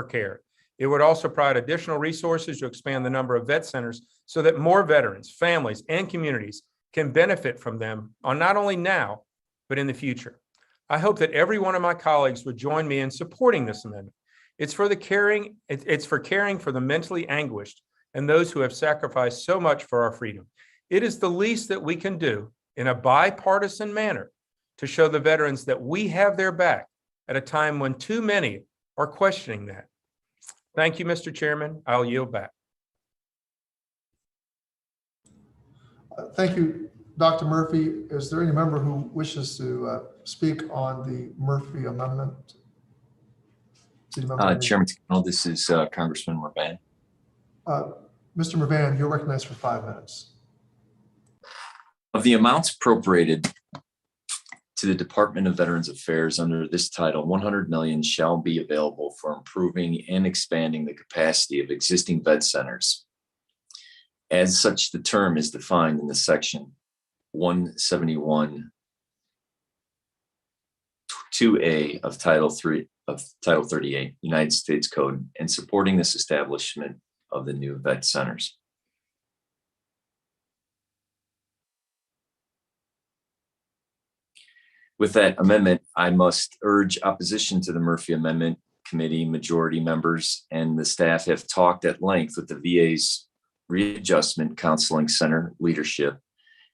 care. It would also provide additional resources to expand the number of vet centers so that more veterans, families, and communities can benefit from them on not only now, but in the future. I hope that every one of my colleagues would join me in supporting this amendment. It's for caring for the mentally anguished and those who have sacrificed so much for our freedom. It is the least that we can do in a bipartisan manner to show the veterans that we have their back at a time when too many are questioning that. Thank you, Mr. Chairman. I'll yield back. Thank you, Dr. Murphy. Is there any member who wishes to speak on the Murphy Amendment? Chairman, this is Congressman Mervan. Mr. Mervan, you're recognized for 5 minutes. Of the amounts appropriated to the Department of Veterans Affairs under this title, 100 million shall be available for improving and expanding the capacity of existing vet centers. As such, the term is defined in the section 171 2A of Title 38 United States Code, and supporting this establishment of the new vet centers. With that amendment, I must urge opposition to the Murphy Amendment. Committee majority members and the staff have talked at length with the VA's Readjustment Counseling Center leadership,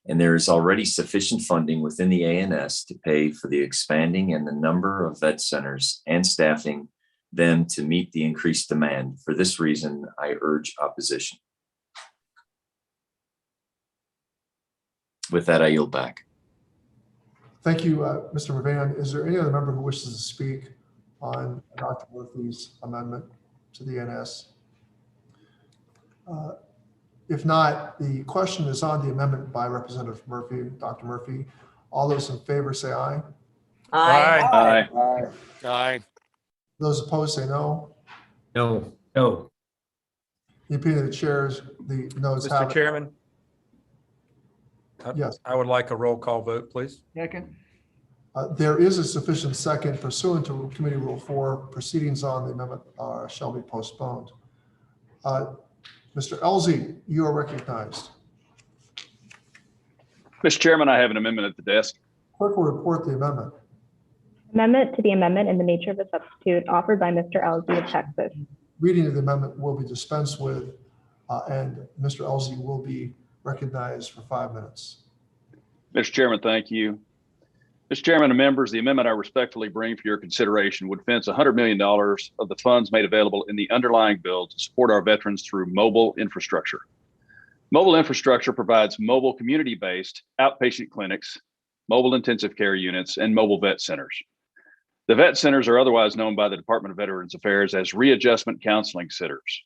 and there is already sufficient funding within the ANS to pay for the expanding and the number of vet centers and staffing them to meet the increased demand. For this reason, I urge opposition. With that, I yield back. Thank you, Mr. Mervan. Is there any other member who wishes to speak on Dr. Murphy's amendment to the ANS? If not, the question is on the amendment by Representative Murphy, Dr. Murphy. All those in favor say aye. Aye. Aye. Aye. Those opposed say no. No. No. The opinion of the chairs, the noes have Mr. it. Chairman? Yes. I would like a roll call vote, please. Second. There is a sufficient second pursuant to Committee Rule 4. Proceedings on the amendment shall be postponed. Mr. Elzey, you are recognized. Mr. Chairman, I have an amendment at the desk. Clerk will report the amendment. Amendment to the amendment in the nature of a substitute offered by Mr. Elzey of Texas. Reading of the amendment will be dispensed with, and Mr. Elzey will be recognized for 5 minutes. Mr. Chairman, thank you. Mr. Chairman and members, the amendment I respectfully bring for your consideration would fence $100 million of the funds made available in the underlying bill to support our veterans through mobile infrastructure. Mobile infrastructure provides mobile community-based outpatient clinics, mobile intensive care units, and mobile vet centers. The vet centers are otherwise known by the Department of Veterans Affairs as readjustment counseling centers.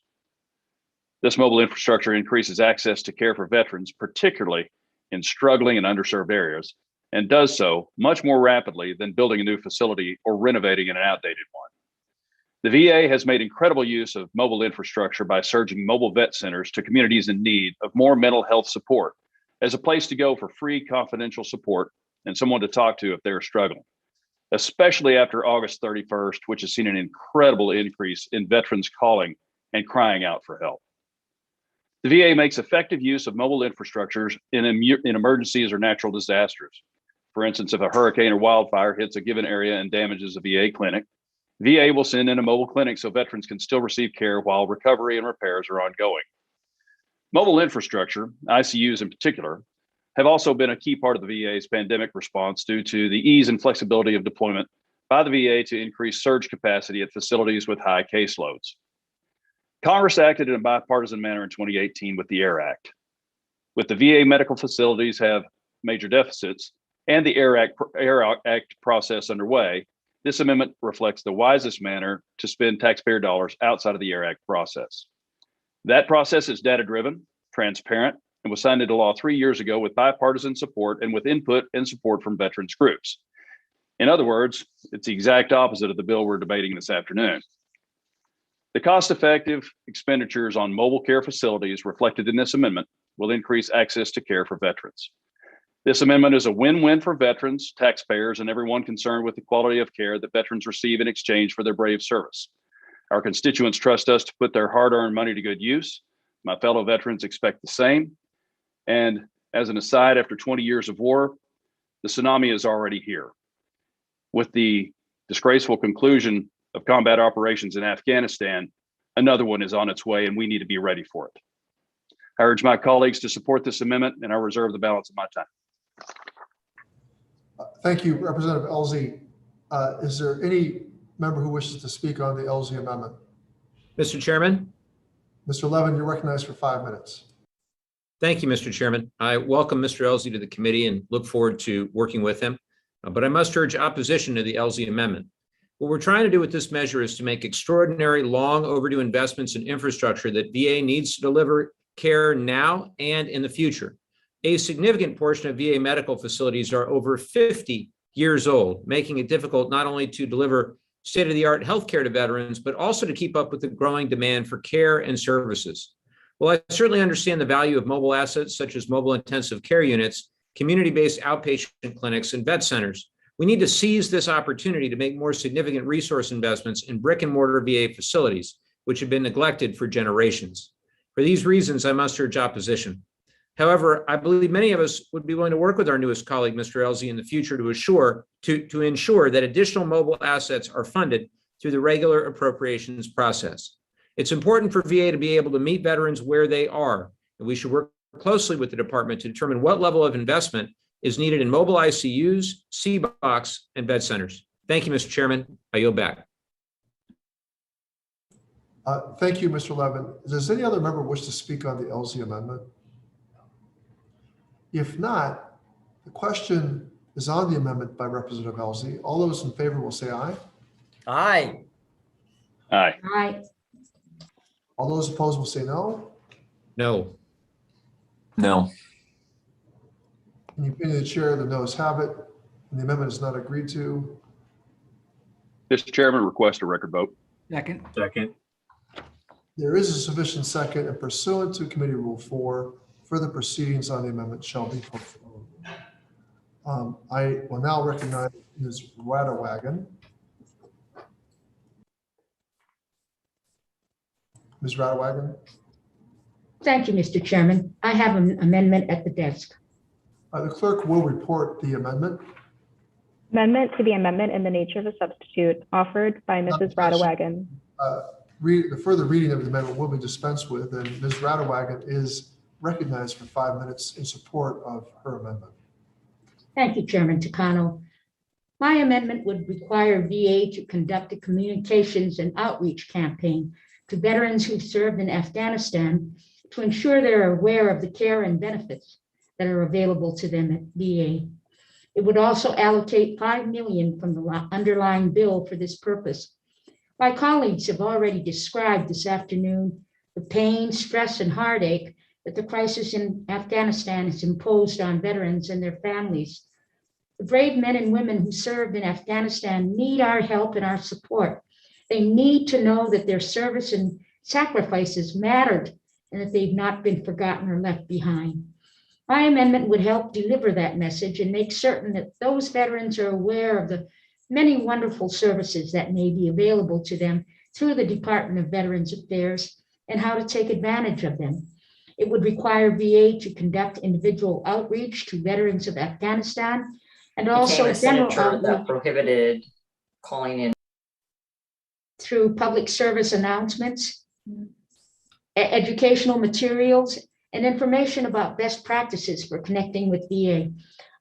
This mobile infrastructure increases access to care for veterans, particularly in struggling and underserved areas, and does so much more rapidly than building a new facility or renovating an outdated one. The VA has made incredible use of mobile infrastructure by surging mobile vet centers to communities in need of more mental health support as a place to go for free confidential support and someone to talk to if they're struggling, especially after August 31st, which has seen an incredible increase in veterans calling and crying out for help. The VA makes effective use of mobile infrastructures in emergencies or natural disasters. For instance, if a hurricane or wildfire hits a given area and damages a VA clinic, VA will send in a mobile clinic so veterans can still receive care while recovery and repairs are ongoing. Mobile infrastructure, ICUs in particular, have also been a key part of the VA's pandemic response due to the ease and flexibility of deployment by the VA to increase surge capacity at facilities with high caseloads. Congress acted in a bipartisan manner in 2018 with the AIR Act. With the VA medical facilities have major deficits and the AIR Act process underway, this amendment reflects the wisest manner to spend taxpayer dollars outside of the AIR Act process. That process is data-driven, transparent, and was signed into law 3 years ago with bipartisan support and with input and support from veterans groups. In other words, it's the exact opposite of the bill we're debating this afternoon. The cost-effective expenditures on mobile care facilities reflected in this amendment will increase access to care for veterans. This amendment is a win-win for veterans, taxpayers, and everyone concerned with the quality of care that veterans receive in exchange for their brave service. Our constituents trust us to put their hard-earned money to good use. My fellow veterans expect the same. And as an aside, after 20 years of war, the tsunami is already here. With the disgraceful conclusion of combat operations in Afghanistan, another one is on its way, and we need to be ready for it. I urge my colleagues to support this amendment, and I reserve the balance of my time. Thank you, Representative Elsie. Is there any member who wishes to speak on the Elsie amendment? Mr. Chairman. Mr. Levin, you're recognized for 5 minutes. Thank you, Mr. Chairman. I welcome Mr. Elsie to the committee and look forward to working with him. But I must urge opposition to the Elsie amendment. What we're trying to do with this measure is to make extraordinary, long overdue investments in infrastructure that VA needs to deliver care now and in the future. A significant portion of VA medical facilities are over 50 years old, making it difficult not only to deliver state-of-the-art healthcare to veterans, but also to keep up with the growing demand for care and services. While I certainly understand the value of mobile assets such as mobile intensive care units, community-based outpatient clinics, and vet centers, we need to seize this opportunity to make more significant resource investments in brick and mortar VA facilities, which have been neglected for generations. For these reasons, I must urge opposition. However, I believe many of us would be willing to work with our newest colleague, Mr. Elsie, in the future to ensure that additional mobile assets are funded through the regular appropriations process. It's important for VA to be able to meet veterans where they are, and we should work closely with the department to determine what level of investment is needed in mobile ICUs, CBOCs, and vet centers. Thank you, Mr. Chairman. I yield back. Thank you, Mr. Levin. Does any other member wish to speak on the Elsie amendment? If not, the question is on the amendment by Representative Elsie. All those in favor will say aye. Aye. Aye. Aye. All those opposed will say no. No. No. In the opinion of the chair, the noes have it, and the amendment is not agreed to. Mr. Chairman, request a record vote. Second. Second. There is a sufficient second, and pursuant to Committee Rule 4, further proceedings on the amendment shall be postponed. I will now recognize Ms. Wagon. Ms. Wagon. Thank you, Mr. Chairman. I have an amendment at the desk. The clerk will report the amendment. Amendment to the amendment in the nature of a substitute offered by Mrs. Radewagen. The further reading of the amendment will be dispensed with, and Ms. Radewagen is recognized for 5 minutes in support of her amendment. Thank you, Chairman Takano. My amendment would require VA to conduct a communications and outreach campaign to veterans who served in Afghanistan to ensure they're aware of the care and benefits that are available to them at VA. It would also allocate $5 million from the underlying bill for this purpose. My colleagues have already described this afternoon the pain, stress, and heartache that the crisis in Afghanistan has imposed on veterans and their families. The brave men and women who served in Afghanistan need our help and our support They need to know that their service and sacrifices mattered and that they've not been forgotten or left behind. My amendment would help deliver that message and make certain that those veterans are aware of the many wonderful services that may be available to them through the Department of Veterans Affairs and how to take advantage of them. It would require VA to conduct individual outreach to veterans of Afghanistan and also Became a general senator that outreach prohibited calling in. through public service announcements, educational materials, and information about best practices for connecting with VA.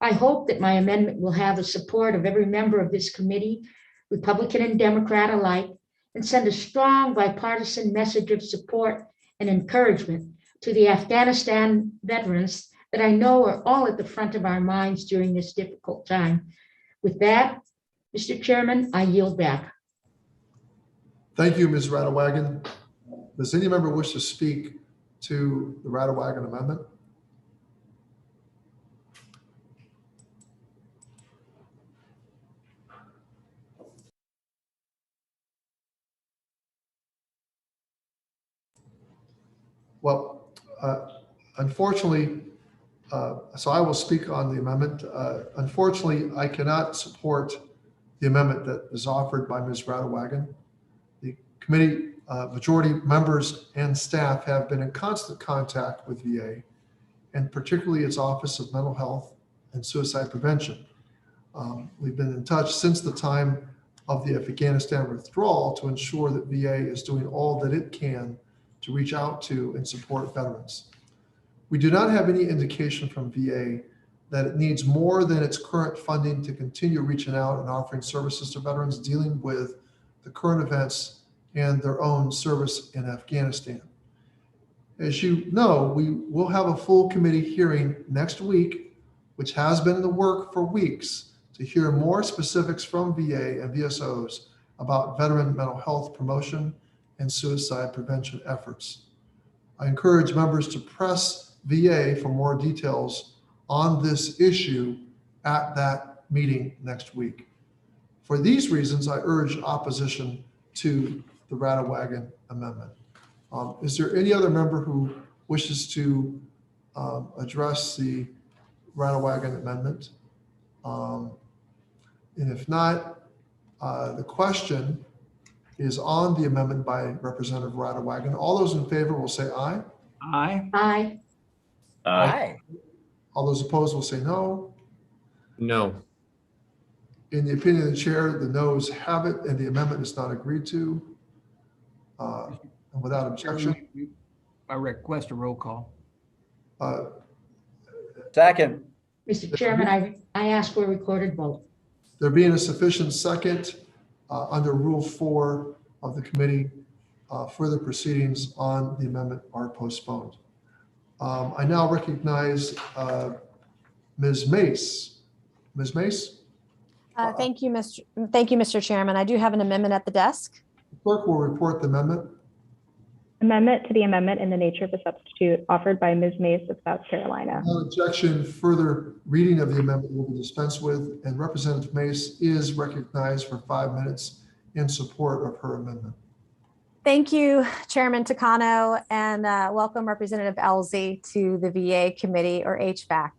I hope that my amendment will have the support of every member of this committee, Republican and Democrat alike, and send a strong bipartisan message of support and encouragement to the Afghanistan veterans that I know are all at the front of our minds during this difficult time. With that, Mr. Chairman, I yield back. Thank you, Ms. Radewagen. Does any member wish to speak to the Radewagen amendment? Well, unfortunately, so I will speak on the amendment. Unfortunately, I cannot support the amendment that is offered by Ms. Radewagen. The committee majority members and staff have been in constant contact with VA, and particularly its Office of Mental Health and Suicide Prevention. We've been in touch since the time of the Afghanistan withdrawal to ensure that VA is doing all that it can to reach out to and support veterans. We do not have any indication from VA that it needs more than its current funding to continue reaching out and offering services to veterans dealing with the current events and their own service in Afghanistan. As you know, we will have a full committee hearing next week, which has been in the work for weeks, to hear more specifics from VA and VSOs about veteran mental health promotion and suicide prevention efforts. I encourage members to press VA for more details on this issue at that meeting next week. For these reasons, I urge opposition to the Radewagen amendment. Is there any other member who wishes to address the Radewagen amendment? And if not, the question is on the amendment by Representative Radewagen. All those in favor will say aye. Aye. Aye. Aye. All those opposed will say no. No. In the opinion of the chair, the noes have it and the amendment is not agreed to. And without objection. I request a roll call. Second. Mr. Chairman, I ask for a recorded vote. There being a sufficient second under Rule 4 of the committee, further proceedings on the amendment are postponed. I now recognize Ms. Mace. Ms. Mace? Thank you, Mr. Chairman. I do have an amendment at the desk. The clerk will report the amendment. Amendment to the amendment in the nature of a substitute offered by Ms. Mace of South Carolina. Without objection, further reading of the amendment will be dispensed with, and Representative Mace is recognized for 5 minutes in support of her amendment. Thank you, Chairman Takano, and welcome Representative Elsie to the VA Committee, or HVAC.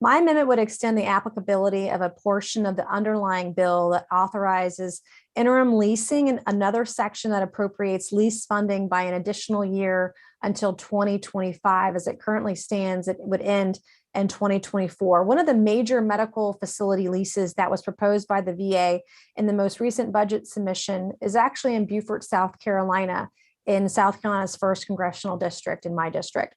My amendment would extend the applicability of a portion of the underlying bill that authorizes interim leasing and another section that appropriates lease funding by an additional year until 2025. As it currently stands, it would end in 2024. One of the major medical facility leases that was proposed by the VA in the most recent budget submission is actually in Beaufort, South Carolina, in South Carolina's 1st Congressional District, in my district.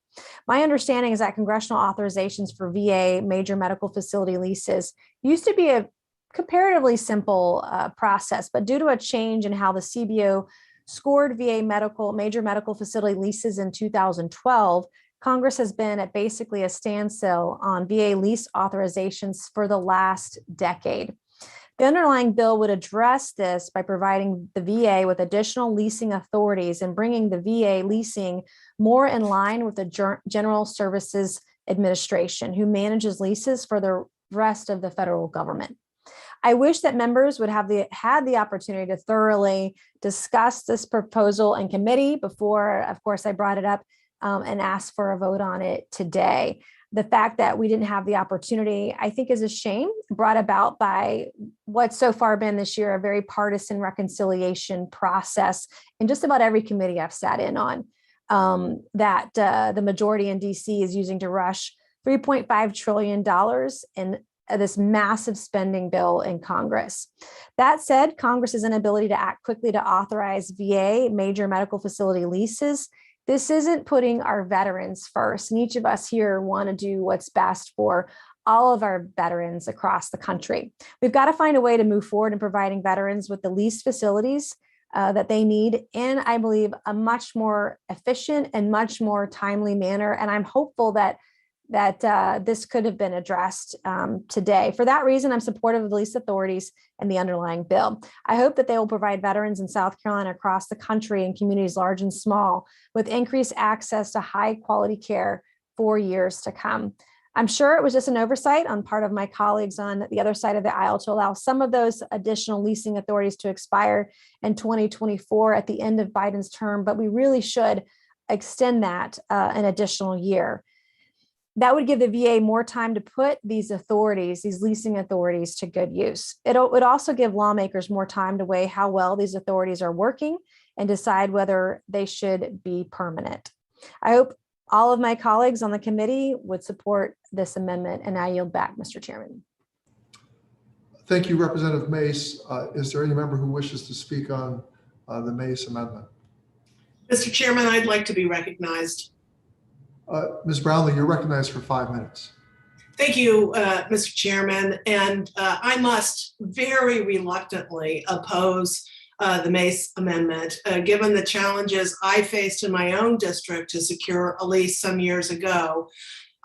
My understanding is that congressional authorizations for VA major medical facility leases used to be a comparatively simple process, but due to a change in how the CBO scored VA major medical facility leases in 2012, Congress has been at basically a standstill on VA lease authorizations for the last decade. The underlying bill would address this by providing the VA with additional leasing authorities and bringing the VA leasing more in line with the General Services Administration, who manages leases for the rest of the federal government. I wish that members would have had the opportunity to thoroughly discuss this proposal in committee before, of course, I brought it up and asked for a vote on it today. The fact that we didn't have the opportunity, I think, is a shame, brought about by what's so far been this year a very partisan reconciliation process in just about every committee I've sat in on, that the majority in DC is using to rush $3.5 trillion in this massive spending bill in Congress. That said, Congress's inability to act quickly to authorize VA major medical facility leases, this isn't putting our veterans first. And each of us here want to do what's best for all of our veterans across the country. We've got to find a way to move forward in providing veterans with the leased facilities that they need in, I believe, a much more efficient and much more timely manner. And I'm hopeful that this could have been addressed today. For that reason, I'm supportive of the lease authorities and the underlying bill. I hope that they will provide veterans in South Carolina, across the country, and communities large and small, with increased access to high quality care for years to come. I'm sure it was just an oversight on part of my colleagues on the other side of the aisle to allow some of those additional leasing authorities to expire in 2024 at the end of Biden's term, but we really should extend that an additional year. That would give the VA more time to put these authorities, these leasing authorities, to good use. It would also give lawmakers more time to weigh how well these authorities are working and decide whether they should be permanent. I hope all of my colleagues on the committee would support this amendment, and I yield back, Mr. Chairman. Thank you, Representative Mace. Is there any member who wishes to speak on the Mace amendment? Mr. Chairman, I'd like to be recognized. Ms. Brownlee, you're recognized for 5 minutes. Thank you, Mr. Chairman. And I must very reluctantly oppose the Mace amendment, given the challenges I faced in my own district to secure a lease some years ago.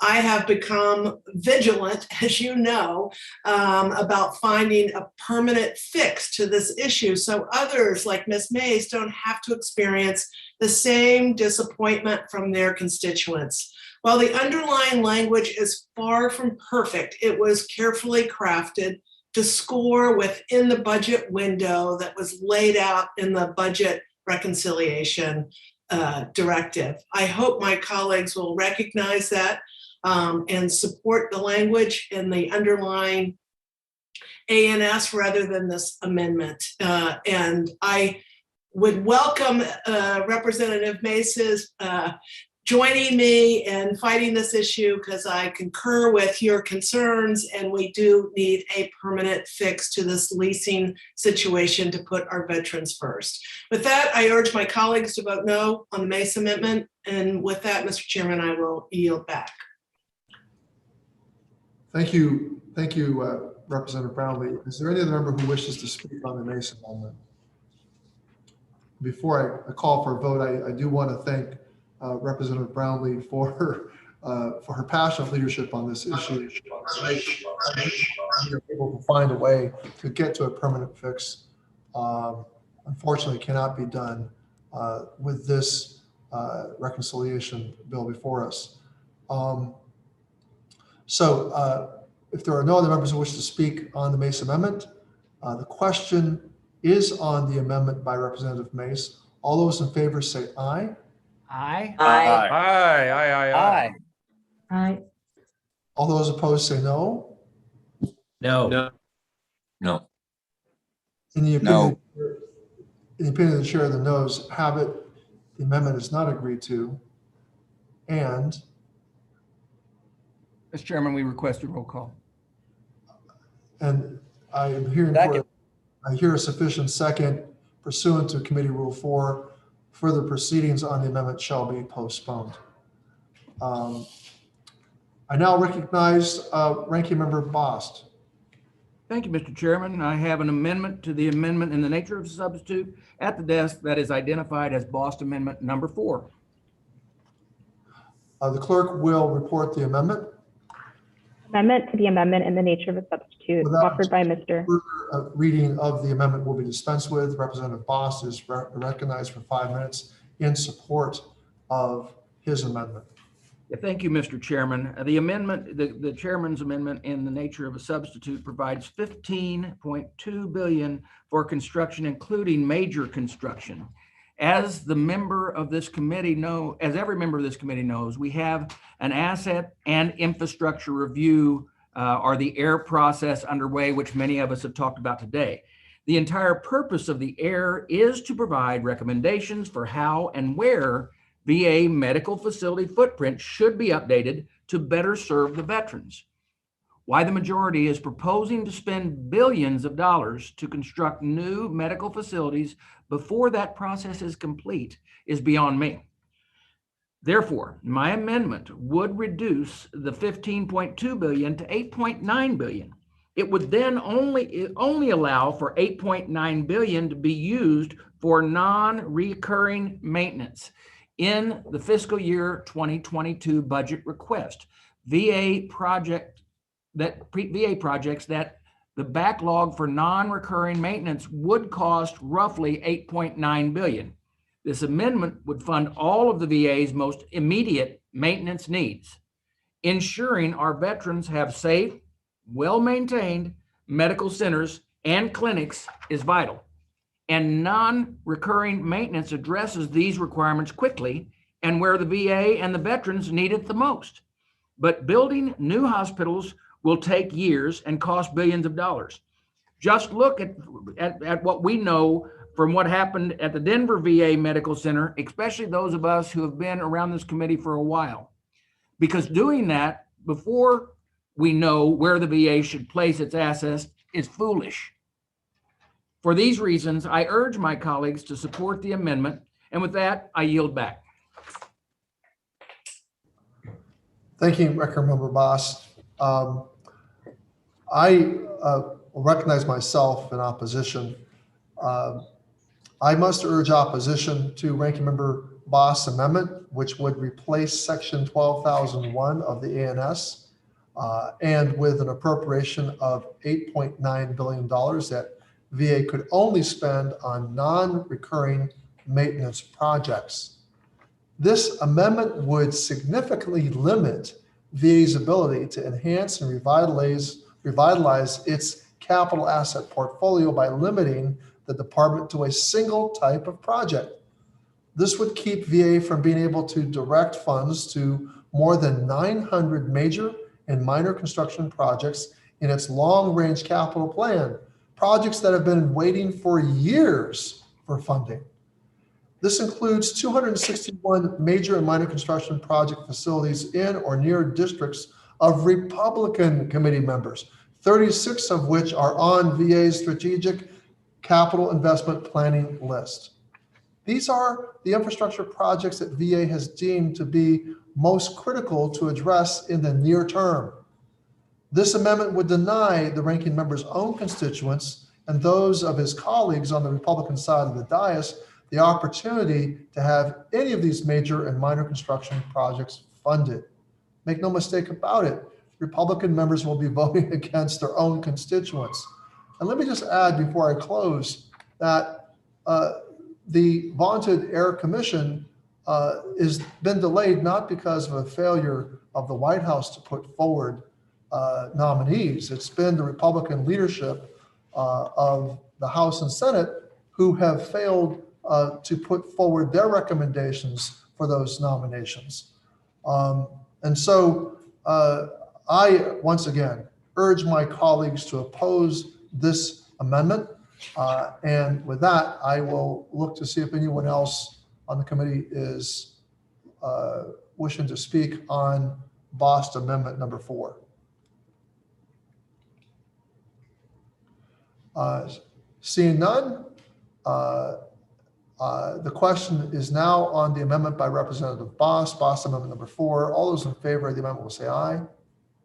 I have become vigilant, as you know, about finding a permanent fix to this issue so others like Ms. Mace don't have to experience the same disappointment from their constituents. While the underlying language is far from perfect, it was carefully crafted to score within the budget window that was laid out in the budget reconciliation directive. I hope my colleagues will recognize that and support the language in the underlying ANS rather than this amendment. And I would welcome Representative Mace's joining me in fighting this issue, because I concur with your concerns, and we do need a permanent fix to this leasing situation to put our veterans first. With that, I urge my colleagues to vote no on the Mace amendment. And with that, Mr. Chairman, I will yield back. Thank you, Representative Brownlee. Is there any other member who wishes to speak on the Mace amendment? Before I call for a vote, I do want to thank Representative Brownlee for her passionate leadership on this issue. We are able to find a way to get to a permanent fix. Unfortunately, cannot be done with this reconciliation bill before us. So if there are no other members who wish to speak on the Mace amendment, the question is on the amendment by Representative Mace. All those in favor say aye. Aye. Aye. Aye. Aye. Aye. Aye. All those opposed say no. No. No. In the opinion of the chair, the noes have it. The amendment is not agreed to. And Mr. Chairman, we request a roll call. And I am hearing I hear a sufficient second pursuant to Committee Rule 4. Further proceedings on the amendment shall be postponed. I now recognize Ranking Member Bost. Thank you, Mr. Chairman. I have an amendment to the amendment in the nature of a substitute at the desk that is identified as Bost Amendment number 4. The clerk will report the amendment. Amendment to the amendment in the nature of a substitute offered by Mr. Reading of the amendment will be dispensed with. Representative Bost is recognized for 5 minutes in support of his amendment. Yeah, thank you, Mr. Chairman. The amendment, the chairman's amendment in the nature of a substitute provides 15.2 billion for construction, including major construction. As the member of this committee as every member of this committee knows, we have an asset and infrastructure review or the AIR process underway, which many of us have talked about today. The entire purpose of the AIR is to provide recommendations for how and where VA medical facility footprint should be updated to better serve the veterans. Why the majority is proposing to spend billions of dollars to construct new medical facilities before that process is complete is beyond me. Therefore, my amendment would reduce the 15.2 billion to 8.9 billion. It would then only allow for 8.9 billion to be used for non-recurring maintenance in the fiscal year 2022 budget request. VA projects that the backlog for non-recurring maintenance would cost roughly 8.9 billion. This amendment would fund all of the VA's most immediate maintenance needs. Ensuring our veterans have safe, well-maintained medical centers and clinics is vital. And non-recurring maintenance addresses these requirements quickly and where the VA and the veterans need it the most. But building new hospitals will take years and cost billions of dollars. Just look at what we know from what happened at the Denver VA Medical Center, especially those of us who have been around this committee for a while. Because doing that before we know where the VA should place its assets is foolish. For these reasons, I urge my colleagues to support the amendment. And with that, I yield back. Thank you, Ranking Member Boss. I recognize myself in opposition. I must urge opposition to Ranking Member Boss' amendment, which would replace Section 12,001 of the ANS and with an appropriation of $8.9 billion that VA could only spend on non-recurring maintenance projects. This amendment would significantly limit VA's ability to enhance and revitalize its capital asset portfolio by limiting the department to a single type of project. This would keep VA from being able to direct funds to more than 900 major and minor construction projects in its long-range capital plan, projects that have been waiting for years for funding. This includes 261 major and minor construction project facilities in or near districts of Republican committee members, 36 of which are on VA's strategic capital investment planning list. These are the infrastructure projects that VA has deemed to be most critical to address in the near term. This amendment would deny the ranking member's own constituents and those of his colleagues on the Republican side of the dais the opportunity to have any of these major and minor construction projects funded. Make no mistake about it, Republican members will be voting against their own constituents. And let me just add before I close that the vaunted AIR Commission has been delayed not because of a failure of the White House to put forward nominees. It's been the Republican leadership of the House and Senate who have failed to put forward their recommendations for those nominations. And so I, once again, urge my colleagues to oppose this amendment. And with that, I will look to see if anyone else on the committee is wishing to speak on Bost Amendment number 4. Seeing none, the question is now on the amendment by Representative Bost, Bost Amendment number 4. All those in favor of the amendment will say aye.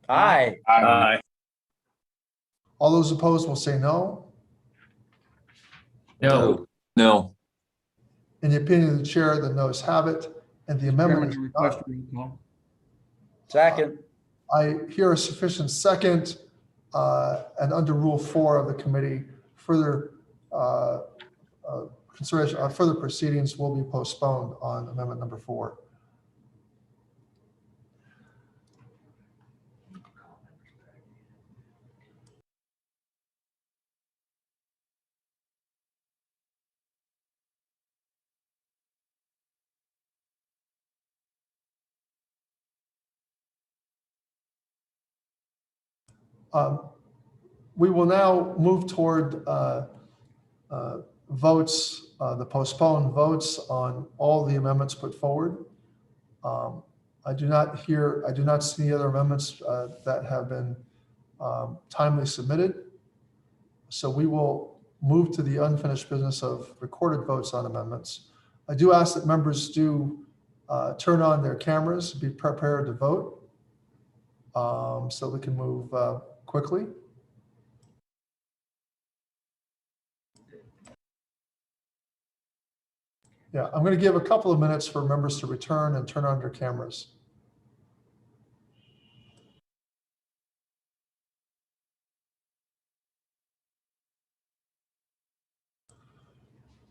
Aye. Aye. All those opposed will say no. No. No. In the opinion of the chair, the noes have it, and the amendment is Request adopted. recall. Second. I hear a sufficient second, and under Rule 4 of the committee, further consideration, further proceedings will be postponed on amendment number 4. We will now move toward votes, the postponed votes on all the amendments put forward. I do not see any other amendments that have been timely submitted. So we will move to the unfinished business of recorded votes on amendments. I do ask that members do turn on their cameras, be prepared to vote, so we can move quickly. Yeah, I'm going to give a couple of minutes for members to return and turn on their cameras.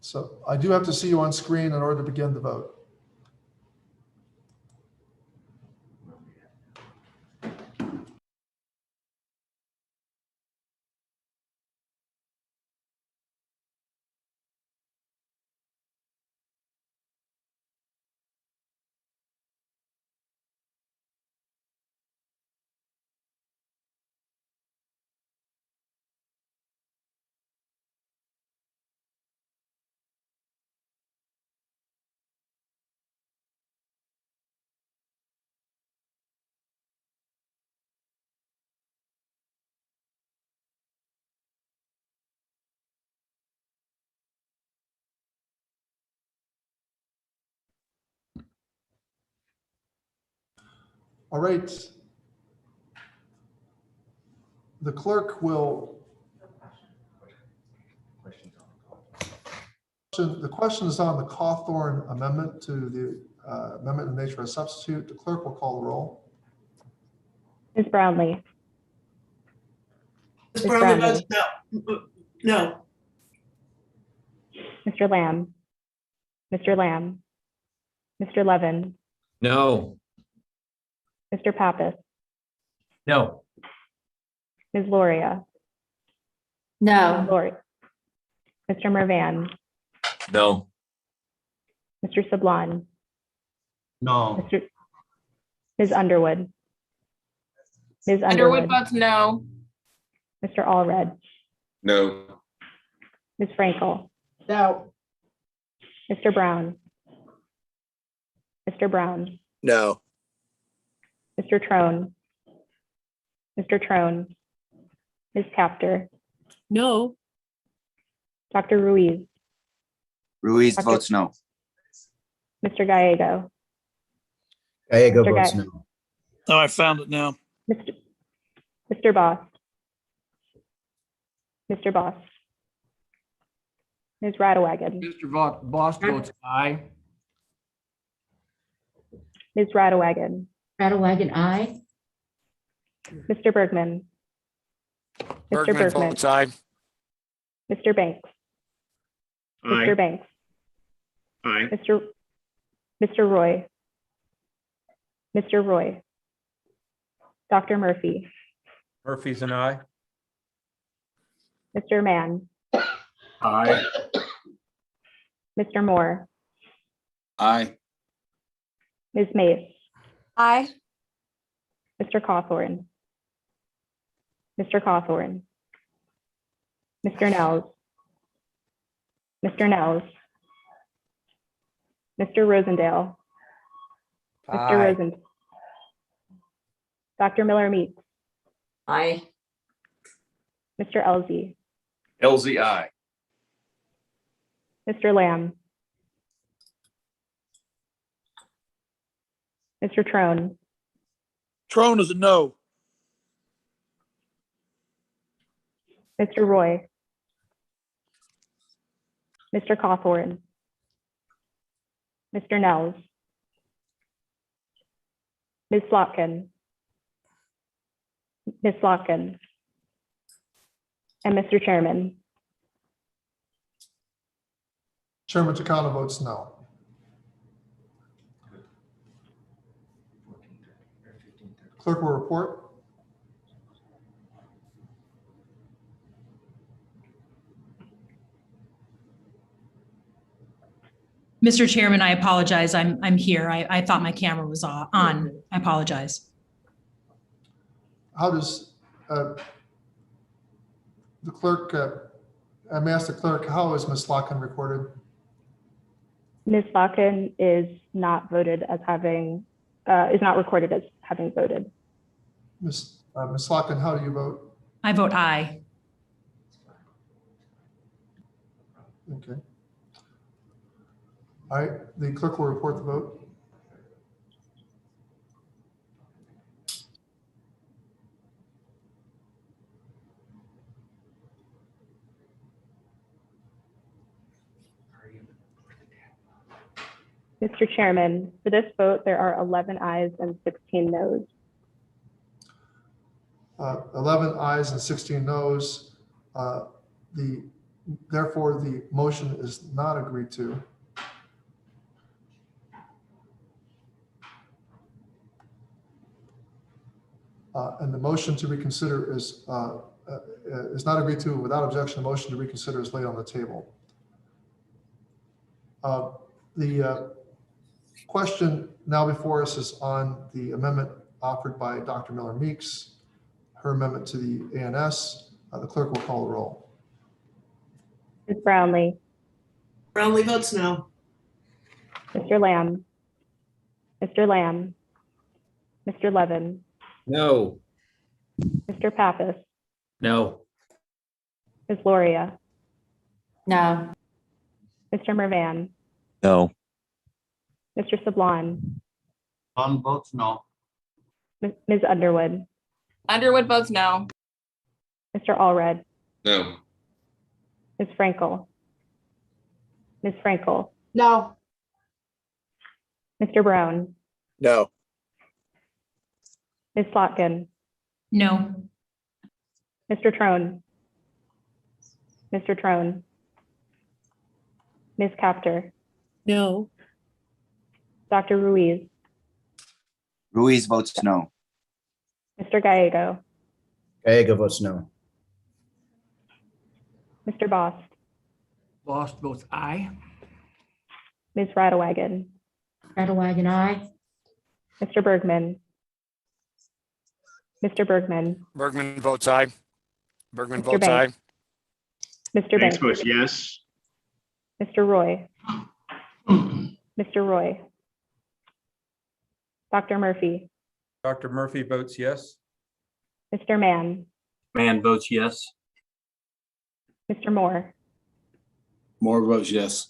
So I do have to see you on screen in order to begin the vote. All right. The clerk will. The question is on the Cauthern amendment to the amendment in the nature of a substitute. The clerk will call the roll. Ms. Brownlee. Ms. Brownlee votes no. No. Mr. Lamb. Mr. Lamb. Mr. Levin. No. Mr. Pappas. No. Ms. Loria. No. Ms. Lori. Mr. Mervan. No. Mr. Sablon. No. Ms. Underwood. Ms. Underwood votes no. Mr. Allred. No. Ms. Frankel. No. Mr. Brown. Mr. Brown. No. Mr. Trone. Mr. Trone. Ms. Capter. No. Dr. Ruiz. Ruiz Dr. votes no. Mr. Gallego. Gallego Mr. votes Guy- no. Oh, I found it now. Mr. Boss. Mr. Boss. Ms. Radewagen. Mr. Boss votes aye. Ms. Radewagen. Radewagen, aye. Mr. Burgman. Mr. Bergman Burgman. votes aye. Mr. Banks. Aye. Mr. Banks. Aye. Mr. Roy. Mr. Roy. Dr. Murphy. Murphy's an aye. Mr. Mann. Aye. Mr. Moore. Aye. Ms. Mace. Aye. Mr. Cawthorn. Mr. Cawthorn. Mr. Nels. Mr. Nels. Mr. Rosendale. Mr. Rosen. Dr. Miller Meeks. Aye. Mr. Elsie. Elsie, aye. Mr. Lamb. Mr. Trone. Trone is a no. Mr. Roy. Mr. Cawthorn. Mr. Nels. Ms. Slotkin. Ms. Slotkin. And Mr. Chairman. Chairman Takano votes no. Clerk will report. Mr. Chairman, I apologize. I'm here. I thought my camera was on. I apologize. How does The clerk, I may ask the clerk, how is Ms. Locken recorded? Ms. Locken is not voted as having, is not recorded as having voted. Ms. Locken, how do you vote? I vote aye. Okay. All right, the clerk will report the vote. Mr. Chairman, for this vote, there are 11 ayes and 16 noes. 11 ayes and 16 noes. Therefore, the motion is not agreed to. And the motion to reconsider is not agreed to. Without objection, the motion to reconsider is laid on the table. The question now before us is on the amendment offered by Dr. Miller Meeks, her amendment to the ANS. The clerk will call the roll. Ms. Brownlee, Brownlee votes no. Mr. Lamb, Mr. Lamb, Mr. Levin, No. Mr. Pappas, No. Ms. Loria, No. Mr. Mervan, No. Mr. Sablon, Votes no. Ms. Underwood, Underwood votes no. Mr. Allred, No. Ms. Frankel, Ms. Frankel, No. Mr. Brown, No. Ms. Slotkin, No. Mr. Trone, Mr. Trone, Ms. Capter, No. Dr. Ruiz, Ruiz votes no. Mr. Gallego, Gallego votes no. Mr. Bost, Bost votes aye. Ms. Radewagen, Radewagen, aye. Mr. Burgman, Mr. Bergman, Burgman votes aye. Bergman Mr. votes aye. Banks, Mr. Banks Banks, votes yes. Mr. Roy, Mr. Roy, Dr. Murphy, Dr. Murphy votes yes. Mr. Mann, Mann votes yes. Mr. Moore, Moore votes yes.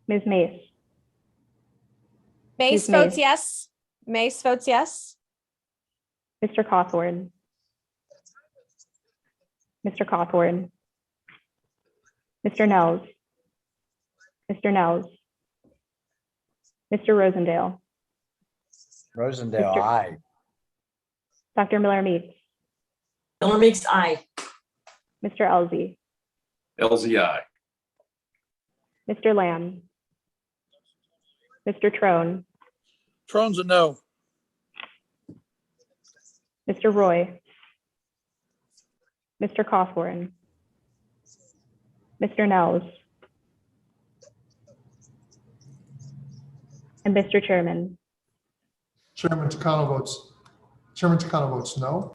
Ms. Mace, Mace Ms. votes Mace. yes. Mace votes yes. Mr. Cawthorn, Mr. Cawthorn, Mr. Nels, Mr. Nels, Mr. Rosendale, Rosendale, Mr. aye. Dr. Miller Meeks, Miller Meeks, aye. Mr. Elzey, LZI. Mr. Lamb, Mr. Trone, Trone's a no. Mr. Roy, Mr. Cawthorn, Mr. Nels, and Mr. Chairman. Chairman Takano votes no.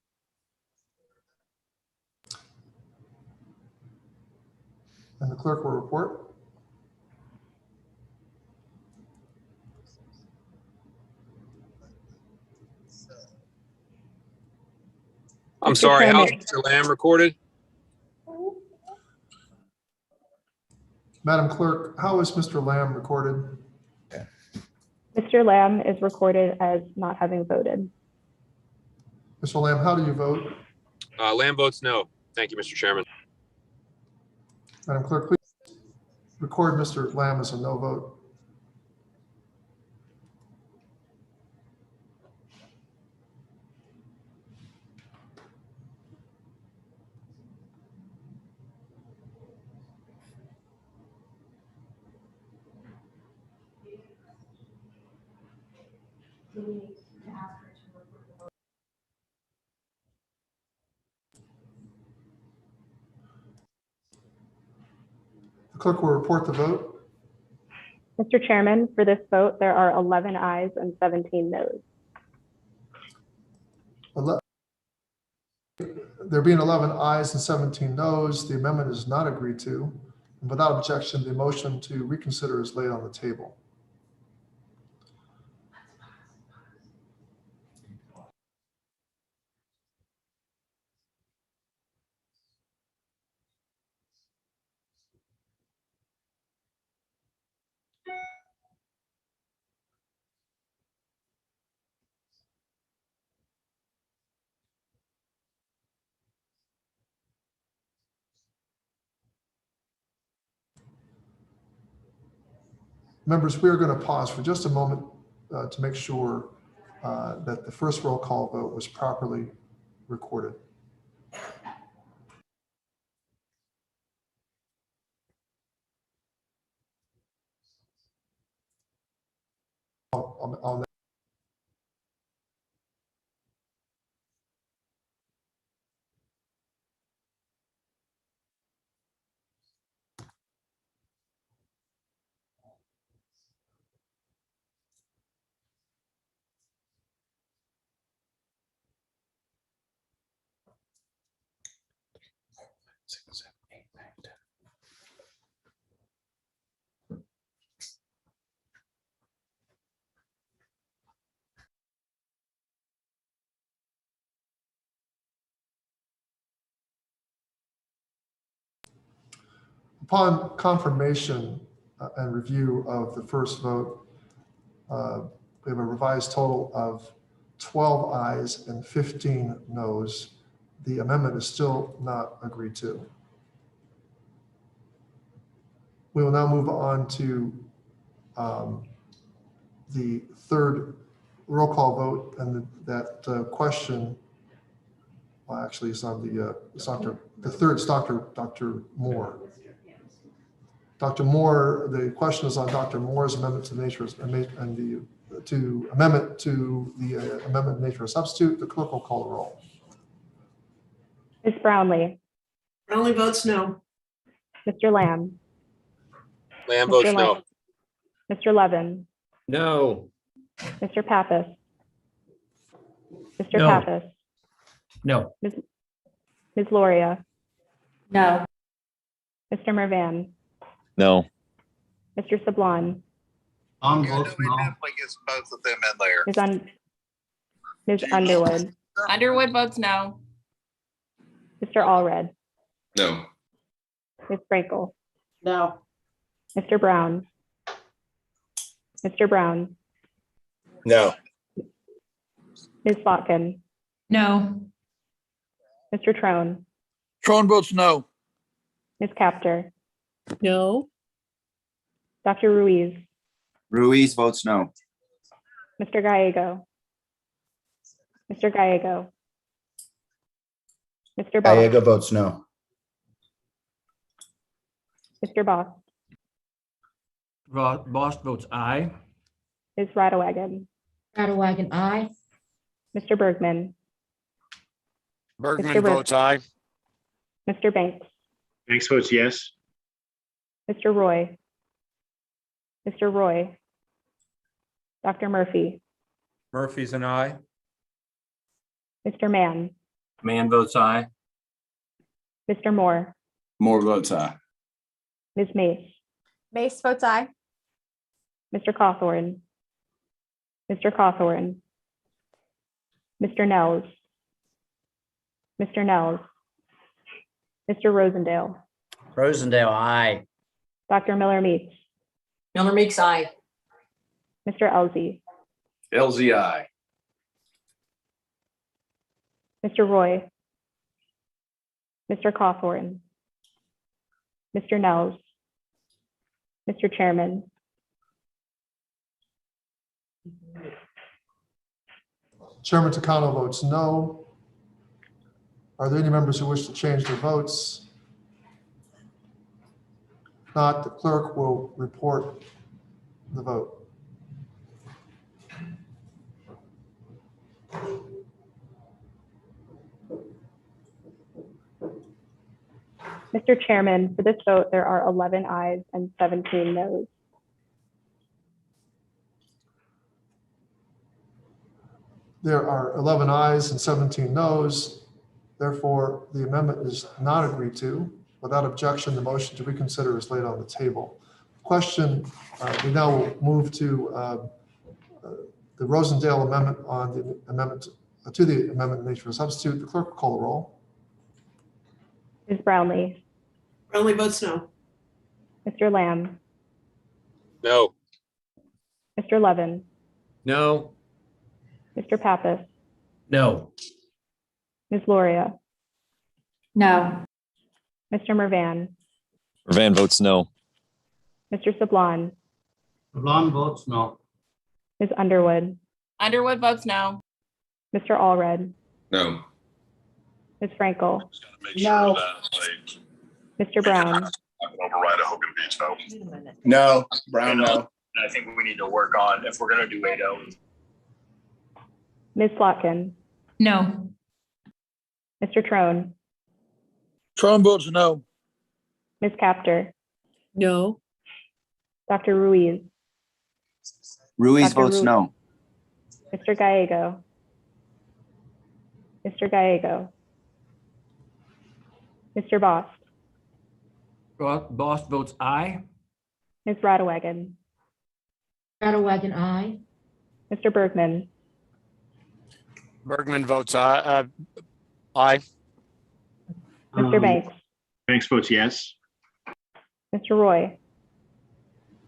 And the clerk will report. I'm Mr. sorry, how's Chairman. Mr. Lamb recorded? Madam Clerk, how is Mr. Lamb recorded? Mr. Lamb is recorded as not having voted. Mr. Lamb, how do you vote? Lamb votes no. Thank you, Mr. Chairman. Madam Clerk, please record Mr. Lamb as a no vote. The clerk will report the vote. Mr. Chairman, for this vote, there are 11 ayes and 17 noes. There being 11 ayes and 17 noes, the amendment is not agreed to. And without objection, the motion to reconsider is laid on the table. Members, we are going to pause for just a moment to make sure that the first roll call vote was properly recorded. I'll Upon confirmation and review of the first vote, we have a revised total of 12 ayes and 15 noes. The amendment is still not agreed to. We will now move on to the third roll call vote, and that question, well, actually, it's on the third is Dr. Moore. Dr. Moore, the question is on Dr. Moore's amendment to nature and the amendment to the amendment nature of substitute. The clerk will call the roll. Ms. Brownlee. Brownlee votes no. Mr. Lamb. Lamb Mr. votes no. Lamb. Mr. Levin. No. Mr. Pappas. Mr. No. Pappas. No. Ms. Loria. No. Mr. Mervan. No. Mr. Sablon. Votes no. Against both of them in there. Ms. Underwood. Underwood votes no. Mr. Allred. No. Ms. Frankel. No. Mr. Brown. Mr. Brown. No. Ms. Botkin. No. Mr. Trone. Trone votes no. Ms. Capter. No. Dr. Ruiz. Ruiz votes no. Mr. Gallego. Mr. Gallego. Mr. Boss. Gallego votes no. Mr. Boss. Boss votes aye. Ms. Radewagen. Radewagen, aye. Mr. Burgman. Burgman Mr. Berg- votes aye. Mr. Banks. Banks votes yes. Mr. Roy. Mr. Roy. Dr. Murphy. Murphy's an aye. Mr. Mann. Mann votes aye. Mr. Moore. Moore votes aye. Ms. Mace. Mace votes aye. Mr. Cawthorn. Mr. Cawthorn. Mr. Nels. Mr. Nels. Mr. Rosendale. Rosendale, aye. Dr. Miller Meeks. Miller Meeks, aye. Mr. Elsie. LZI. Mr. Roy. Mr. Cawthorn. Mr. Nels. Mr. Chairman. Chairman Takano votes no. Are there any members who wish to change their votes? If not, the clerk will report the vote. Mr. Chairman, for this vote, there are 11 ayes and 17 noes. There are 11 ayes and 17 noes. Therefore, the amendment is not agreed to. Without objection, the motion to reconsider is laid on the table. Question, we now will move to the Rosendale amendment on the amendment to the amendment in nature of a substitute. The clerk will call the roll. Ms. Brownlee, Brownlee votes no. Mr. Lamb, No. Mr. Levin, No. Mr. Pappas, No. Ms. Loria, No. Mr. Mervan, Mervan votes no. Mr. Sablon, Sablon votes no. Ms. Underwood, Underwood votes no. Mr. Allred, No. Ms. Frankel, No. Mr. Brown, Override a Hogan Beach vote. No. Brown, no. I think we need to work on, if we're going to do 8-0. Ms. Slotkin, No. Mr. Trone, Trone votes no. Ms. Capter, No. Dr. Ruiz, Ruiz Dr. votes no. Mr. Gallego, Mr. Gallego, Mr. Bost, Bost votes aye. Ms. Radewagen, Radewagen, aye. Mr. Burgman, Burgman votes aye. Aye. Mr. Banks, Banks votes yes. Mr. Roy,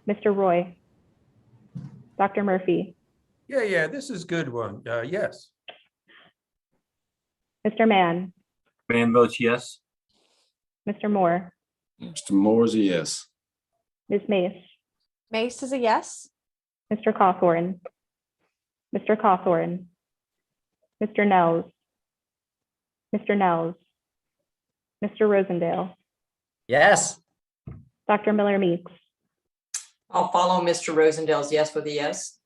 Mr. Roy, Dr. Murphy, Yeah, this is a good one. Yes. Mr. Mann, Mann votes yes. Mr. Moore, Mr. Moore is a yes. Ms. Mace, Mace is a yes. Mr. Cawthorn, Mr. Cawthorn, Mr. Nels, Mr. Nels, Mr. Rosendale, Yes. Dr. Miller Meeks, I'll follow Mr. Rosendale's yes with a yes.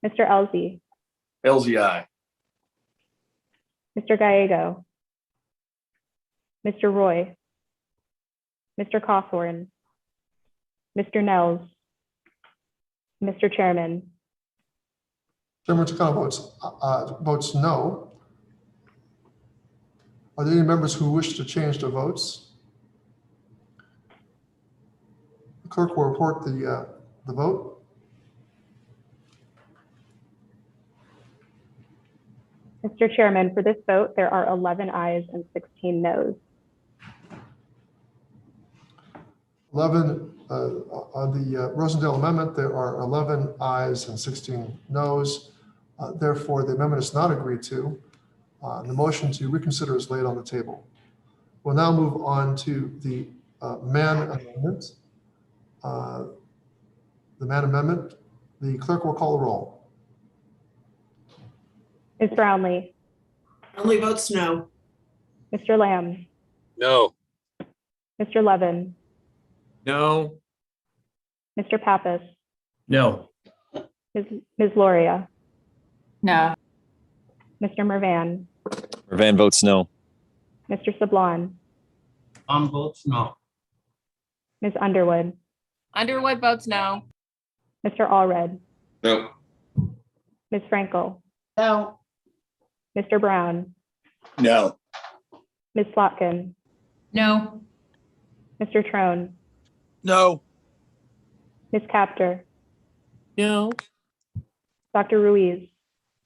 Mr. Elsie, LZI. Mr. Gallego, Mr. Roy, Mr. Cawthorn, Mr. Nels, Mr. Chairman, Chairman Takano votes no. Are there any members who wish to change their votes? The clerk will report the vote. Mr. Chairman, for this vote, there are 11 ayes and 16 noes. 11, on the Rosendale amendment, there are 11 ayes and 16 noes. Therefore, the amendment is not agreed to. The motion to reconsider is laid on the table. We'll now move on to the Mann amendment. The Mann amendment, the clerk will call the roll. Ms. Brownlee, Brownlee votes no. Mr. Lamb, No. Mr. Levin, No. Mr. Pappas, No. Ms. Loria, No. Mr. Mervan, Mervan votes no. Mr. Sablon, Votes no. Ms. Underwood, Underwood votes no. Mr. Allred, No. Ms. Frankel, No. Mr. Brown, No. Ms. Slotkin, No. Mr. Trone, No. Ms. Capter, No. Dr. Ruiz,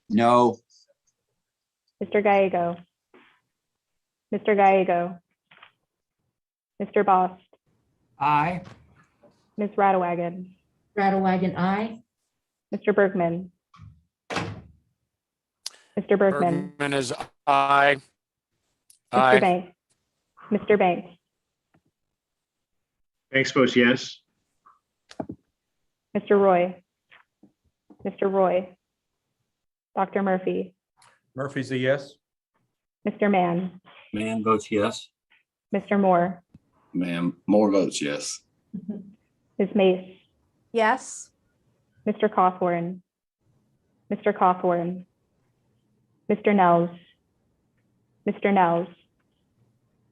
No. Mr. Gallego, Mr. Gallego, Mr. Bost, Aye. Ms. Radewagen, Radewagen, aye. Mr. Burgman, Mr. Burgman, Burgman is aye. Mr. Aye. Banks, Mr. Banks, Banks votes yes. Mr. Roy, Mr. Roy, Dr. Murphy, Murphy's a yes. Mr. Mann, Mann votes yes. Mr. Moore, Ma'am, Moore votes yes. Ms. Mace, Yes. Mr. Cawthorn, Mr. Cawthorn, Mr. Nels, Mr. Nels,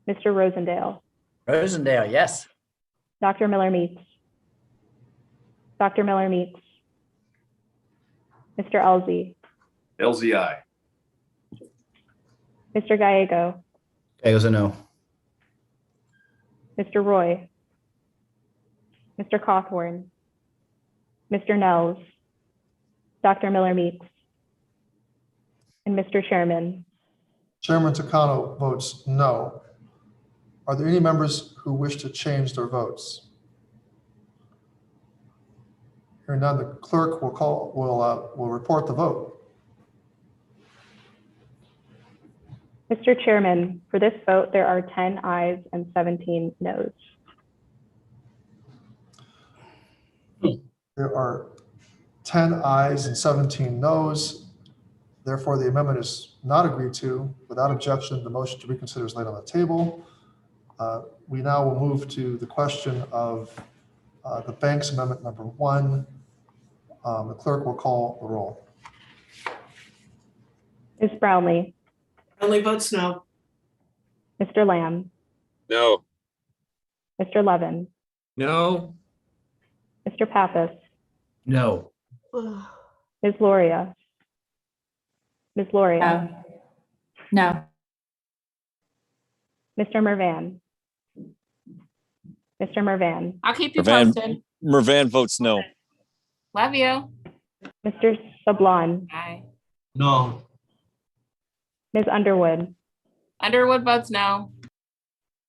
Mr. Rosendale, Rosendale, yes. Dr. Miller Meeks, Dr. Miller Meeks, Mr. Elsie, LZI. Mr. Gallego, Gallegos a no. Mr. Roy, Mr. Cawthorn, Mr. Nels, Dr. Miller Meeks, and Mr. Chairman. Chairman Takano votes no. Are there any members who wish to change their votes? Hearing none, the clerk will report the vote. Mr. Chairman, for this vote, there are 10 ayes and 17 noes. There are 10 ayes and 17 noes. Therefore, the amendment is not agreed to. Without objection, the motion to reconsider is laid on the table. We now will move to the question of the Banks Amendment number 1. The clerk will call the roll. Ms. Brownlee, Brownlee votes no. Mr. Lamb, No. Mr. Levin, No. Mr. Pappas, No. Ms. Loria, Ms. Loria, No. Mr. Mervan, Mr. Mervan, I'll keep you Mervan, posted. Mervan votes no. Love you. Mr. Sablon, Bye. No. Ms. Underwood, Underwood votes no.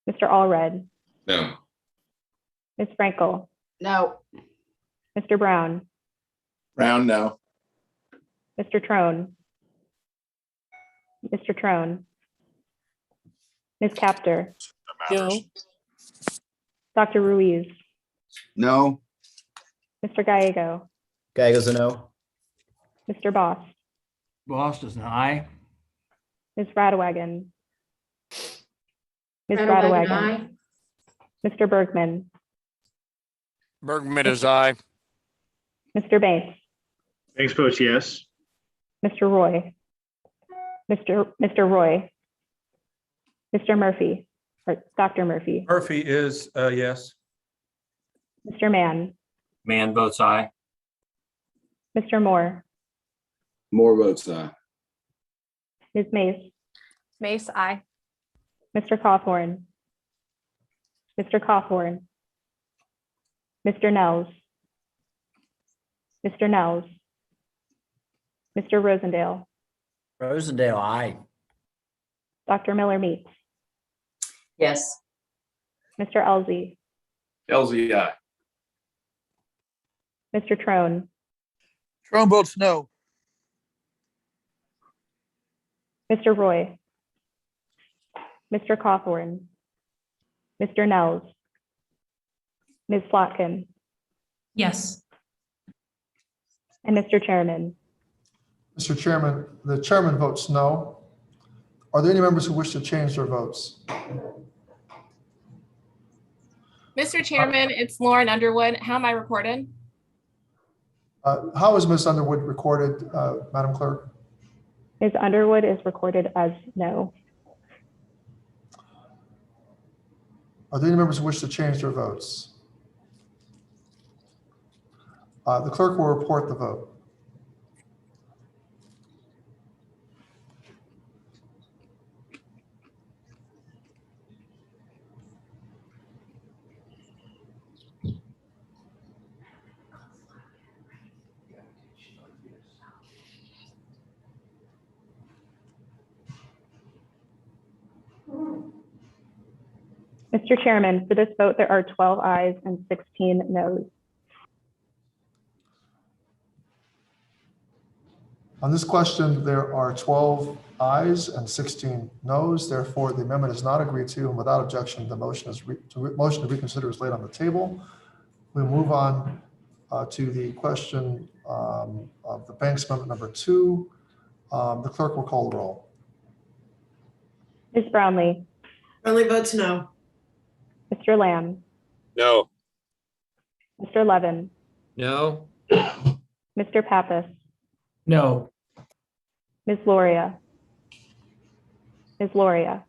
Mr. Allred, No. Ms. Frankel, No. Mr. Brown, Brown, no. Mr. Trone, Mr. Trone, Ms. Capter, No. Dr. Ruiz, No. Mr. Gallego, Gallegos a no. Mr. Boss, Boss is an aye. Ms. Radwagen, Ms. Radwagen, Radwagen, aye. Mr. Burgman, Burgman is aye. Mr. Banks, Banks votes yes. Mr. Roy, Mr. Roy, Mr. Murphy, or Dr. Murphy, Murphy is a yes. Mr. Mann, Man votes aye. Mr. Moore, Moore votes aye. Ms. Mace, Mace, aye. Mr. Cawthorn, Mr. Cawthorn, Mr. Nels, Mr. Nels, Mr. Rosendale, Rosendale, aye. Dr. Miller Meeks, Yes. Mr. Elsie, Elsie, aye. Mr. Trone, Trump votes no. Mr. Roy, Mr. Cawthorn, Mr. Nels, Ms. Flotkin, Yes. and Mr. Chairman. Mr. Chairman, the chairman votes no. Are there any members who wish to change their votes? Mr. Chairman, it's Lauren Underwood. How am I recorded? How is Ms. Underwood recorded, Madam Clerk? Ms. Underwood is recorded as no. Are there any members who wish to change their votes? The clerk will report the vote. Mr. Chairman, for this vote, there are 12 ayes and 16 noes. On this question, there are 12 ayes and 16 noes. Therefore, the amendment is not agreed to, and without objection, the motion to reconsider is laid on the table. We'll move on to the question of the Banks Amendment number 2. The clerk will call the roll. Ms. Brownlee, Brownlee votes no. Mr. Lamb, No. Mr. Levin, No. Mr. Pappas, No. Ms. Loria, Ms. Loria,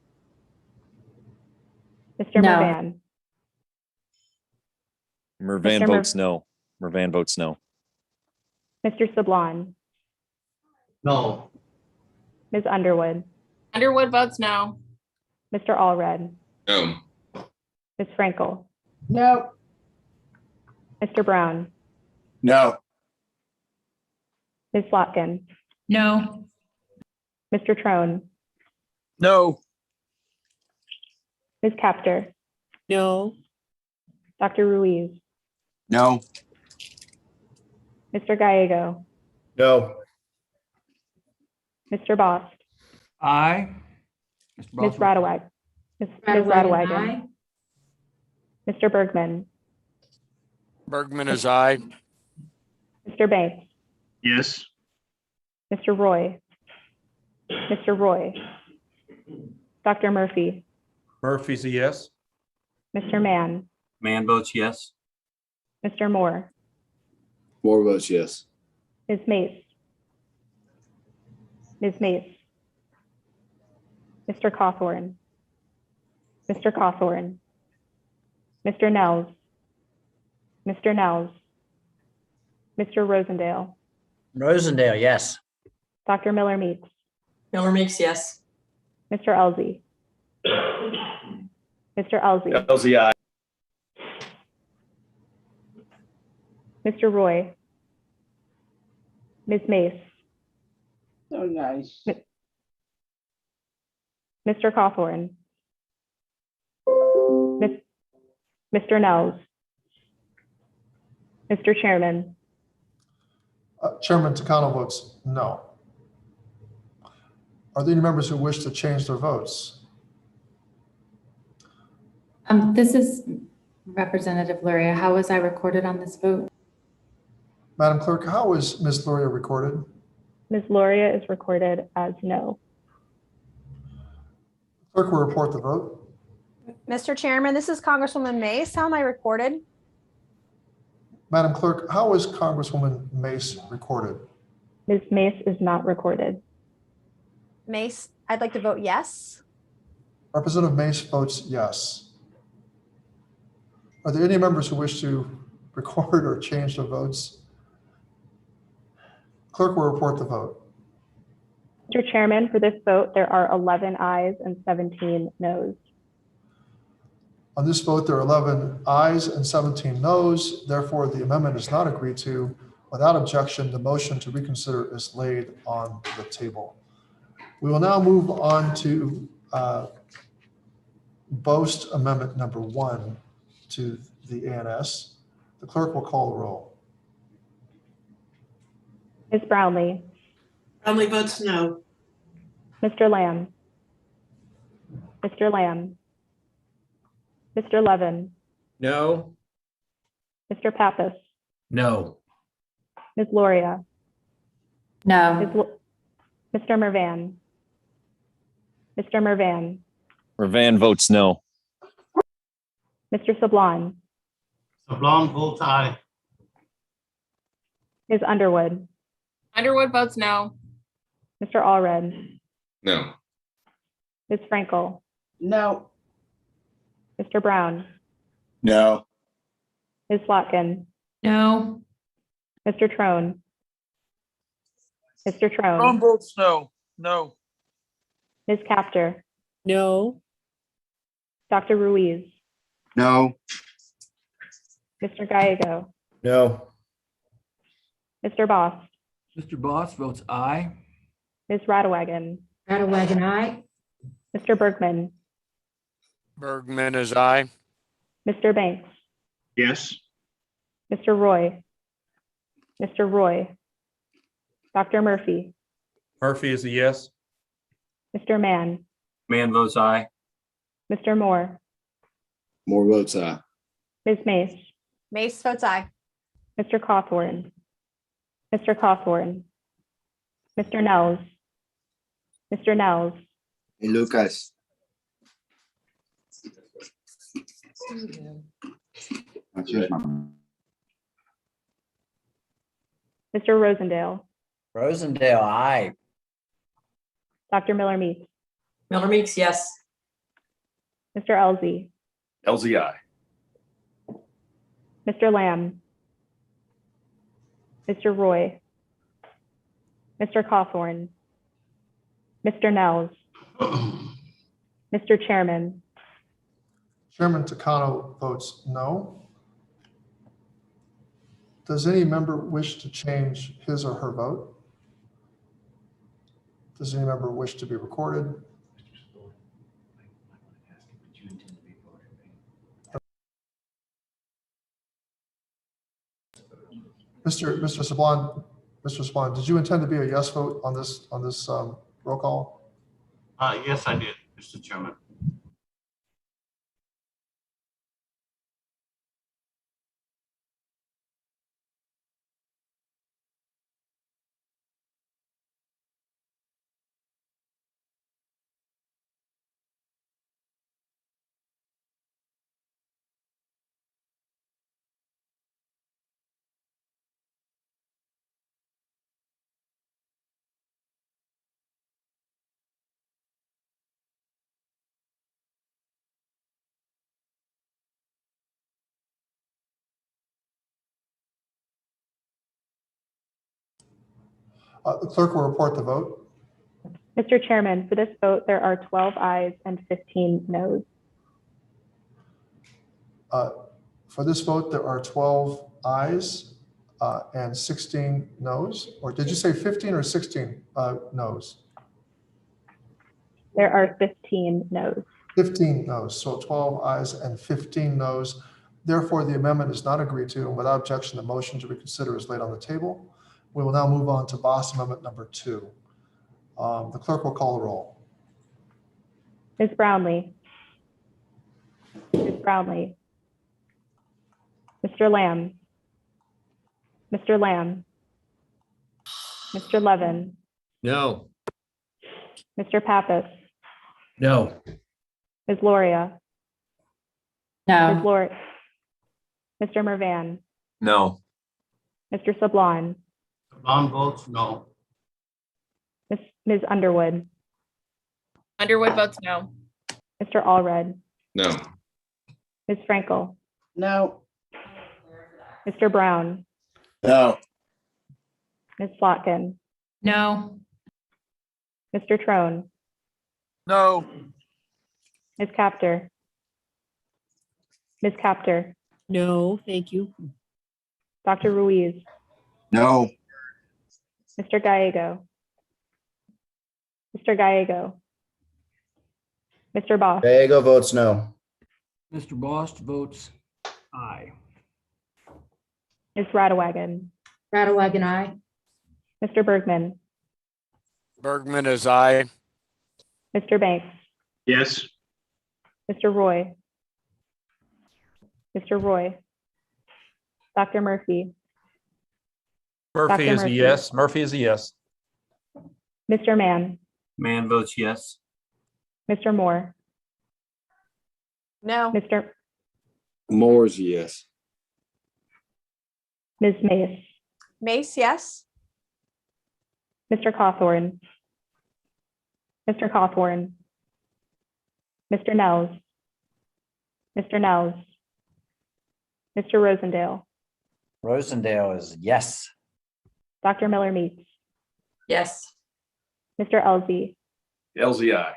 Mr. No. Mervan, Mervan Mr. votes no. Mervan votes no. Mr. Sablon, No. Ms. Underwood, Underwood votes no. Mr. Allred, No. Ms. Frankel, No. Mr. Brown, No. Ms. Slotkin, No. Mr. Trone, No. Ms. Capter, No. Dr. Ruiz, No. Mr. Gallego, No. Mr. Bost, Aye. Mr. Ms. Boswell. Radewag, Ms. Radwagen, Mr. Bergman, Bergman is aye. Mr. Banks, Yes. Mr. Roy, Mr. Roy, Dr. Murphy, Murphy's a yes. Mr. Mann, Mann votes yes. Mr. Moore, Moore votes yes. Ms. Mace, Ms. Mace, Mr. Cawthorn, Mr. Cawthorn, Mr. Nels, Mr. Nels, Mr. Rosendale, Rosendale, yes. Dr. Miller Meeks, Miller Meeks, yes. Mr. Elzey, Mr. Elzey, Elsie, aye. Mr. Roy, Ms. Mace, So nice. Mr. Cawthorn, Mr. Nels, Mr. Chairman, Chairman Takano votes no. Are there any members who wish to change their votes? This is Representative Luria. How was I recorded on this vote? Madam Clerk, how is Ms. Luria recorded? Ms. Luria is recorded as no. Clerk will report the vote. Mr. Chairman, this is Congresswoman Mace. How am I recorded? Madam Clerk, how is Congresswoman Mace recorded? Ms. Mace is not recorded. Mace, I'd like to vote yes. Representative Mace votes yes. Are there any members who wish to record or change their votes? Clerk will report the vote. Mr. Chairman, for this vote, there are 11 ayes and 17 noes. On this vote, there are 11 ayes and 17 noes. Therefore, the amendment is not agreed to. Without objection, the motion to reconsider is laid on the table. We will now move on to Boast Amendment number 1 to the ANS. The clerk will call the roll. Ms. Brownlee, Brownlee votes no. Mr. Lamb, Mr. Lamb, Mr. Levin, No. Mr. Pappas, No. Ms. Luria, No. Mr. Mervan, Mr. Mervan, Mervan votes no. Mr. Sablon, Sablon votes aye. Ms. Underwood, Underwood votes no. Mr. Allred, No. Ms. Frankel, No. Mr. Brown, No. Ms. Slotkin, No. Mr. Trone, Mr. Trone Trone, votes no. No. Ms. Capter, No. Dr. Ruiz, No. Mr. Gallego, No. Mr. Bost, Mr. Boss votes aye. Ms. Radwagen, Radwagen, aye. Mr. Bergman, Bergman is aye. Mr. Banks, Yes. Mr. Roy, Mr. Roy, Dr. Murphy, Murphy is a yes. Mr. Mann, Mann votes aye. Mr. Moore, Moore votes aye. Ms. Mace, Mace votes aye. Mr. Cawthorn, Mr. Cawthorn, Mr. Nels, Mr. Nels, Hey, Lucas. Here's my- Mr. Rosendale, Rosendale, aye. Dr. Miller Meeks, Miller Meeks, yes. Mr. Elzey, Elsie, aye. Mr. Lamb, Mr. Roy, Mr. Cawthorn, Mr. Nels, Mr. Chairman, Chairman Takano votes no. Does any member wish to change his or her vote? Does any member wish to be recorded? Mr. Sablon, did you intend to be a yes vote on this roll call? Yes, I did, Mr. Chairman. The clerk will report the vote. Mr. Chairman, for this vote, there are 12 ayes and 15 noes. For this vote, there are 12 ayes and 16 noes. Or did you say 15 or 16 noes? There are 15 noes. 15 noes, so 12 ayes and 15 noes. Therefore, the amendment is not agreed to, and without objection, the motion to reconsider is laid on the table. We will now move on to Boss Amendment number 2. The clerk will call the roll. Ms. Brownlee. Ms. Brownlee. Mr. Lamb. Mr. Lamb. Mr. Levin. No. Mr. Pappas. No. Ms. Loria. No. Ms. Lori. Mr. Mervan. No. Mr. Sablon. Sablon votes no. Ms. Underwood. Underwood votes no. Mr. Allred. No. Ms. Frankel. No. Mr. Brown. No. Ms. Slotkin. No. Mr. Trone. No. Ms. Capter. Ms. Capter. No, thank you. Dr. Ruiz. No. Mr. Gallego. Mr. Gallego. Mr. Boss. Gallego votes no. Mr. Bost votes aye. Ms. Radewagen. Radewagen, aye. Mr. Burgman. Burgman is aye. Mr. Banks. Yes. Mr. Roy. Mr. Roy. Dr. Murphy. Murphy Dr. is a Murphy. yes. Murphy is a yes. Mr. Mann. Man votes yes. Mr. Moore. No. Mr. Moore's a yes. Ms. Mace. Mace, yes. Mr. Cawthorn. Mr. Cawthorn. Mr. Nels. Mr. Nels. Mr. Rosendale. Rosendale is yes. Dr. Miller Meeks. Yes. Mr. Elsie. LZI.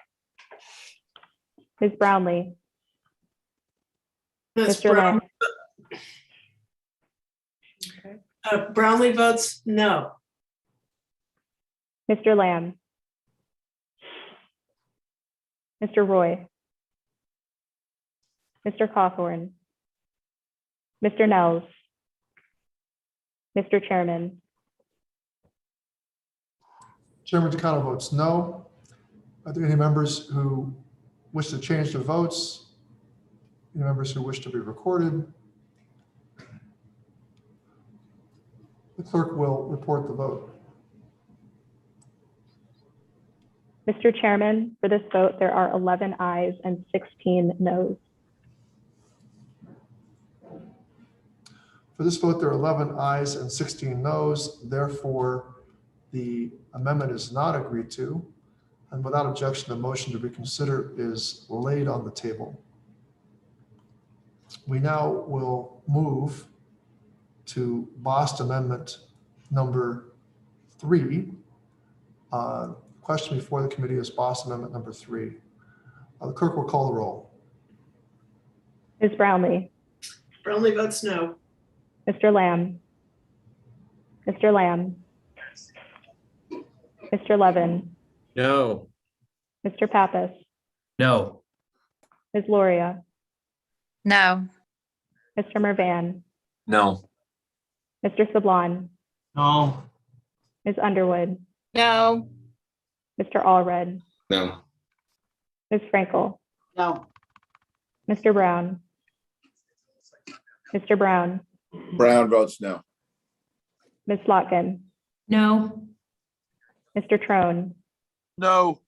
Ms. Brownlee. Ms. Mr. Lamb. Brownlee votes no. Mr. Lamb. Mr. Roy. Mr. Cawthorn. Mr. Nels. Mr. Chairman. Chairman Takano votes no. Are there any members who wish to change their votes? Any members who wish to be recorded? The clerk will report the vote. Mr. Chairman, for this vote, there are 11 ayes and 16 noes. For this vote, there are 11 ayes and 16 noes. Therefore, the amendment is not agreed to. And without objection, the motion to reconsider is laid on the table. We now will move to Bost Amendment number 3. Question before the committee is Bost Amendment number 3. The clerk will call the roll. Ms. Brownlee, Brownlee votes no. Mr. Lamb, Mr. Lamb, Mr. Levin, No. Mr. Pappas, No. Ms. Loria, No. Mr. Mervan, No. Mr. Sablon, No. Ms. Underwood, No. Mr. Allred, No. Ms. Frankel, No. Mr. Brown, Mr. Brown, Brown votes no. Ms. Slotkin, No. Mr. Trone, No.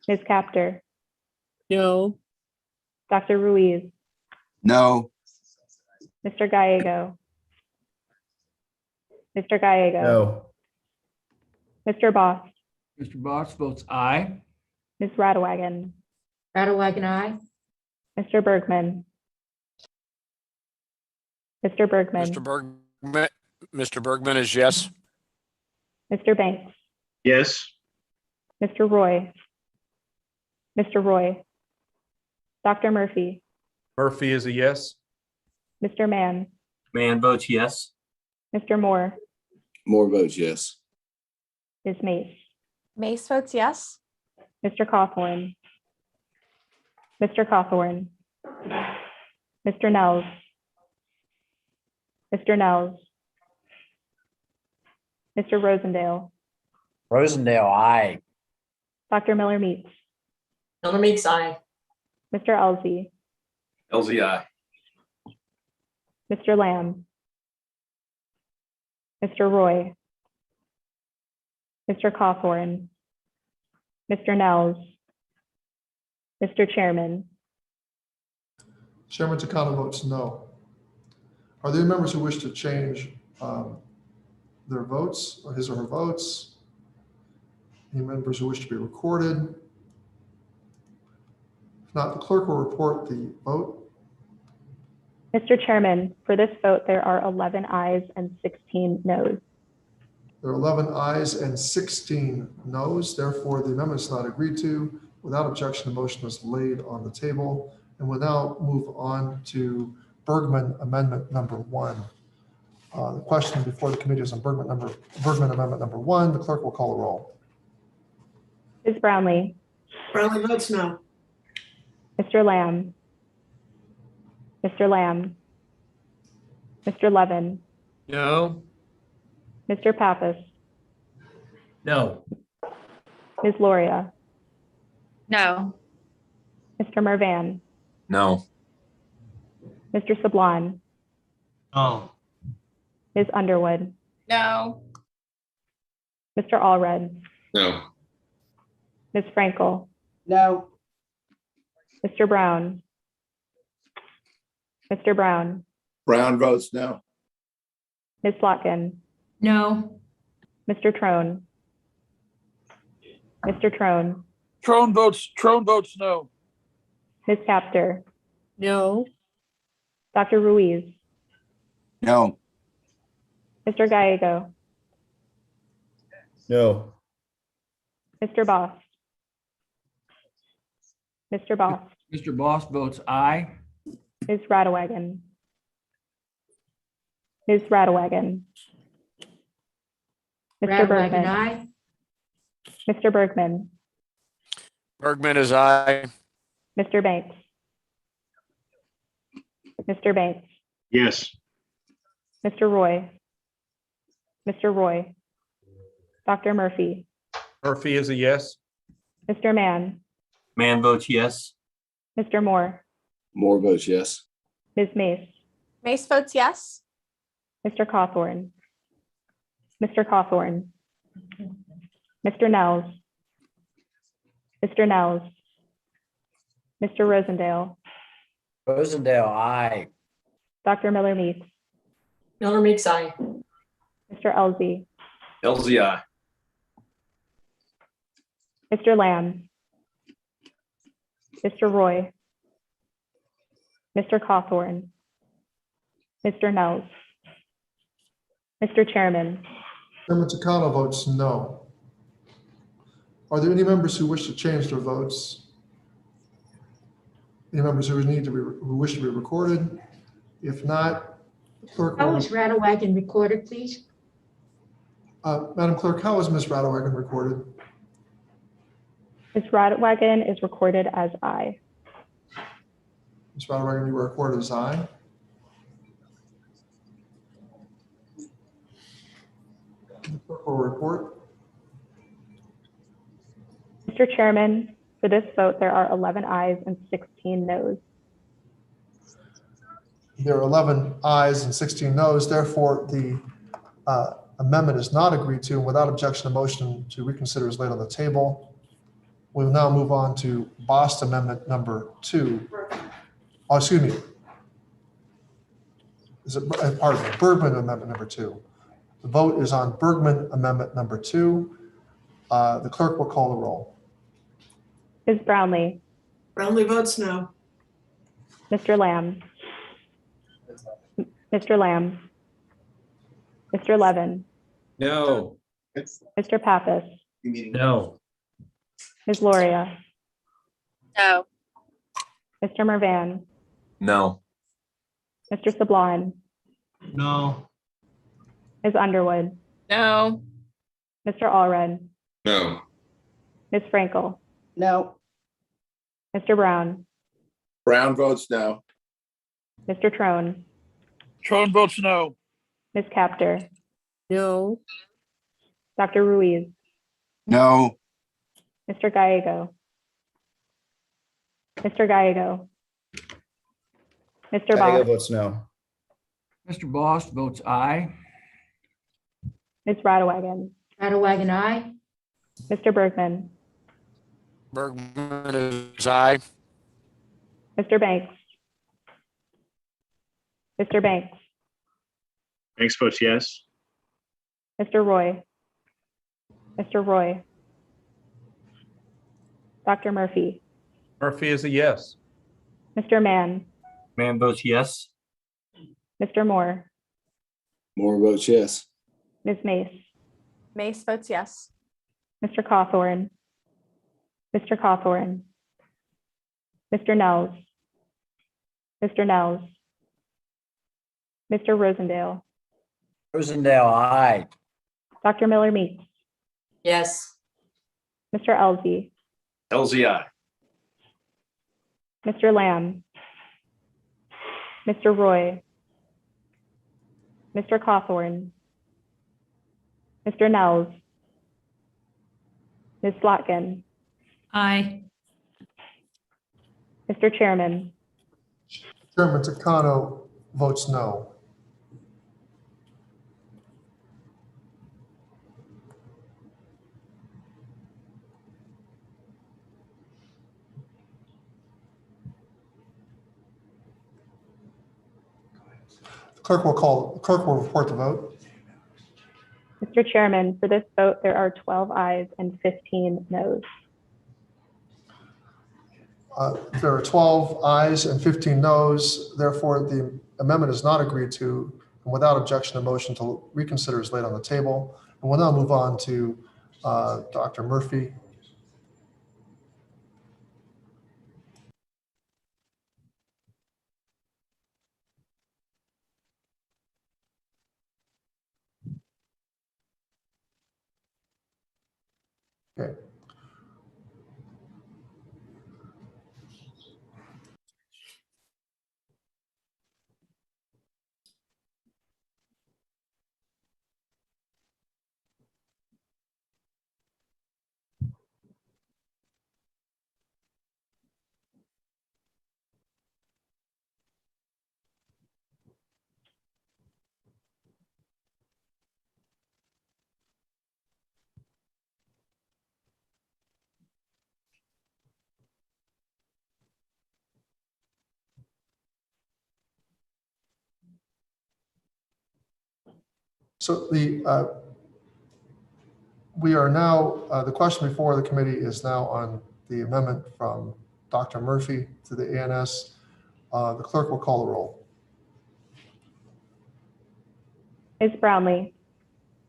Ms. Capter, No. Dr. Ruiz, No. Mr. Gallego, Mr. Gallego, No. Mr. Boss, Mr. Boss votes aye. Ms. Radewagen, Radewagen, aye. Mr. Burgman, Mr. Burgman, Mr. Bergman is yes. Mr. Banks, Yes. Mr. Roy, Mr. Roy, Dr. Murphy, Murphy is a yes. Mr. Mann, Man votes yes. Mr. Moore, Moore votes yes. Ms. Mace, Mace votes yes. Mr. Cawthorn, Mr. Cawthorn, Mr. Nels, Mr. Nels, Mr. Rosendale, Rosendale, aye. Dr. Miller Meeks, Miller Meeks, aye. Mr. Elsie, LZI. Mr. Lamb, Mr. Roy, Mr. Cawthorn, Mr. Nels, Mr. Chairman, Chairman Takano votes no. Are there any members who wish to change their votes or his or her votes? Any members who wish to be recorded? If not, the clerk will report the vote. Mr. Chairman, for this vote, there are 11 ayes and 16 noes. There are 11 ayes and 16 noes. Therefore, the amendment is not agreed to. Without objection, the motion is laid on the table. And we'll now move on to Burgman Amendment number 1. The question before the committee is on Burgman Amendment number 1. The clerk will call the roll. Ms. Brownlee, Brownlee votes no. Mr. Lamb, Mr. Lamb, Mr. Levin, No. Mr. Pappas, No. Ms. Loria, No. Mr. Mervan, No. Mr. Sablon, No. Ms. Underwood, No. Mr. Allred, No. Ms. Frankel, No. Mr. Brown, Mr. Brown, Brown votes no. Ms. Slotkin, No. Mr. Trone, Mr. Trone, Trone votes no. Ms. Capter, No. Dr. Ruiz, No. Mr. Gallego, No. Mr. Boss, Mr. Boss, Mr. Boss votes aye. Ms. Radewagen, Ms. Radewagen, Mr. Radewagen, Bergman, aye. Mr. Bergman, Bergman is aye. Mr. Banks, Mr. Banks, Yes. Mr. Roy, Mr. Roy, Dr. Murphy, Murphy is a yes. Mr. Mann, Man votes yes. Mr. Moore, Moore votes yes. Ms. Mace, Mace votes yes. Mr. Cawthorn, Mr. Cawthorn, Mr. Nels, Mr. Nels, Mr. Rosendale, Rosendale, aye. Dr. Miller Meeks, Miller Meeks, aye. Mr. Elsie, LZI. Mr. Lamb, Mr. Roy, Mr. Cawthorn, Mr. Nels, Mr. Chairman, Chairman Takano votes no. Are there any members who wish to change their votes? Any members who who wish to be recorded? If not, clerk How will, is Rattlewagon recorded, please? Madam Clerk, how is Ms. Rattlewagon recorded? Ms. Radwagon is recorded as I. Ms. Rattlewagon, you were recorded as aye. The clerk will report. Mr. Chairman, for this vote, there are 11 ayes and 16 noes. There are 11 ayes and 16 noes. Therefore, the amendment is not agreed to. And without objection, a motion to reconsider is laid on the table. We will now move on to Boston Amendment number 2. Oh, excuse me. Pardon me, Burgman Amendment number 2. The vote is on Burgman Amendment number 2. The clerk will call the roll. Ms. Brownlee, Brownlee votes no. Mr. Lamb, Mr. Lamb, Mr. Levin, No. Mr. Pappas, No. Ms. Loria, No. Mr. Mervan, No. Mr. Sablon, No. Ms. Underwood, No. Mr. Allred, No. Ms. Frankel, No. Mr. Brown, Brown votes no. Mr. Trone, Trone votes no. Ms. Capter, No. Dr. Ruiz, No. Mr. Gallego, Mr. Gallego, Mr. Gallego Boss, votes no. Mr. Boss votes aye. Ms. Radwagon, Rattlewagon, aye. Mr. Bergman, Burgman is aye. Mr. Banks, Mr. Banks, Banks votes yes. Mr. Roy, Mr. Roy, Dr. Murphy, Murphy is a yes. Mr. Mann, Man votes yes. Mr. Moore, Moore votes yes. Ms. Mace, Mace votes yes. Mr. Cawthorn, Mr. Cawthorn, Mr. Nels, Mr. Nels, Mr. Rosendale, Rosendale, aye. Dr. Miller Meeks, Yes. Mr. Elsie, LZI. Mr. Lamb, Mr. Roy, Mr. Cawthorn, Mr. Nels, Ms. Slotkin, Aye. Mr. Chairman, Chairman Takano votes no. Clerk will report the vote. Mr. Chairman, for this vote, there are 12 ayes and 15 noes. There are 12 ayes and 15 noes. Therefore, the amendment is not agreed to. And without objection, a motion to reconsider is laid on the table. And we'll now move on to Dr. Murphy. Okay. So we are now, the question before the committee is now on the amendment from Dr. Murphy to the ANS. The clerk will call the roll. Ms. Brownlee,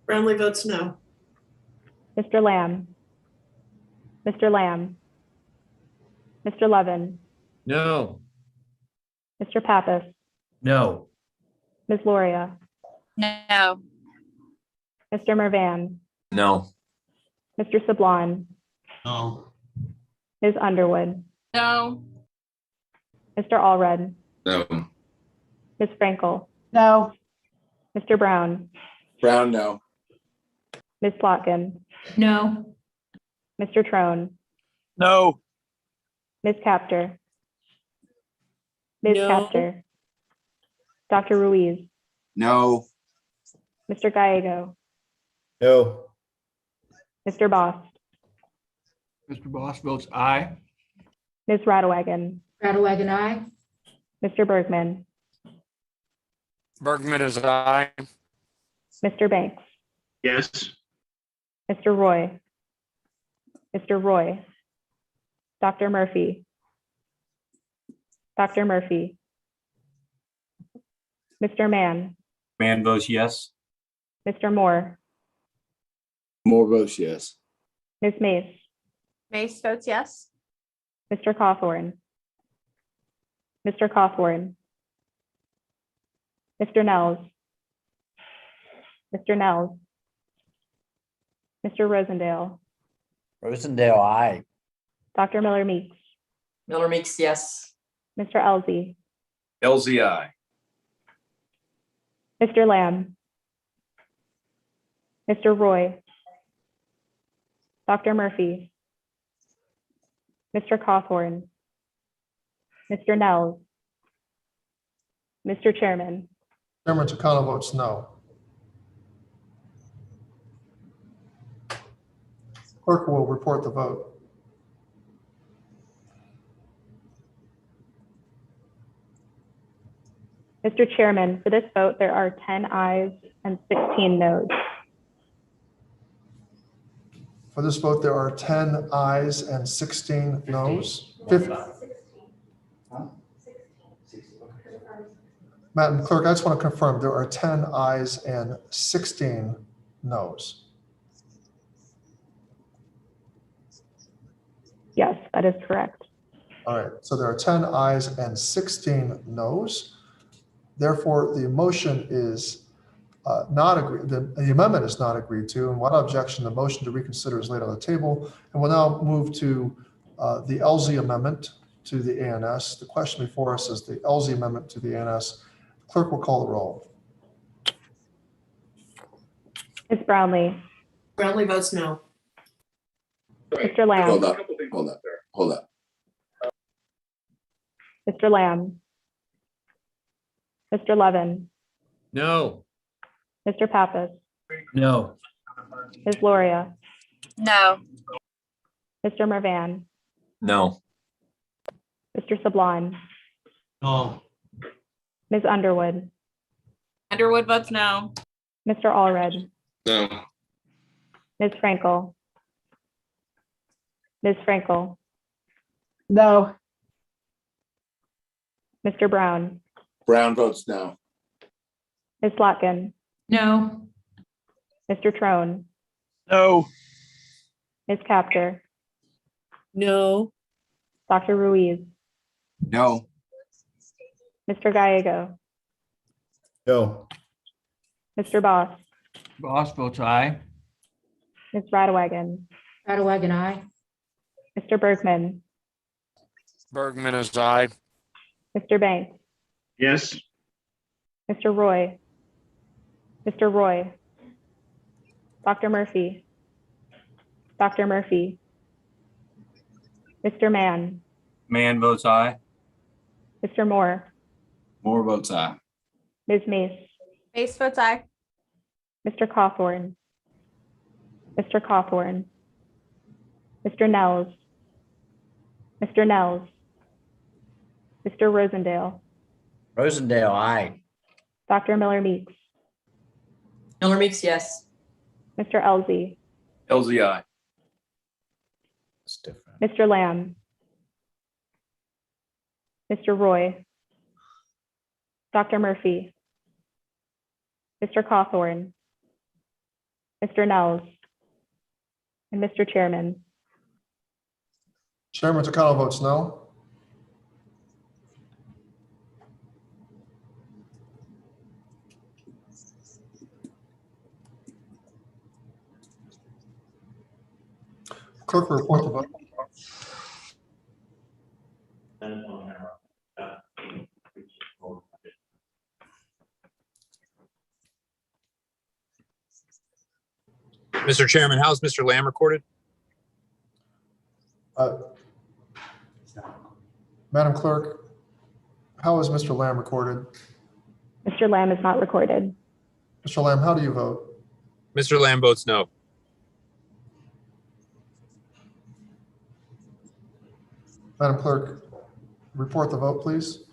Brownlee votes no. Mr. Lamb, Mr. Lamb, Mr. Levin, No. Mr. Pappas, No. Ms. Loria, No. Mr. Mervan, No. Mr. Sablon, No. Ms. Underwood, No. Mr. Allred, No. Ms. Frankel, No. Mr. Brown, Brown, no. Ms. Plotkin, No. Mr. Trone, No. Ms. Capter, Ms. No. Capter, Dr. Ruiz, No. Mr. Gallego, No. Mr. Boss, Mr. Boss votes aye. Ms. Radewagen, Radewagen, aye. Mr. Burgman, Bergman is aye. Mr. Banks, Yes. Mr. Roy, Mr. Roy, Dr. Murphy, Dr. Murphy, Mr. Mann, Man votes yes. Mr. Moore, Moore votes yes. Ms. Mace, Mace votes yes. Mr. Cawthorn, Mr. Cawthorn, Mr. Nels, Mr. Nels, Mr. Rosendale, Rosendale, aye. Dr. Miller Meeks, Miller Meeks, yes. Mr. Elsie, LZI. Mr. Lamb, Mr. Roy, Dr. Murphy, Mr. Cawthorn, Mr. Nels, Mr. Chairman, Chairman Takano votes no. Clerk will report the vote. Mr. Chairman, for this vote, there are 10 ayes and 16 noes. For this vote, there are 10 ayes and 16 noes. Madam Clerk, I just want to confirm, there are 10 ayes and 16 noes. Yes, that is correct. All right, so there are 10 ayes and 16 noes. Therefore, the motion is not agreed, the amendment is not agreed to, and without objection, the motion to reconsider is laid on the table. And we'll now move to the LZ amendment to the ANS. The question before us is the LZ amendment to the ANS. Clerk will call the roll. Ms. Brownlee, Brownlee votes no. Mr. Lamb, Hold up. Hold up. Mr. Lamb, Mr. Levin, No. Mr. Pappas, No. Ms. Loria, No. Mr. Mervan, No. Mr. Sablon, No. Ms. Underwood, Underwood votes no. Mr. Allred, No. Ms. Frankel, Ms. Frankel, No. Mr. Brown, Brown votes no. Ms. Plotkin, No. Mr. Trone, No. Ms. Capter, No. Dr. Ruiz, No. Mr. Gallego, No. Mr. Boss, Boss votes aye. Ms. Radewagen, Radewagen, aye. Mr. Bergman, Bergman is aye. Mr. Banks, Yes. Mr. Roy, Mr. Roy, Dr. Murphy, Dr. Murphy, Mr. Mann, Man votes aye. Mr. Moore, Moore votes aye. Ms. Mace, Mace votes aye. Mr. Cawthorn, Mr. Cawthorn, Mr. Nels, Mr. Nels, Mr. Rosendale, Rosendale, aye. Dr. Miller Meeks, Miller Meeks, yes. Mr. Elsie, LZI. It's different. Mr. Lamb, Mr. Roy, Dr. Murphy, Mr. Cawthorn, Mr. Nels, and Mr. Chairman. Chairman Takano votes no. Clerk will report the vote. Mr. Chairman, how's Mr. Lamb recorded? Madam Clerk, how is Mr. Lamb recorded? Mr. Lamb is not recorded. Mr. Lamb, how do you vote? Mr. Lamb votes no. Madam Clerk, report the vote, please.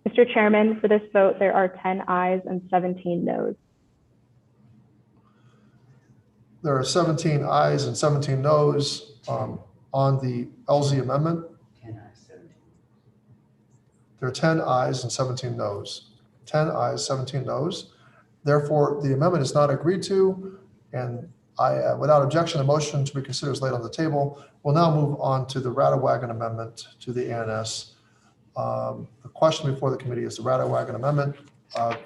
Mr. Chairman, for this vote, there are 10 ayes and 17 noes. There are 17 ayes and 17 noes on the LZ amendment. There are 10 ayes and 17 noes. 10 ayes, 17 noes. Therefore, the amendment is not agreed to, and without objection, the motion to be considered is laid on the table. We'll now move on to the Wagon Amendment to the ANS. The question before the committee is the Wagon Amendment.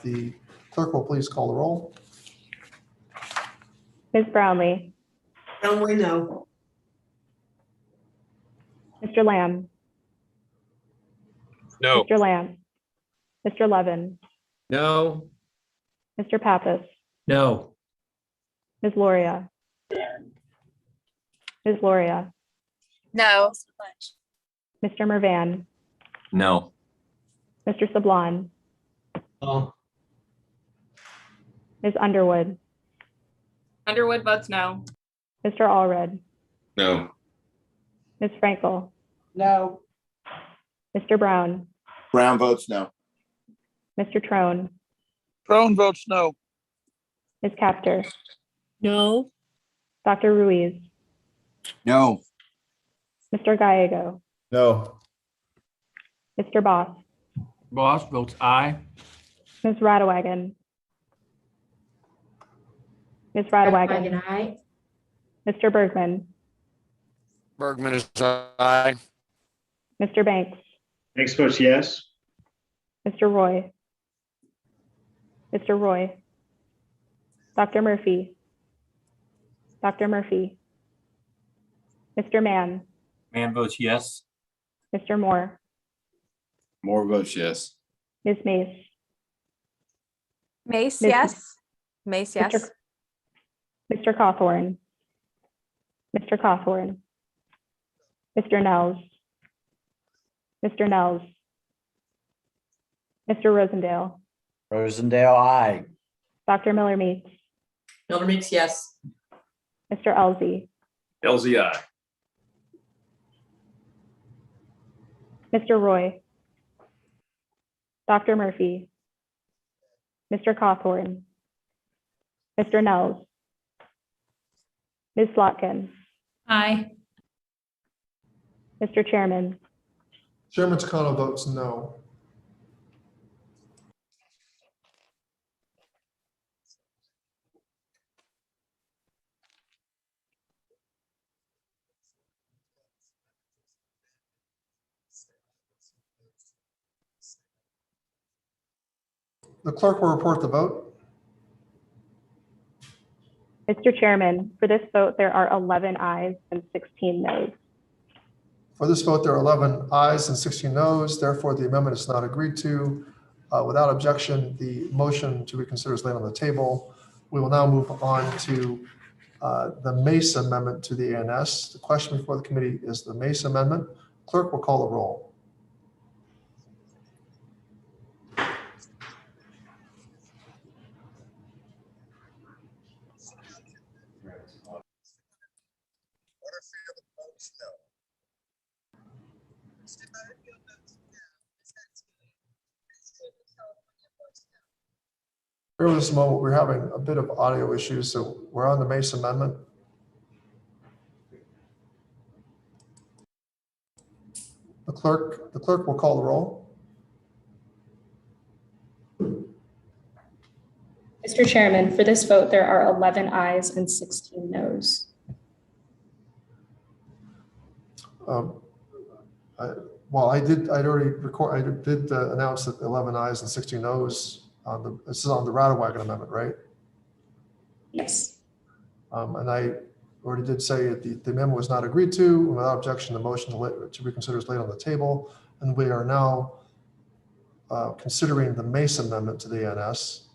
The clerk will please call the roll. Ms. Brownlee, Brownlee, no. Mr. Lamb, No. Mr. Lamb, Mr. Levin, No. Mr. Pappas, No. Ms. Loria, Ms. Loria, No. Mr. Mervan, No. Mr. Sablon, No. Ms. Underwood, Underwood votes no. Mr. Allred, No. Ms. Frankel, No. Mr. Brown, Brown votes no. Mr. Trone, Trone votes no. Ms. Capter, No. Dr. Ruiz, No. Mr. Gallego, No. Mr. Boss, Boss votes aye. Ms. Radewagen, Ms. Radewagen, Wagon, aye. Mr. Burgman, Burgman is aye. Mr. Banks, Banks votes yes. Mr. Roy, Mr. Roy, Dr. Murphy, Dr. Murphy, Mr. Mann, Mann votes yes. Mr. Moore, Moore votes yes. Ms. Mace, Mace, Ms. yes. Mace, yes. Mr. Cauthorn, Mr. Cauthorn, Mr. Nels, Mr. Nels, Mr. Rosendale, Rosendale, aye. Dr. Miller Meeks, Miller Meeks, yes. Mr. Elsie, LZI. Mr. Roy, Dr. Murphy, Mr. Cawthorn, Mr. Nels, Ms. Slotkin, Aye. Mr. Chairman, Chairman Takano votes no. The clerk will report the vote. Mr. Chairman, for this vote, there are 11 ayes and 16 noes. For this vote, there are 11 ayes and 16 noes. Therefore, the amendment is not agreed to. Without objection, the motion to reconsider is laid on the table. We will now move on to the Mace Amendment to the ANS. The question before the committee is the Mace Amendment. Clerk will call the roll. Bear with us a moment. We're having a bit of audio issues, so we're on the Mace Amendment. The clerk will call the roll. Mr. Chairman, for this vote, there are 11 ayes and 16 noes. I did announce that 11 ayes and 16 noes this is on the Wagon Amendment, right? Yes. And I already did say the amendment was not agreed to. Without objection, the motion to reconsider is laid on the table. And we are now considering the Mace amendment to the ANS.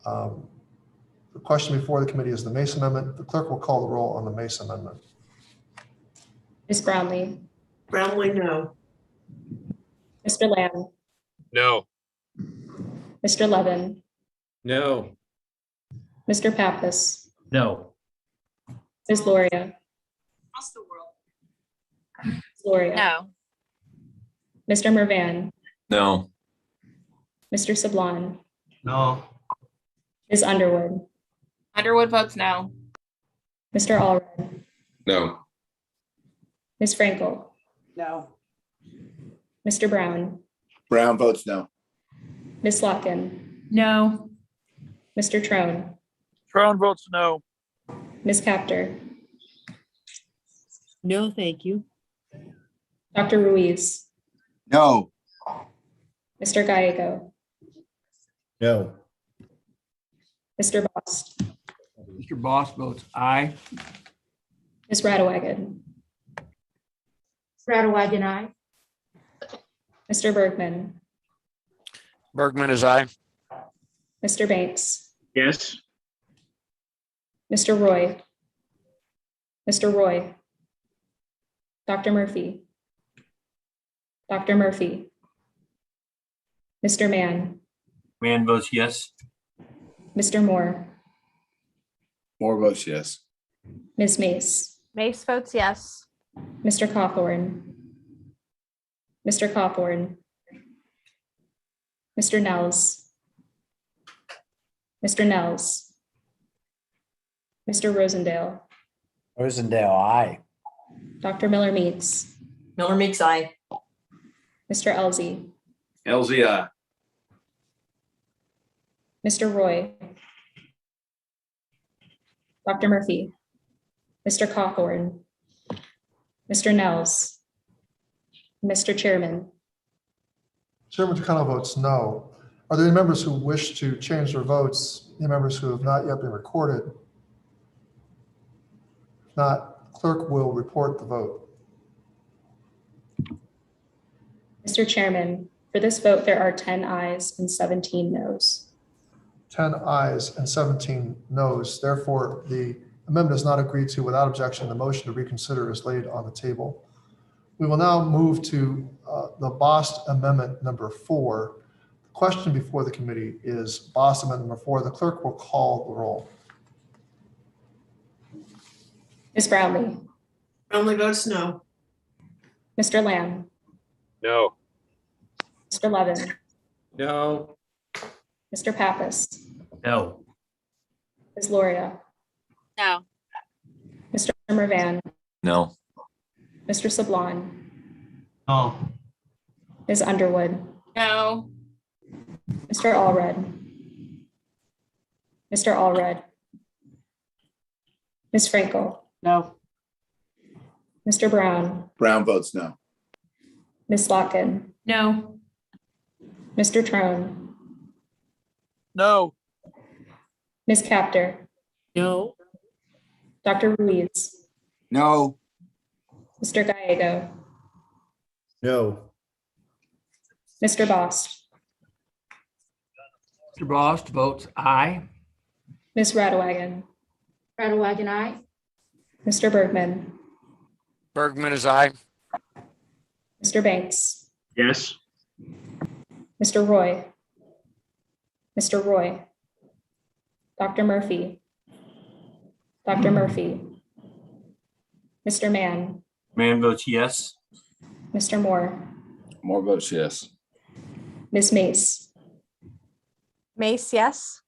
The question before the committee is the Mace amendment. The clerk will call the roll on the Mace amendment. Ms. Brownlee, Brownlee, no. Mr. Lamb, No. Mr. Levin, No. Mr. Pappas, No. Ms. Loria. Loria. No. Mr. Mervan, No. Mr. Sablon, No. Ms. Underwood, Underwood votes no. Mr. Allred, No. Ms. Frankel, No. Mr. Brown, Brown votes no. Ms. Locken, No. Mr. Trone, Trone votes no. Ms. Capter, No, thank you. Dr. Ruiz, No. Mr. Gallego, No. Mr. Bost, Mr. Boss votes aye. Ms. Radewagen, Radewagen, aye. Mr. Burgman, Burgman is aye. Mr. Banks, Yes. Mr. Roy, Mr. Roy, Dr. Murphy, Dr. Murphy, Mr. Mann, Mann votes yes. Mr. Moore, Moore votes yes. Ms. Mace, Mace votes yes. Mr. Cawthorn, Mr. Cawthorn, Mr. Nels, Mr. Nels, Mr. Rosendale, Rosendale, aye. Dr. Miller Meeks, Miller Meeks, aye. Mr. Elzey, Elzey, aye. Mr. Roy, Dr. Murphy, Mr. Cawthorn, Mr. Nels, Mr. Chairman, Chairman Takano votes no. Are there any members who wish to change their votes? Any members who have not yet been recorded? If not, clerk will report the vote. Mr. Chairman, for this vote, there are 10 ayes and 17 noes. 10 ayes and 17 noes. Therefore, the amendment is not agreed to. Without objection, the motion to reconsider is laid on the table. We will now move to the Bost Amendment number 4. The question before the committee is Bost Amendment number 4. The clerk will call the roll. Ms. Brownlee, Brownlee votes no. Mr. Lamb, No. Mr. Levin, No. Mr. Pappas, No. Ms. Loria, No. Mr. Mervan, No. Mr. Sablon, No. Ms. Underwood, No. Mr. Allred, Mr. Allred, Ms. Frankel, No. Mr. Brown, Brown votes no. Ms. Locken, No. Mr. Trone, No. Ms. Capter, No. Dr. Ruiz, No. Mr. Gallego, No. Mr. Bost, Mr. Bost votes aye. Ms. Radewagen, Radewagen, aye. Mr. Burgman, Burgman is aye. Mr. Banks, Yes. Mr. Roy, Mr. Roy, Dr. Murphy, Dr. Murphy, Mr. Mann, Mann votes yes. Mr. Moore, Moore votes yes. Ms. Mace, Mace, yes.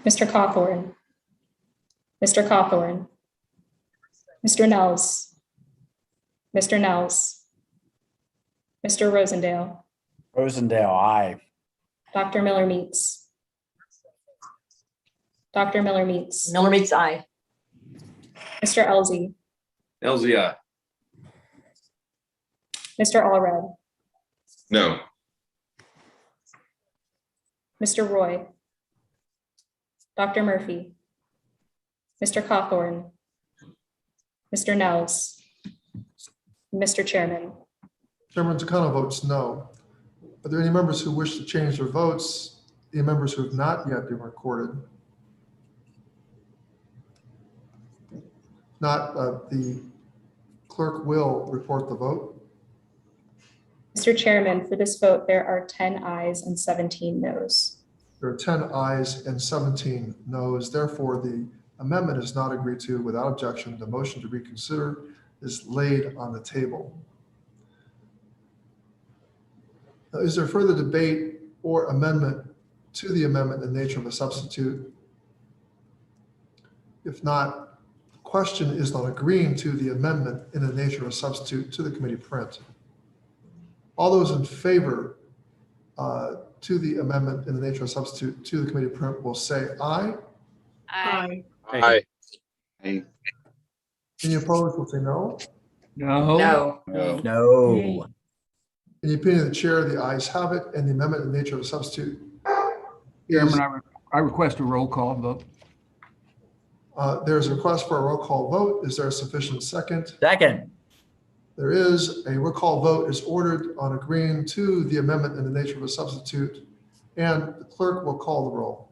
Mr. Cawthorn, Mr. Cawthorn, Mr. Nels, Mr. Nels, Mr. Rosendale, Rosendale, aye. Dr. Miller Meeks, Dr. Miller Meeks, Miller Meeks, aye. Mr. Elzey, Elzey, aye. Mr. Allred, No. Mr. Roy, Dr. Murphy, Mr. Cawthorn, Mr. Nels, Mr. Chairman. Chairman Takano votes no. Are there any members who wish to change their votes? Any members who have not yet been recorded? Not, the clerk will report the vote. Mr. Chairman, for this vote, there are 10 ayes and 17 noes. There are 10 ayes and 17 noes. Therefore, the amendment is not agreed to without objection. The motion to reconsider is laid on the table. Now, is there further debate or amendment to the amendment in the nature of a substitute? If not, the question is on agreeing to the amendment in the nature of a substitute to the committee print. All those in favor to the amendment in the nature of a substitute to the committee print will say aye. Aye. Aye. Any opposed will say no. No. No. No. In the opinion of the chair, the ayes have it, and the amendment in the nature of a substitute is, Chairman, I request a roll call vote. there's a request for a roll call vote. Is there a sufficient second? Second. There is. A roll call vote is ordered on agreeing to the amendment in the nature of a substitute, and the clerk will call the roll.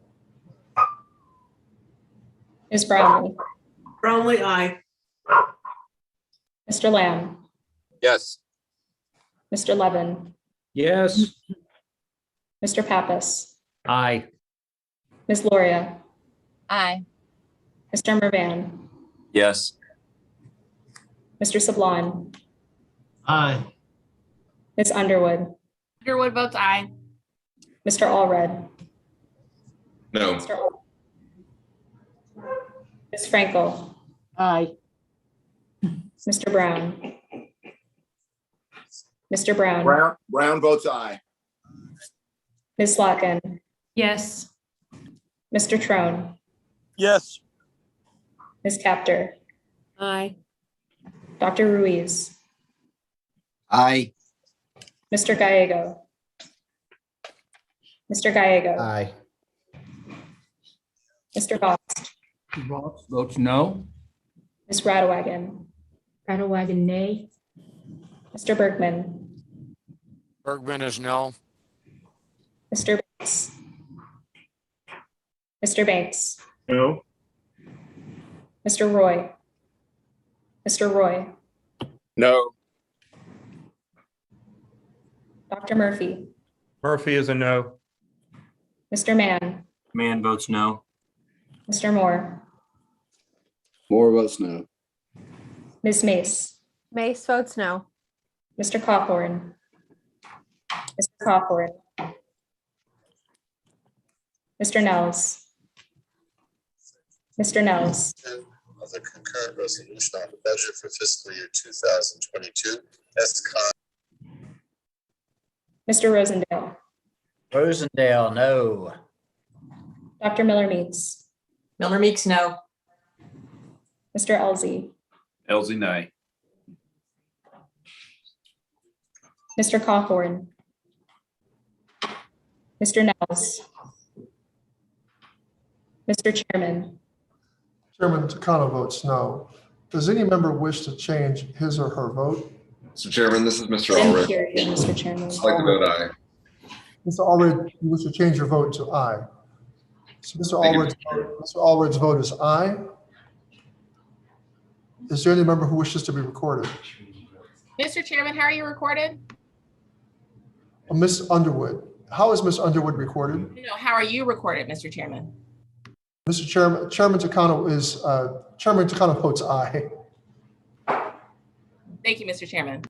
Ms. Brownlee, Brownlee, aye. Mr. Lamb, Yes. Mr. Levin, Yes. Mr. Pappas, Aye. Ms. Loria, Aye. Mr. Mervan, Yes. Mr. Sablon, Aye. Ms. Underwood, Underwood votes aye. Mr. Allred, No. Ms. Frankel, Aye. Mr. Brown, Mr. Brown, Brown votes aye. Ms. Slotkin, Yes. Mr. Trone, Yes. Ms. Capter, Aye. Dr. Ruiz, Aye. Mr. Gallego, Mr. Gallego, Aye. Mr. Voss, Voss votes no. Ms. Radewagen, Radewagen, nay. Mr. Burgman, Burgman is no. Mr. Banks, Mr. Banks, No. Mr. Roy, Mr. Roy, No. Dr. Murphy, Murphy is a no. Mr. Mann, Man votes no. Mr. Moore, Moore votes no. Ms. Mace, Mace votes no. Mr. Cawthorn, Mr. Cawthorn, Mr. Nels, Mr. Nels, Of the concurrent resolution on the budget for fiscal year 2022 as Mr. Rosendale, Rosendale, no. Dr. Miller Meeks, Miller Meeks, no. Mr. Elzey, Elsie, nay. Mr. Cawthorn, Mr. Nels, Mr. Chairman, Chairman Takano votes no. Does any member wish to change his or her vote? Mr. Chairman, this is Mr. didn't Allred. hear you, Mr. Chairman. I'd like to vote aye. Mr. Allred, you wish to change your vote to aye. So Thank you, Mr. Allred's vote is aye. Is there any member who wishes to be recorded? Mr. Chairman, how are you recorded? Ms. Underwood. How is Ms. Underwood recorded? No, how are you recorded, Mr. Chairman? Mr. Chairman, Chairman Takano votes aye. Thank you, Mr. Chairman.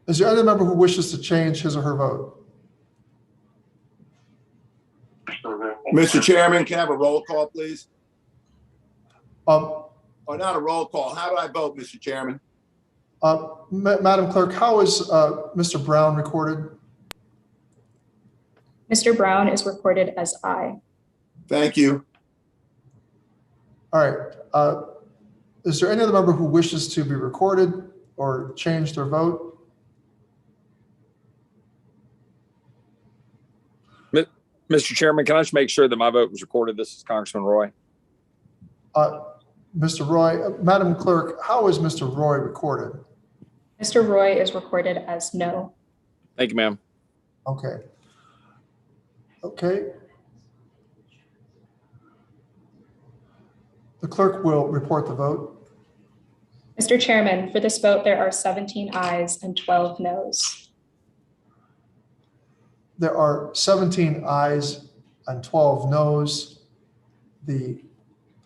Is there any member who wishes to change his or her vote? Mr. Chairman, can I have a roll call, please? Um, Or not a roll call. How do I vote, Mr. Chairman? Madam Clerk, how is Mr. Brown recorded? Mr. Brown is recorded as aye. Thank you. All right. Is there any other member who wishes to be recorded or change their vote? Mr. Chairman, can I just make sure that my vote was recorded? This is Congressman Roy. Mr. Roy, Madam Clerk, how is Mr. Roy recorded? Mr. Roy is recorded as no. Thank you, ma'am. Okay. Okay. The clerk will report the vote. Mr. Chairman, for this vote, there are 17 ayes and 12 noes. There are 17 ayes and 12 noes. The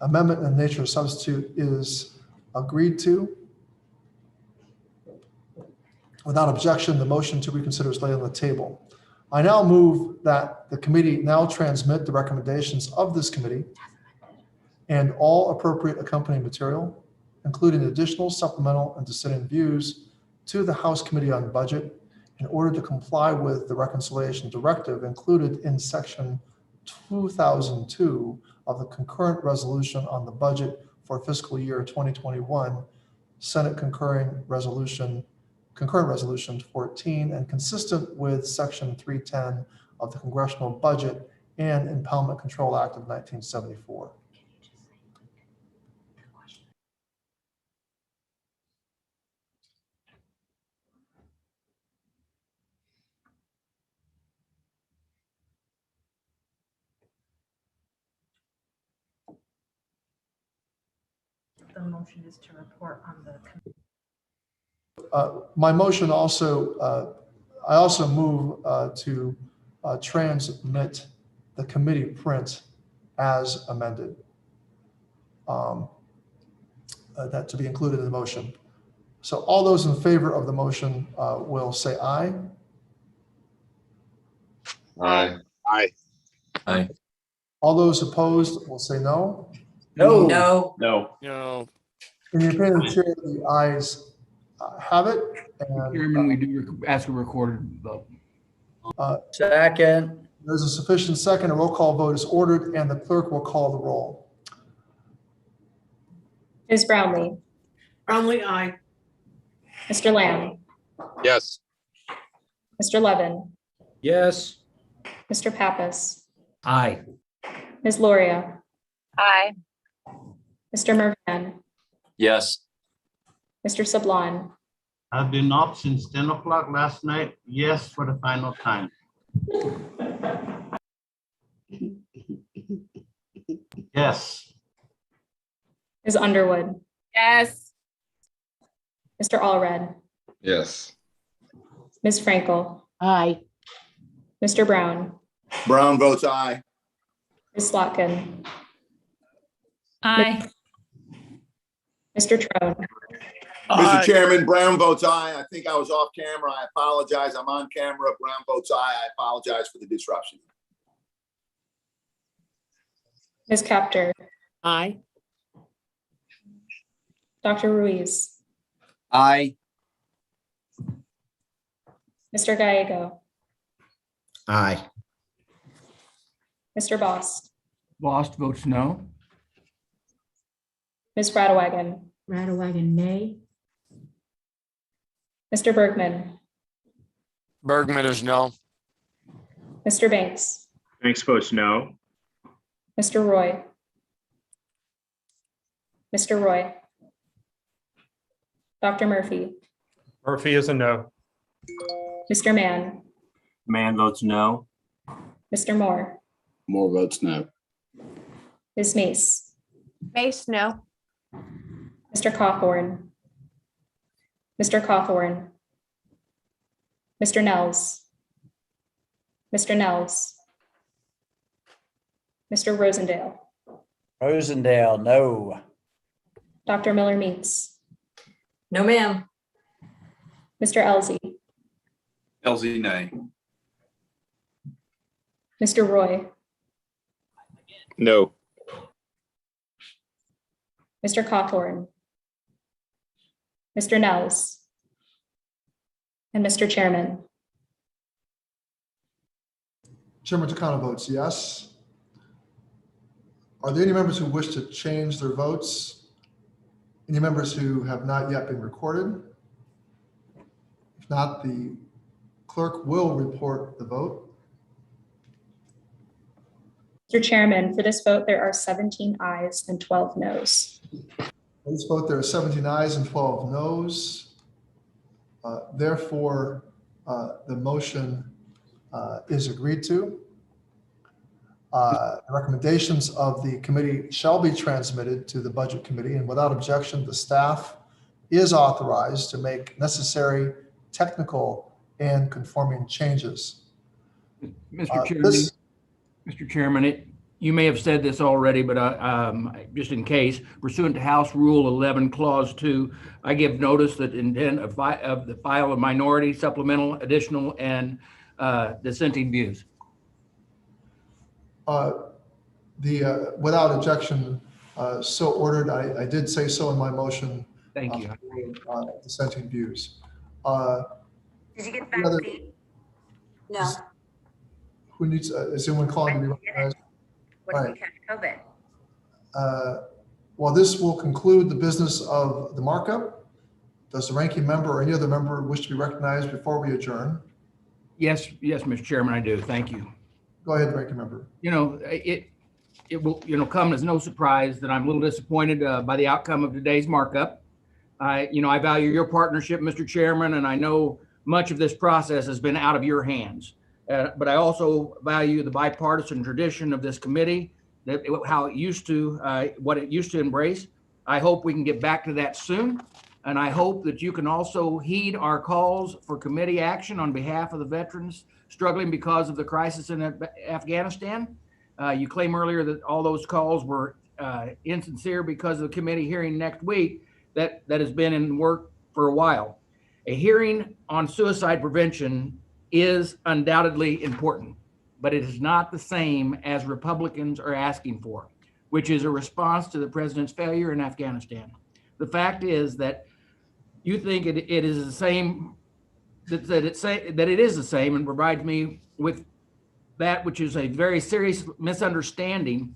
amendment in the nature of substitute is agreed to. Without objection, the motion to reconsider is laid on the table. I now move that the committee now transmit the recommendations of this committee and all appropriate accompanying material, including additional supplemental and dissenting views, to the House Committee on Budget in order to comply with the reconciliation directive included in section 2002 of the concurrent resolution on the budget for fiscal year 2021, Senate concurrent resolution 14, and consistent with section 310 of the Congressional Budget and Impoundment Control Act of 1974. The motion is to report on the. My motion also, I also move to transmit the committee print as amended. That to be included in the motion. So all those in favor of the motion will say aye. Aye. Aye. Aye. All those opposed will say no. No. No. No. No. In the opinion of the chair, the ayes have it. And Chairman, we do ask a recorded vote. Second. There's a sufficient second. A roll call vote is ordered, and the clerk will call the roll. Ms. Brownlee, Brownlee, aye. Mr. Lamb, Yes. Mr. Levin, Yes. Mr. Pappas, Aye. Ms. Loria, Aye. Mr. Mervan, Yes. Mr. Sablon, I've been up since 10 o'clock last night. Yes, for the final time. Yes. Ms. Underwood, Yes. Mr. Allred, Yes. Ms. Frankel, Aye. Mr. Brown, Brown votes aye. Ms. Slotkin, Aye. Mr. Trone, Mr. Chairman, Brown votes aye. I think I was off camera. I apologize. I'm on camera. Brown votes aye. I apologize for the disruption. Ms. Capter, Aye. Dr. Ruiz, Aye. Mr. Gallego, Aye. Mr. Bost, Lost votes no. Ms. Radewagen, Radewagen, nay. Mr. Burgman, Burgman is no. Mr. Banks, Banks votes no. Mr. Roy, Mr. Roy, Dr. Murphy, Murphy is a no. Mr. Mann, Mann votes no. Mr. Moore, Moore votes no. Ms. Mace, Mace, no. Mr. Cawthorn, Mr. Cawthorn, Mr. Nels, Mr. Nels, Mr. Rosendale, Rosendale, no. Dr. Miller Meeks, No, ma'am. Mr. Elzey, Elsie, nay. Mr. Roy, No. Mr. Cawthorn, Mr. Nels, and Mr. Chairman. Chairman Takano votes yes. Are there any members who wish to change their votes? Any members who have not yet been recorded? If not, the clerk will report the vote. Mr. Chairman, for this vote, there are 17 ayes and 12 noes. For this vote, there are 17 ayes and 12 noes. Therefore, the motion is agreed to. The recommendations of the committee shall be transmitted to the Budget Committee, and without objection, the staff is authorized to make necessary technical and conforming changes. Mr. Chairman, you may have said this already, but just in case, pursuant to House Rule 11, Clause 2, I give notice that intent of the file of minority, supplemental, additional, and dissenting views. Without objection, so ordered. I did say so in my motion. Thank you. Dissenting views. Did you get the other- No. Who needs, is anyone calling to be recognized? What did we catch COVID? Well, this will conclude the business of the markup. Does the ranking member or any other member wish to be recognized before we adjourn? Yes, Mr. Chairman, I do. Thank you. Go ahead, ranking member. It will come as no surprise that I'm a little disappointed by the outcome of today's markup. I value your partnership, Mr. Chairman, and I know much of this process has been out of your hands. But I also value the bipartisan tradition of this committee, what it used to embrace. I hope we can get back to that soon. And I hope that you can also heed our calls for committee action on behalf of the veterans struggling because of the crisis in Afghanistan. You claim earlier that all those calls were insincere because of the committee hearing next week that has been in work for a while. A hearing on suicide prevention is undoubtedly important, but it is not the same as Republicans are asking for, which is a response to the president's failure in Afghanistan. The fact is that you think it is the same, that it is the same, and provides me with that which is a very serious misunderstanding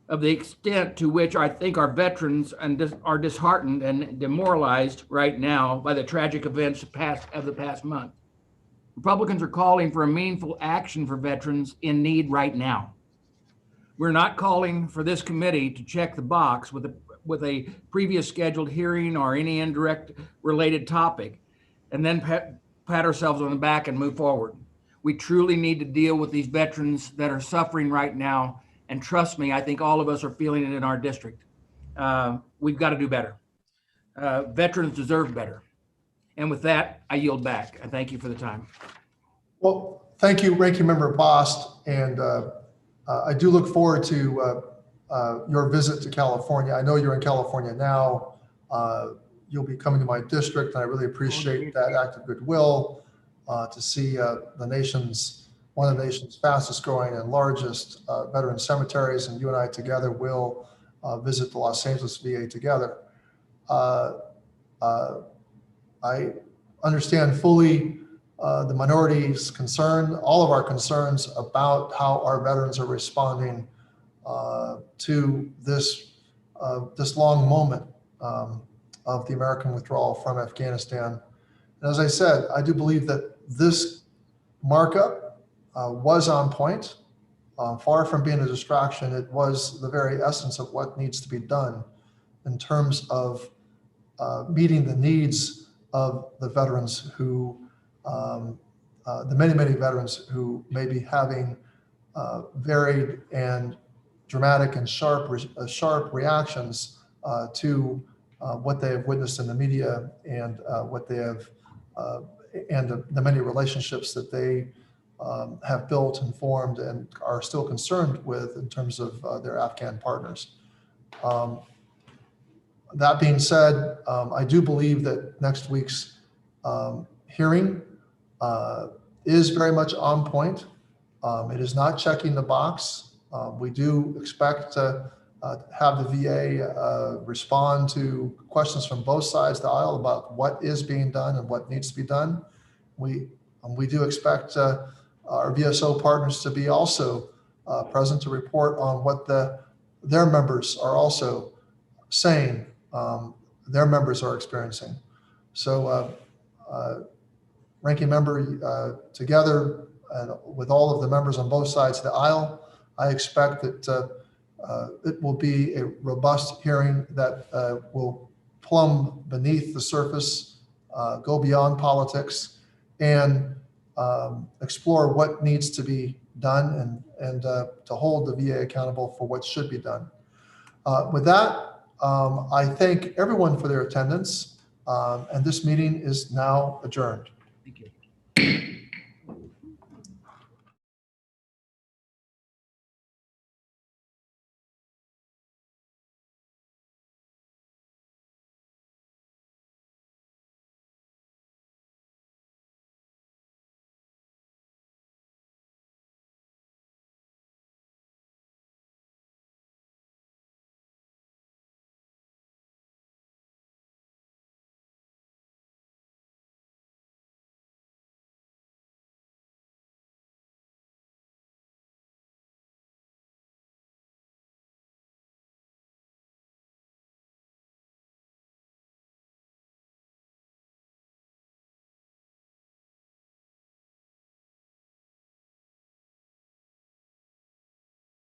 of the extent to which I think our veterans are disheartened and demoralized right now by the tragic events of the past month. Republicans are calling for a meaningful action for veterans in need right now. We're not calling for this committee to check the box with a previous scheduled hearing or any indirect related topic and then pat ourselves on the back and move forward. We truly need to deal with these veterans that are suffering right now. And trust me, I think all of us are feeling it in our district. We've got to do better. Veterans deserve better. And with that, I yield back. And thank you for the time. Well, thank you, Ranking Member Bost. And I do look forward to your visit to California. I know you're in California now. You'll be coming to my district, and I really appreciate that act of goodwill to see one of the nation's fastest growing and largest veteran cemeteries, and you and I together will visit the Los Angeles VA together. I understand fully the minority's concern, all of our concerns about how our veterans are responding to this long moment of the American withdrawal from Afghanistan. And as I said, I do believe that this markup was on point. Far from being a distraction, it was the very essence of what needs to be done in terms of meeting the needs of the veterans who, the many, many veterans who may be having varied and dramatic and sharp reactions to what they have witnessed in the media and what they have, and the many relationships that they have built and formed and are still concerned with in terms of their Afghan partners. That being said, I do believe that next week's hearing is very much on point. It is not checking the box. We do expect to have the VA respond to questions from both sides of the aisle about what is being done and what needs to be done. We do expect our VSO partners to be also present to report on what their members are also saying their members are experiencing. So Ranking Member, together with all of the members on both sides of the aisle, I expect that it will be a robust hearing that will plumb beneath the surface, go beyond politics, and explore what needs to be done and to hold the VA accountable for what should be done. With that, I thank everyone for their attendance, and this meeting is now adjourned. Thank you.